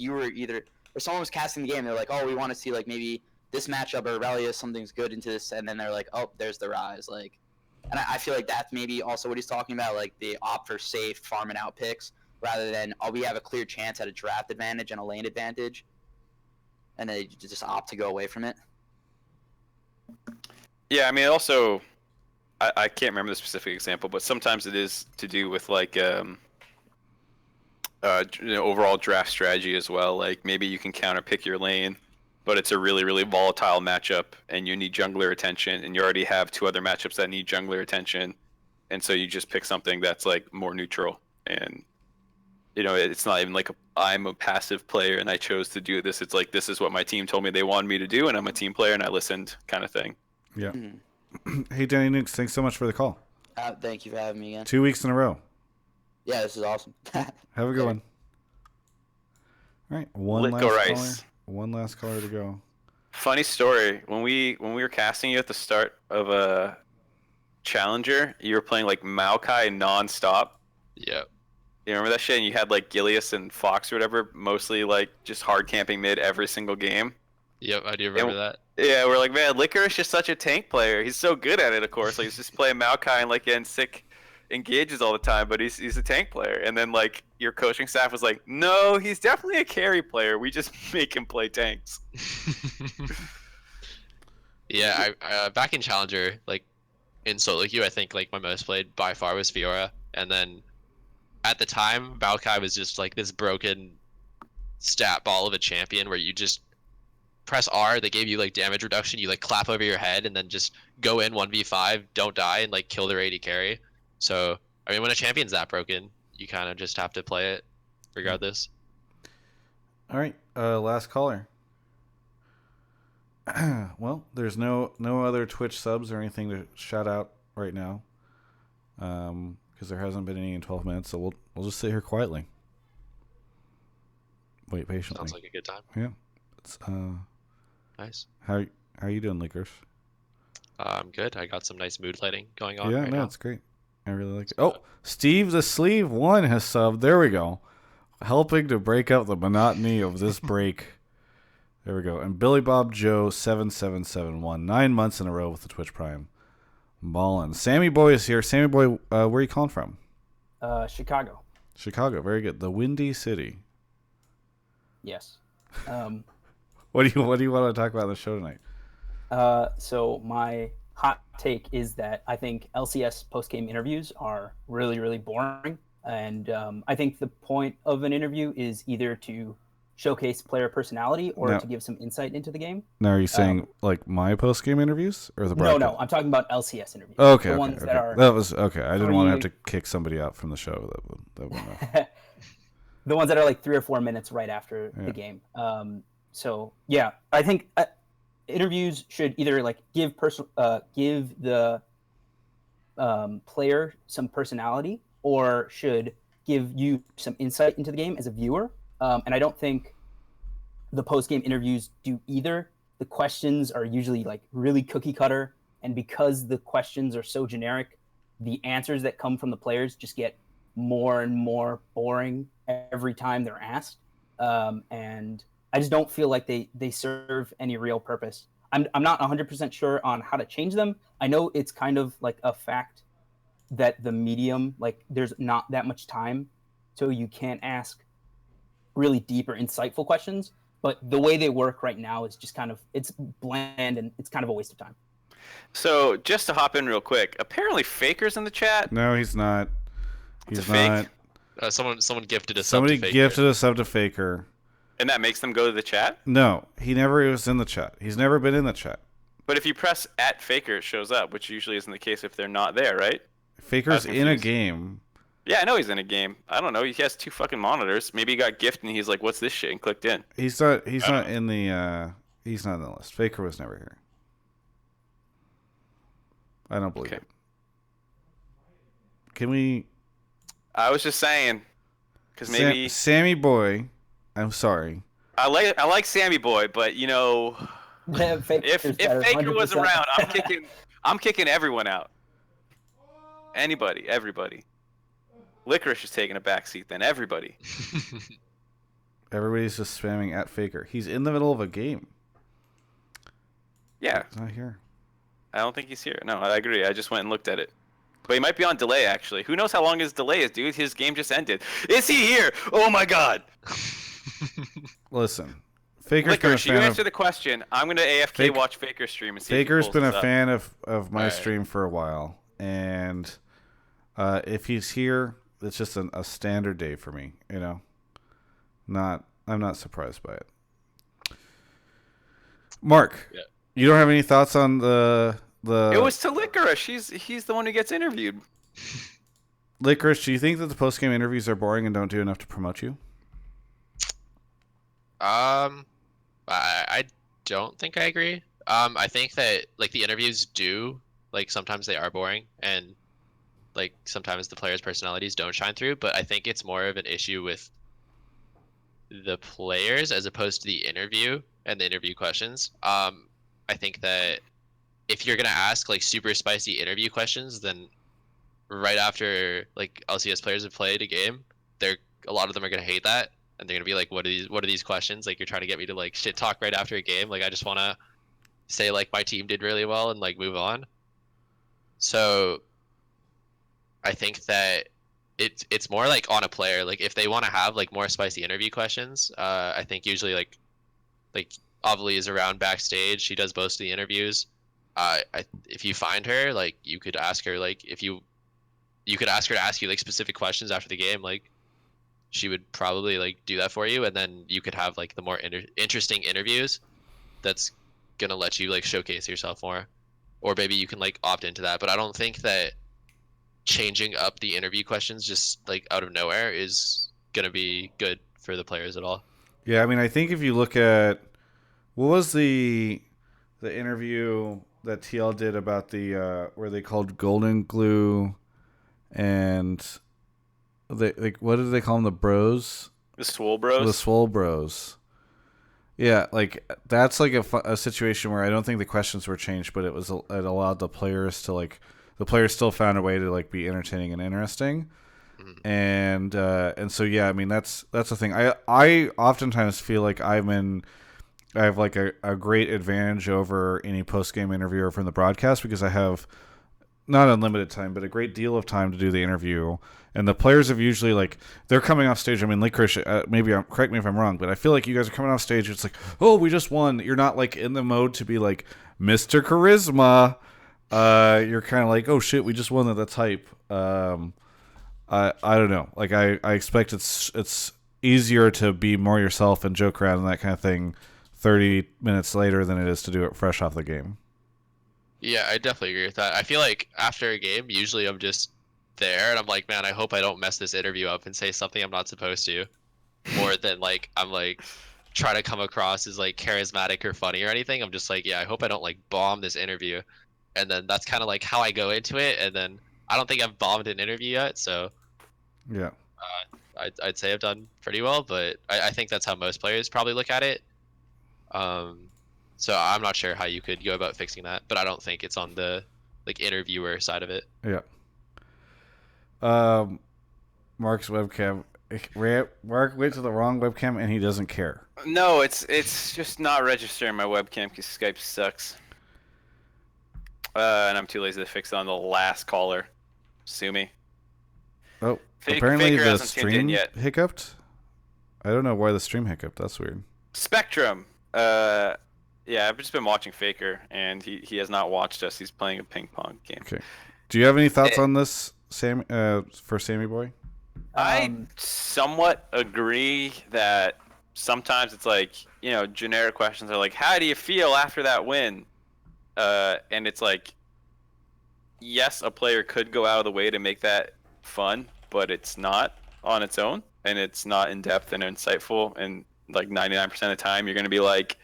S11: you were either, or someone was casting the game, they're like, oh, we want to see like maybe this matchup or Aurelius, something's good into this, and then they're like, oh, there's the Rise, like, and I feel like that's maybe also what he's talking about, like the opt for safe farming out picks rather than, oh, we have a clear chance at a draft advantage and a lane advantage, and they just opt to go away from it.
S2: Yeah, I mean, also, I can't remember the specific example, but sometimes it is to do with like overall draft strategy as well. Like maybe you can counter pick your lane, but it's a really, really volatile matchup and you need jungler attention, and you already have two other matchups that need jungler attention, and so you just pick something that's like more neutral. And it's not even like I'm a passive player and I chose to do this. It's like, this is what my team told me they wanted me to do, and I'm a team player and I listened, kind of thing.
S1: Yeah. Hey, Danny Nukes, thanks so much for the call.
S11: Thank you for having me again.
S1: 2 weeks in a row.
S11: Yeah, this is awesome.
S1: Have a good one. All right, one last caller to go.
S2: Funny story. When we were casting you at the start of a Challenger, you were playing like Maokai nonstop.
S3: Yep.
S2: You remember that shit? And you had like Gilius and Fox or whatever, mostly like just hard camping mid every single game.
S3: Yep, I do remember that.
S2: Yeah, we're like, man, Licorice is such a tank player. He's so good at it, of course. Like, he's just playing Maokai and like getting sick engages all the time, but he's a tank player. And then like your coaching staff was like, no, he's definitely a carry player. We just make him play tanks.
S3: Yeah, I back in Challenger, like in solo queue, I think like my most played by far was Fiora, and then at the time, Maokai was just like this broken stat ball of a champion where you just press R, they gave you like damage reduction, you like clap over your head and then just go in 1v5, don't die, and like kill their AD carry. So, I mean, when a champion's that broken, you kind of just have to play it regardless.
S1: All right, last caller. Well, there's no other Twitch subs or anything to shout out right now. Because there hasn't been any in 12 minutes, so we'll just sit here quietly. Wait patiently.
S3: Sounds like a good time.
S1: Yeah. It's
S3: nice.
S1: How are you doing, Licorice?
S3: I'm good. I got some nice mood lighting going on.
S1: Yeah,
S3: right now.
S1: It's great. I really like it. Oh, Steve the Sleeve 1 has subbed. There we go. Helping to break up the monotony of this break. There we go. And Billy Bob Joe 7771, 9 months in a row with the Twitch Prime. Ballin'. Sammy Boy is here. Sammy Boy, where are you calling from?
S12: Chicago.
S1: Chicago, very good. The Windy City.
S12: Yes.
S1: What do you want to talk about on the show tonight?
S12: So my hot take is that I think LCS post-game interviews are really, really boring. And I think the point of an interview is either to showcase player personality or to give some insight into the game.
S1: Now, are you saying like my post-game interviews or the bracket?
S12: No, I'm talking about LCS interviews.
S1: Okay,
S12: the ones that are that
S1: was okay. I didn't want to have to kick somebody out from the show. That would
S12: the ones that are like 3 or 4 minutes right after the game. So yeah, I think interviews should either like give the player some personality, or should give you some insight into the game as a viewer. And I don't think the post-game interviews do either. The questions are usually like really cookie cutter, and because the questions are so generic, the answers that come from the players just get more and more boring every time they're asked. And I just don't feel like they serve any real purpose. I'm not 100% sure on how to change them. I know it's kind of like a fact that the medium, like there's not that much time, so you can't ask really deep or insightful questions. But the way they work right now is just kind of, it's bland and it's kind of a waste of time.
S2: So just to hop in real quick, apparently Faker's in the chat.
S1: No, he's not. He's
S2: It's a
S1: not.
S2: fake?
S3: Someone gifted a
S1: Somebody
S3: sub to Faker.
S1: gifted a sub to Faker.
S2: And that makes them go to the chat?
S1: No, he never was in the chat. He's never been in the chat.
S2: But if you press @Faker, it shows up, which usually isn't the case if they're not there, right?
S1: Faker's in a game.
S2: Yeah, I know he's in a game. I don't know. He has 2 fucking monitors. Maybe he got gifted and he's like, "What's this shit?" and clicked in.
S1: He's not in the he's not in the list. Faker was never here. I don't believe it. Can we?
S2: I was just saying, because maybe
S1: Sammy Boy. I'm sorry.
S2: I like Sammy Boy, but you know, if Faker was around, I'm kicking everyone out. Anybody, everybody. Licorice is taking a backseat. Then everybody.
S1: Everybody's just spamming @Faker. He's in the middle of a game.
S2: Yeah.
S1: He's not here.
S2: I don't think he's here. No, I agree. I just went and looked at it. But he might be on delay, actually. Who knows how long his delay is, dude? His game just ended. Is he here? Oh, my God.
S1: Listen. Faker's
S2: Licorice,
S1: been a fan
S2: you answer the question. I'm going to AFK watch Faker's stream and see
S1: Faker's
S2: if he
S1: been
S2: pulls
S1: a
S2: this
S1: fan
S2: up.
S1: of my stream for a while. And if he's here, it's just a standard day for me, you know? I'm not surprised by it. Mark, you don't have any thoughts on the
S2: It was to Licorice. He's the one who gets interviewed.
S1: Licorice, do you think that the post-game interviews are boring and don't do enough to promote you?
S3: I don't think I agree. I think that like the interviews do, like sometimes they are boring and like sometimes the players' personalities don't shine through, but I think it's more of an issue with the players as opposed to the interview and the interview questions. I think that if you're gonna ask like super spicy interview questions, then right after like LCS players have played a game, a lot of them are gonna hate that, and they're gonna be like, what are these questions? Like, you're trying to get me to like shit talk right after a game. Like, I just wanna say like my team did really well and like move on. So I think that it's more like on a player. Like if they want to have like more spicy interview questions, I think usually like Avali is around backstage. She does most of the interviews. If you find her, like you could ask her like if you could ask her to ask you like specific questions after the game. Like she would probably like do that for you, and then you could have like the more interesting interviews. That's gonna let you like showcase yourself more, or maybe you can like opt into that. But I don't think that changing up the interview questions just like out of nowhere is gonna be good for the players at all.
S1: Yeah, I mean, I think if you look at what was the interview that TL did about the where they called Golden Glue and they like what did they call them, the bros?
S2: The Swole Bros.
S1: The Swole Bros. Yeah, like that's like a situation where I don't think the questions were changed, but it allowed the players to like the players still found a way to like be entertaining and interesting. And so yeah, I mean that's the thing. I oftentimes feel like I have like a great advantage over any post game interviewer from the broadcast because I have not unlimited time, but a great deal of time to do the interview. And the players have usually like they're coming off stage. I mean, Licorice, correct me if I'm wrong, but I feel like you guys are coming off stage. It's like, oh, we just won. You're not like in the mode to be like Mr. Charisma. You're kind of like, oh shit, we just won. That's hype. I don't know. Like I expect it's easier to be more yourself and joke around and that kind of thing 30 minutes later than it is to do it fresh off the game.
S3: Yeah, I definitely agree with that. I feel like after a game, usually I'm just there and I'm like, man, I hope I don't mess this interview up and say something I'm not supposed to. More than like I'm like trying to come across as like charismatic or funny or anything. I'm just like, yeah, I hope I don't like bomb this interview. And then that's kind of like how I go into it. And then I don't think I've bombed an interview yet, so
S1: yeah.
S3: I'd say I've done pretty well, but I think that's how most players probably look at it. So I'm not sure how you could go about fixing that, but I don't think it's on the like interviewer side of it.
S1: Yeah. Mark's webcam. Mark went to the wrong webcam and he doesn't care.
S2: No, it's just not registering my webcam because Skype sucks. And I'm too lazy to fix it on the last caller. Sue me.
S1: Oh, apparently
S2: Faker
S1: the
S2: hasn't tuned in
S1: stream
S2: yet.
S1: hiccuped. I don't know why the stream hiccuped. That's weird.
S2: Spectrum. Yeah, I've just been watching Faker, and he has not watched us. He's playing a ping pong game.
S1: Okay. Do you have any thoughts on this, Sam? For Sammy Boy?
S2: I somewhat agree that sometimes it's like, generic questions are like, how do you feel after that win? And it's like, yes, a player could go out of the way to make that fun, but it's not on its own, and it's not in depth and insightful. And like 99% of the time, you're going to be like,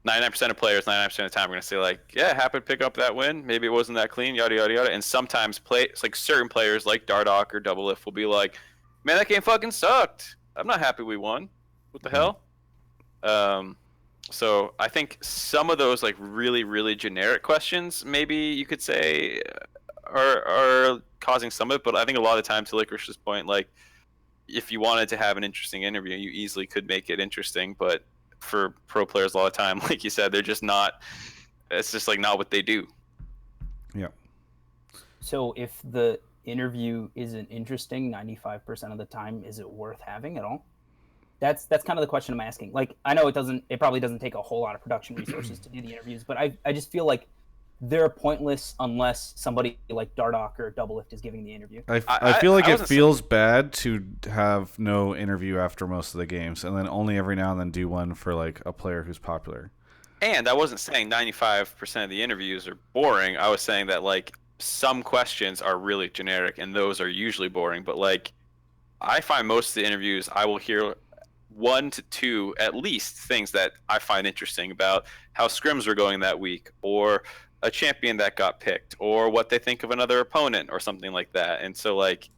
S2: 99% of players, 99% of the time, are going to say like, yeah, happy to pick up that win. Maybe it wasn't that clean, yada, yada, yada. And sometimes it's like certain players like Dardoch or Double Lift will be like, man, that game fucking sucked. I'm not happy we won. What the hell? So I think some of those like really, really generic questions, maybe you could say, are causing some of it. But I think a lot of the time, to Licorice's point, like if you wanted to have an interesting interview, you easily could make it interesting. But for pro players, a lot of time, like you said, they're just not. It's just like not what they do.
S1: Yeah.
S12: So if the interview isn't interesting 95% of the time, is it worth having at all? That's kind of the question I'm asking. Like, I know it probably doesn't take a whole lot of production resources to do the interviews, but I just feel like they're pointless unless somebody like Dardoch or Double Lift is giving the interview.
S1: I feel like it feels bad to have no interview after most of the games, and then only every now and then do one for like a player who's popular.
S2: And I wasn't saying 95% of the interviews are boring. I was saying that like some questions are really generic, and those are usually boring. But like, I find most of the interviews, I will hear 1 to 2 at least things that I find interesting about how scrims were going that week, or a champion that got picked, or what they think of another opponent, or something like that. And so like,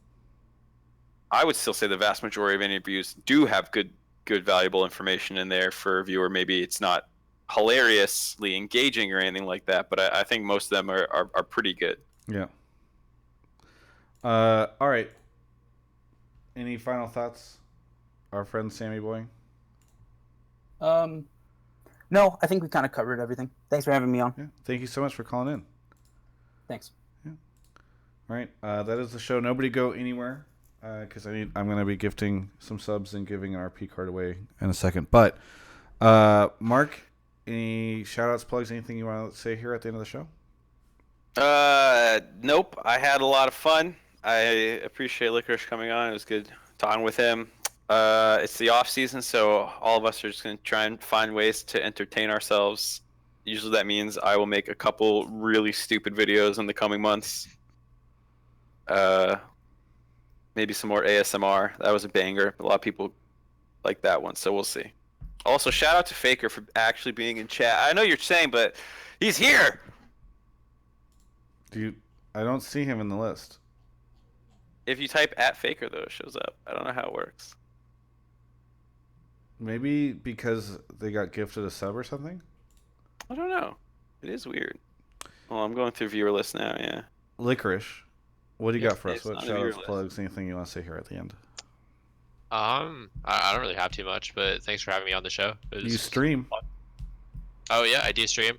S2: I would still say the vast majority of interviews do have good valuable information in there for a viewer. Maybe it's not hilariously engaging or anything like that, but I think most of them are pretty good.
S1: Yeah. All right. Any final thoughts, our friend Sammy Boy?
S12: No, I think we kind of covered everything. Thanks for having me on.
S1: Yeah. Thank you so much for calling in.
S12: Thanks.
S1: Yeah. All right. That is the show. Nobody go anywhere, because I'm going to be gifting some subs and giving an RP card away in a second. But Mark, any shout-outs, plugs, anything you want to say here at the end of the show?
S2: Nope. I had a lot of fun. I appreciate Licorice coming on. It was good talking with him. It's the off season, so all of us are just going to try and find ways to entertain ourselves. Usually that means I will make a couple really stupid videos in the coming months. Maybe some more ASMR. That was a banger. A lot of people like that one, so we'll see. Also, shout out to Faker for actually being in chat. I know you're saying, but he's here.
S1: I don't see him in the list.
S2: If you type @Faker, though, it shows up. I don't know how it works.
S1: Maybe because they got gifted a sub or something?
S2: I don't know. It is weird. Well, I'm going through viewer list now, yeah.
S1: Licorice, what do you got for us?
S2: It's
S1: What
S2: on the
S1: shout-outs,
S2: viewer list.
S1: plugs, anything you want to say here at the end?
S3: I don't really have too much, but thanks for having me on the show.
S1: You stream.
S3: Fun. Oh yeah, I do stream.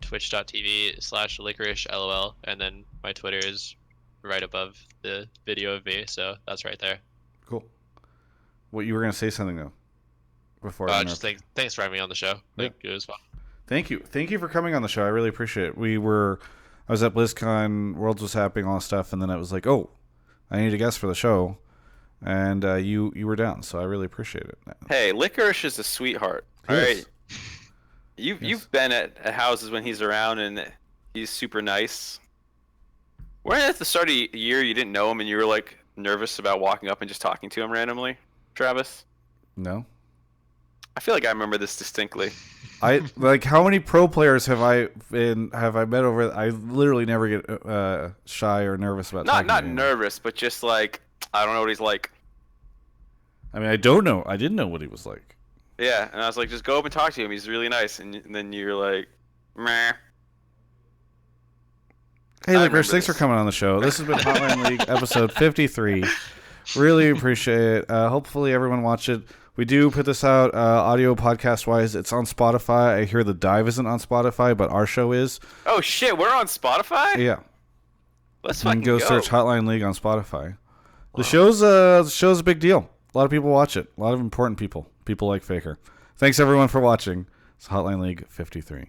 S3: Twitch.tv/licorice LOL, and then my Twitter is right above the video of me, so that's right there.
S1: Cool. What, you were gonna say something though? Before
S3: Just thanks for having me on the show. It was fun.
S1: Thank you for coming on the show. I really appreciate it. I was at BlizzCon, Worlds was happening, all that stuff, and then I was like, oh, I need a guest for the show, and you were down, so I really appreciate it.
S2: Hey, Licorice is a sweetheart. All right, you've been at houses when he's around, and he's super nice. Weren't at the start of the year you didn't know him, and you were like nervous about walking up and just talking to him randomly, Travis?
S1: No.
S2: I feel like I remember this distinctly.
S1: How many pro players have I met over? I literally never get shy or nervous about talking
S2: not
S1: to him.
S2: nervous, but just like I don't know what he's like.
S1: I mean, I don't know. I didn't know what he was like.
S2: Yeah, and I was like, just go up and talk to him. He's really nice. And then you're like, meh.
S1: Hey, Licorice, thanks for coming on the show. This has been Hotline League episode 53. Really appreciate it. Hopefully everyone watched it. We do put this out audio podcast-wise. It's on Spotify. I hear The Dive isn't on Spotify, but our show is.
S2: Oh, shit. We're on Spotify?
S1: Yeah.
S2: Let's
S1: fucking
S2: go.
S1: Search Hotline League on Spotify. The show's a big deal. A lot of people watch it. A lot of important people. People like Faker. Thanks, everyone, for watching. It's Hotline League 53.